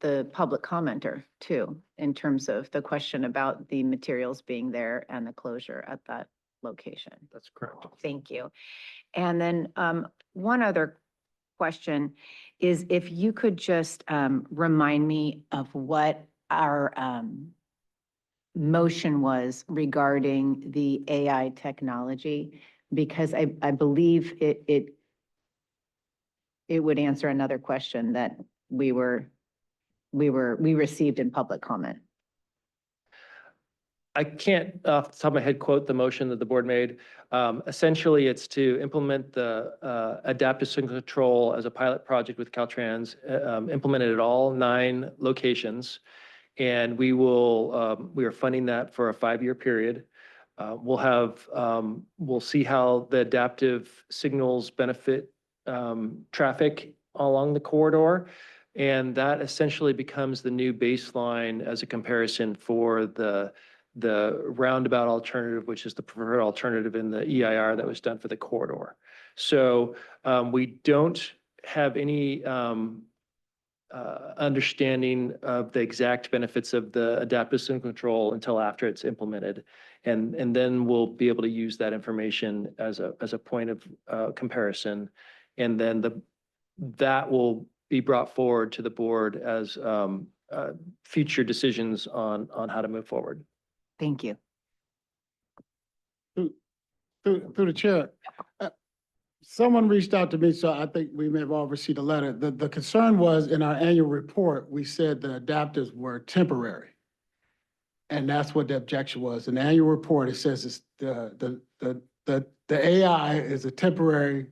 the public commenter too, in terms of the question about the materials being there and the closure at that location. That's correct. Thank you. And then one other question is if you could just remind me of what our motion was regarding the AI technology, because I believe it would answer another question that we received in public comment. I can't off the top of my head quote the motion that the board made. Essentially, it's to implement the adaptive signal control as a pilot project with Caltrans, implemented at all 9 locations. And we are funding that for a 5-year period. We'll see how the adaptive signals benefit traffic along the corridor. And that essentially becomes the new baseline as a comparison for the roundabout alternative, which is the preferred alternative in the EIR that was done for the corridor. So we don't have any understanding of the exact benefits of the adaptive signal control until after it's implemented. And then we'll be able to use that information as a point of comparison. And then that will be brought forward to the board as future decisions on how to move forward. Thank you. Through the chair, someone reached out to me, so I think we may have all received a letter. The concern was in our annual report, we said the adapters were temporary. And that's what the objection was. In the annual report, it says it's the AI is a temporary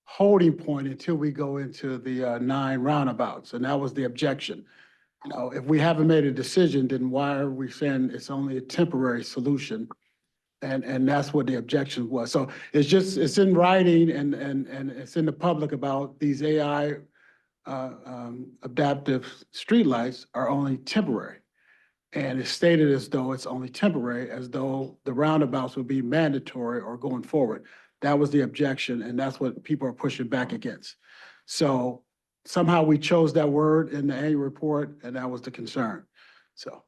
holding point until we go into the 9 roundabouts. And that was the objection. You know, if we haven't made a decision, then why are we saying it's only a temporary solution? And that's what the objection was. So it's in writing and it's in the public about these AI adaptive streetlights are only temporary. And it's stated as though it's only temporary, as though the roundabouts would be mandatory or going forward. That was the objection, and that's what people are pushing back against. So somehow we chose that word in the annual report, and that was the concern. So.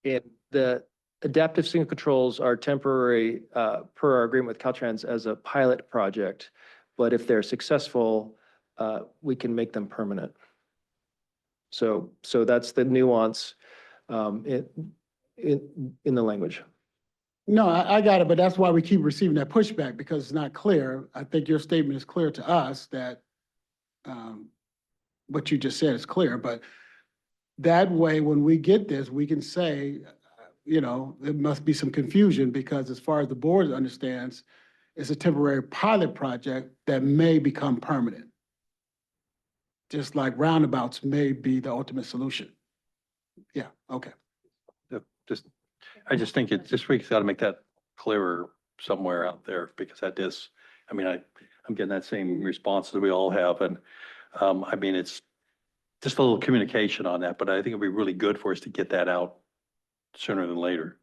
And the adaptive signal controls are temporary, per our agreement with Caltrans as a pilot project. But if they're successful, we can make them permanent. So that's the nuance, in the language. No, I got it, but that's why we keep receiving that pushback because it's not clear. I think your statement is clear to us that what you just said is clear, but that way, when we get this, we can say, there must be some confusion because as far as the board understands, it's a temporary pilot project that may become permanent. Just like roundabouts may be the ultimate solution. Yeah, okay. I just think we've got to make that clearer somewhere out there because that is, I'm getting that same response that we all have. And it's just a little communication on that, but I think it'd be really good for us to get that out sooner than later.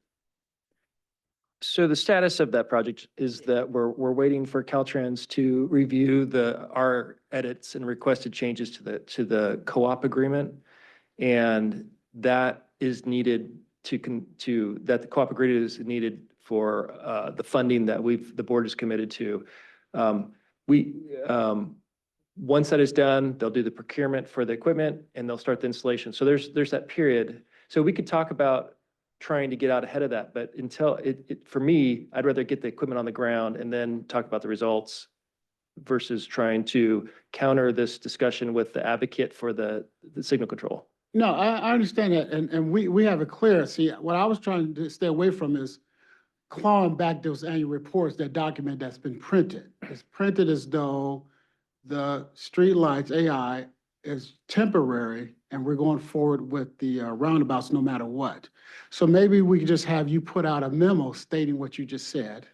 So the status of that project is that we're waiting for Caltrans to review our edits and requested changes to the co-op agreement. And that is needed that the co-op agreement is needed for the funding that the board is committed to. Once that is done, they'll do the procurement for the equipment and they'll start the installation. So there's that period. So we could talk about trying to get out ahead of that, but until for me, I'd rather get the equipment on the ground and then talk about the results versus trying to counter this discussion with the advocate for the signal control. No, I understand that, and we have it clear. See, what I was trying to stay away from is clawing back those annual reports, that document that's been printed. It's printed as though the streetlights AI is temporary, and we're going forward with the roundabouts no matter what. So maybe we could just have you put out a memo stating what you just said.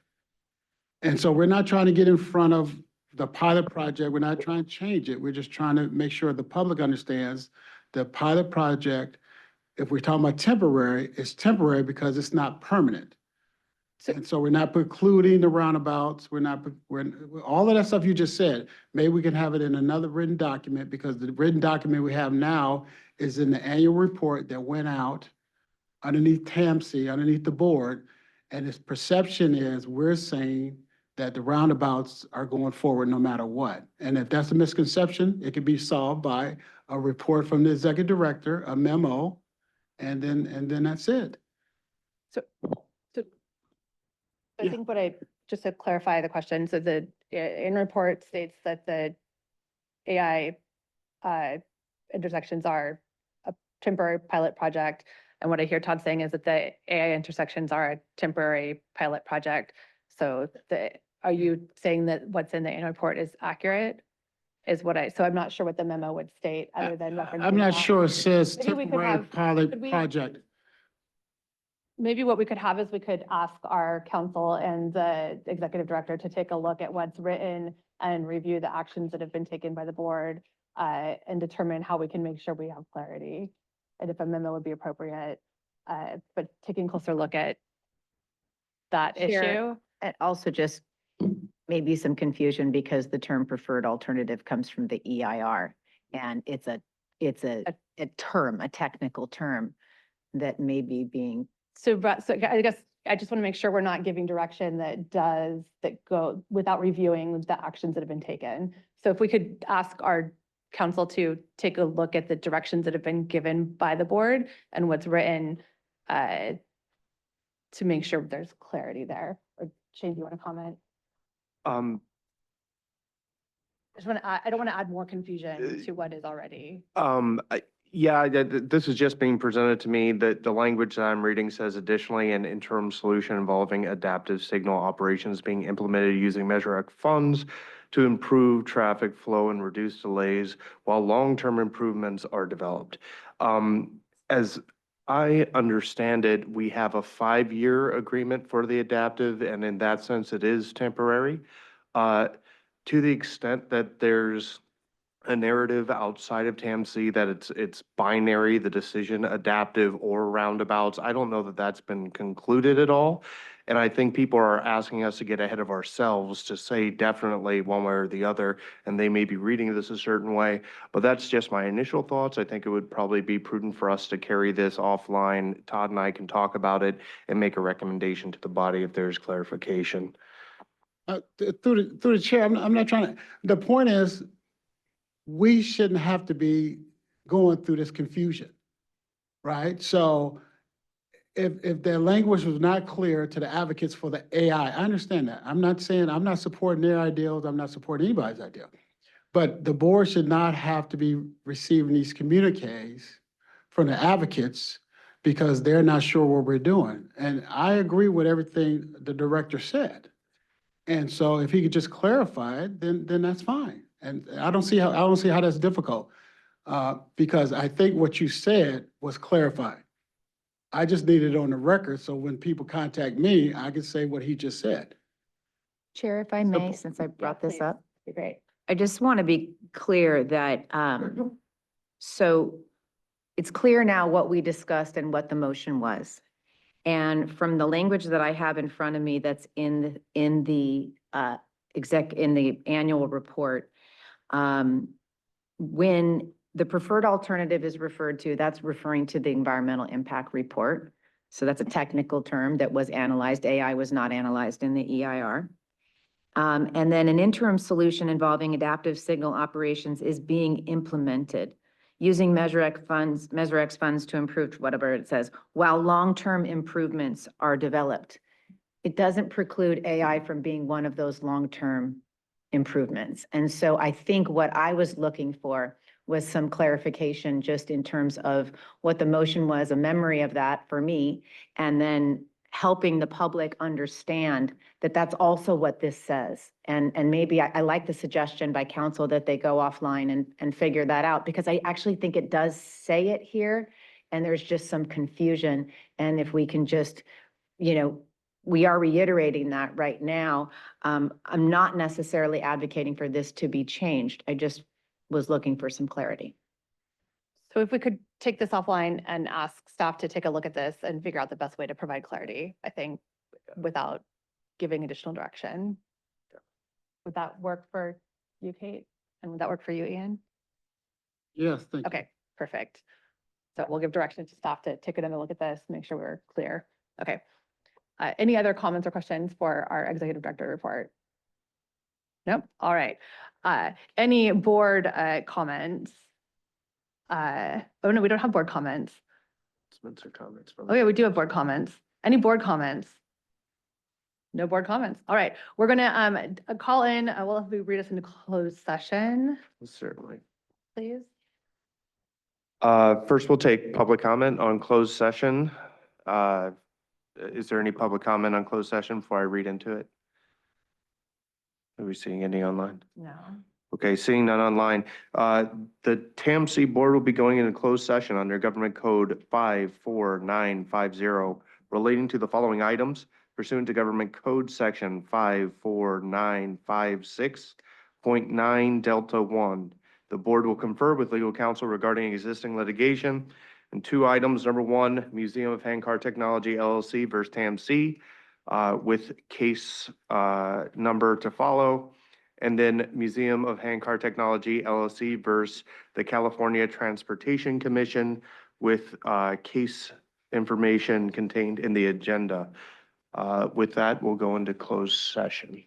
And so we're not trying to get in front of the pilot project. We're not trying to change it. We're just trying to make sure the public understands the pilot project, if we're talking about temporary, it's temporary because it's not permanent. And so we're not precluding the roundabouts. We're all of that stuff you just said. Maybe we can have it in another written document because the written document we have now is in the annual report that went out underneath TAMC, underneath the board. And its perception is we're saying that the roundabouts are going forward no matter what. And if that's a misconception, it can be solved by a report from the executive director, a memo, and then that's it. I think just to clarify the question, so the in report states that the AI intersections are a temporary pilot project. And what I hear Todd saying is that the AI intersections are a temporary pilot project. So are you saying that what's in the annual report is accurate? So I'm not sure what the memo would state other than referencing I'm not that. sure it says Maybe we could temporary have- pilot could we- project. Maybe what we could have is we could ask our council and the executive director to take a look at what's written and review the actions that have been taken by the board and determine how we can make sure we have clarity and if a memo would be appropriate. But taking a closer look at that Sure. issue. And also just maybe some confusion because the term preferred alternative comes from the EIR. And it's a term, a technical term that may be being. So I guess I just want to make sure we're not giving direction that go without reviewing the actions that have been taken. So if we could ask our council to take a look at the directions that have been given by the board and what's written to make sure there's clarity there. Or Shane, do you want to comment? I don't want to add more confusion to what is already. This is just being presented to me that the language that I'm reading says additionally an interim solution involving adaptive signal operations being implemented using Measure X funds to improve traffic flow and reduce delays while long-term improvements are developed. As I understand it, we have a 5-year agreement for the adaptive, and in that sense, it is temporary. To the extent that there's a narrative outside of TAMC that it's binary, the decision, adaptive or roundabouts. I don't know that that's been concluded at all. And I think people are asking us to get ahead of ourselves to say definitely one way or the other, and they may be reading this a certain way. But that's just my initial thoughts. I think it would probably be prudent for us to carry this offline. Todd and I can talk about it and make a recommendation to the body if there's clarification. Through the chair, I'm not trying to, the point is, we shouldn't have to be going through this confusion, right? So if their language was not clear to the advocates for the AI, I understand that. I'm not saying, I'm not supporting their ideals, I'm not supporting anybody's idea. But the board should not have to be receiving these communiques from the advocates because they're not sure what we're doing. And I agree with everything the director said. And so if he could just clarify it, then that's fine. And I don't see how that's difficult. Because I think what you said was clarified. I just need it on the record, so when people contact me, I can say what he just said. Chair, if I may, Simple. since I brought this please. up, Great. I just want to be clear that, so it's clear now what we discussed and what the motion was. And from the language that I have in front of me that's in the annual report, when the preferred alternative is referred to, that's referring to the environmental impact report. So that's a technical term that was analyzed. AI was not analyzed in the EIR. And then an interim solution involving adaptive signal operations is being implemented using Measure-X funds to improve whatever it says, while long-term improvements are developed. It doesn't preclude AI from being one of those long-term improvements. And so I think what I was looking for was some clarification just in terms of what the motion was, a memory of that for me, and then helping the public understand that that's also what this says. And maybe I like the suggestion by council that they go offline and figure that out, because I actually think it does say it here, and there's just some confusion. And if we can just, we are reiterating that right now. I'm not necessarily advocating for this to be changed. I just was looking for some clarity. So if we could take this offline and ask staff to take a look at this and figure out the best way to provide clarity, I think, without giving additional direction. Would that work for you, Kate? And would that work for you, Ian? Yes, thank you. Okay, perfect. So we'll give direction to staff to take another look at this, make sure we're clear. Okay. Any other comments or questions for our executive director report? Nope. All right. Any board comments? Oh no, we don't have board comments. Spencer comments from. Oh yeah, we do have board comments. Any board comments? No board comments. All right, we're gonna call in, we'll have you read us into closed session, Certainly. please. First, we'll take public comment on closed session. Is there any public comment on closed session before I read into it? Are we seeing any online? No. Okay, seeing none online. The TAMC board will be going into closed session under Government Code 54950 relating to the following items pursuant to Government Code Section 54956.9 Delta 1. The board will confer with legal counsel regarding existing litigation. And two items, number one, Museum of Hand-Car Technology LLC versus TAMC with case number to follow. And then Museum of Hand-Car Technology LLC versus the California Transportation Commission with case information contained in the agenda. With that, we'll go into closed session.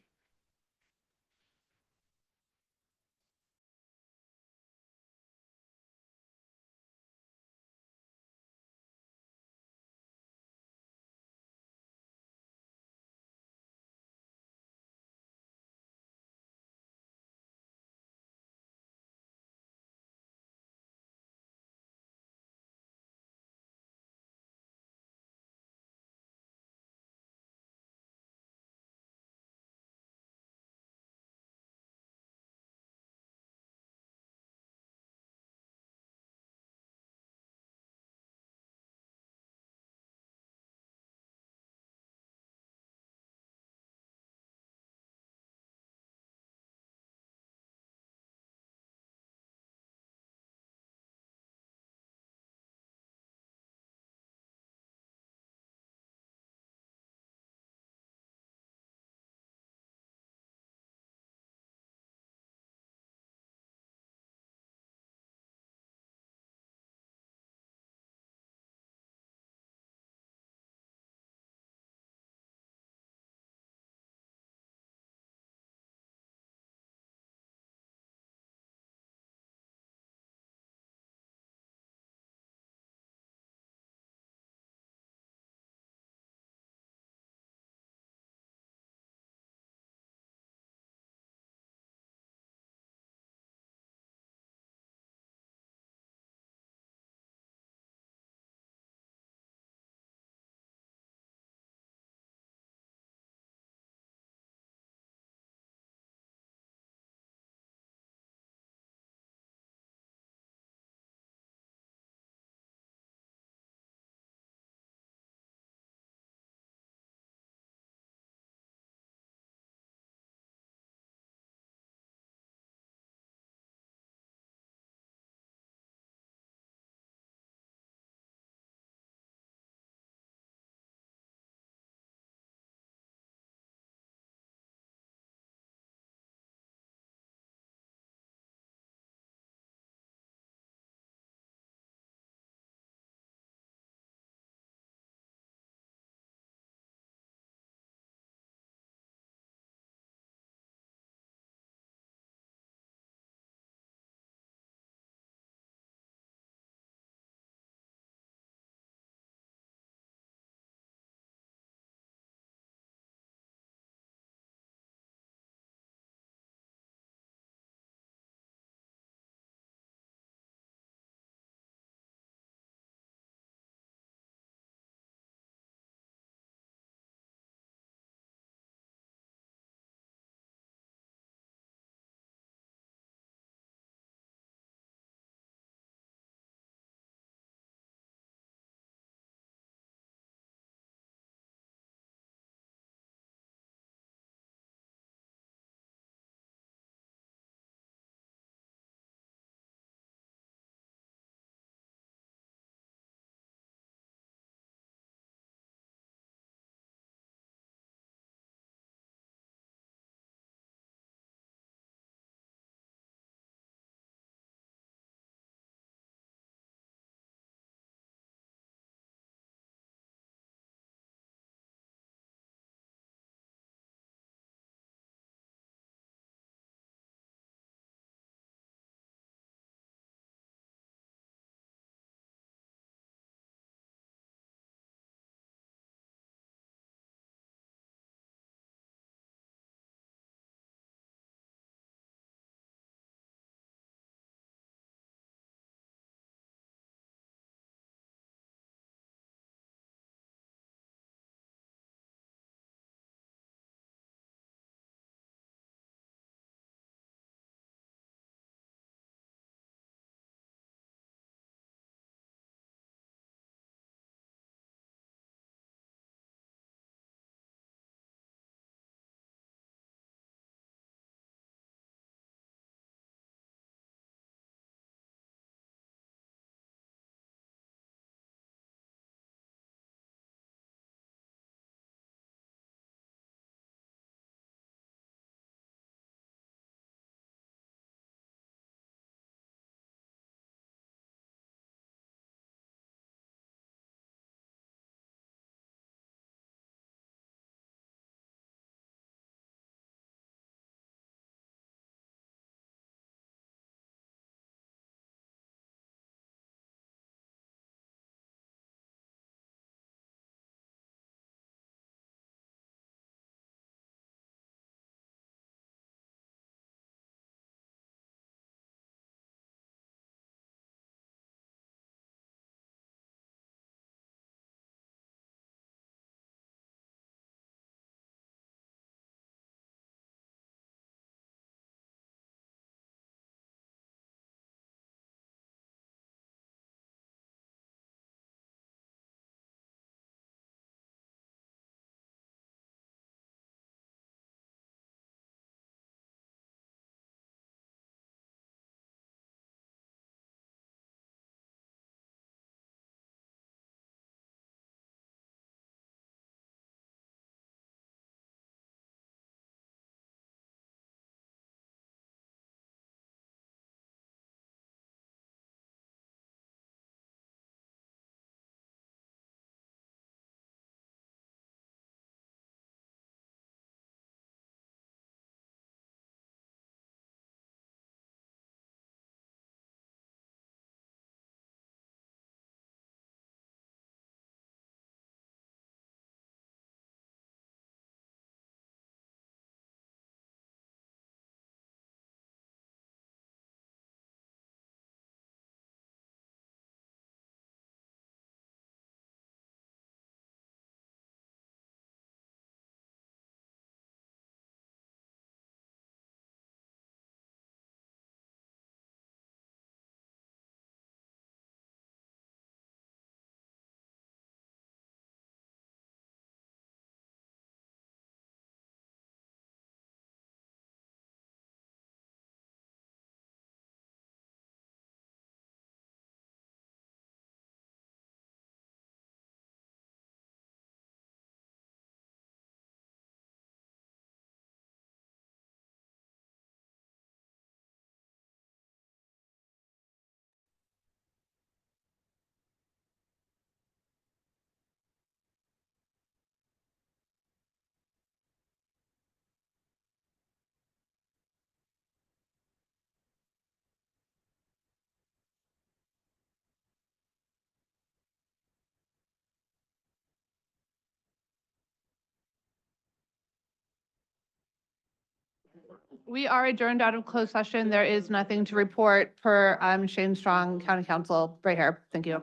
We are adjourned out of closed session. There is nothing to report per Shane Strong, County Council, right here. Thank you.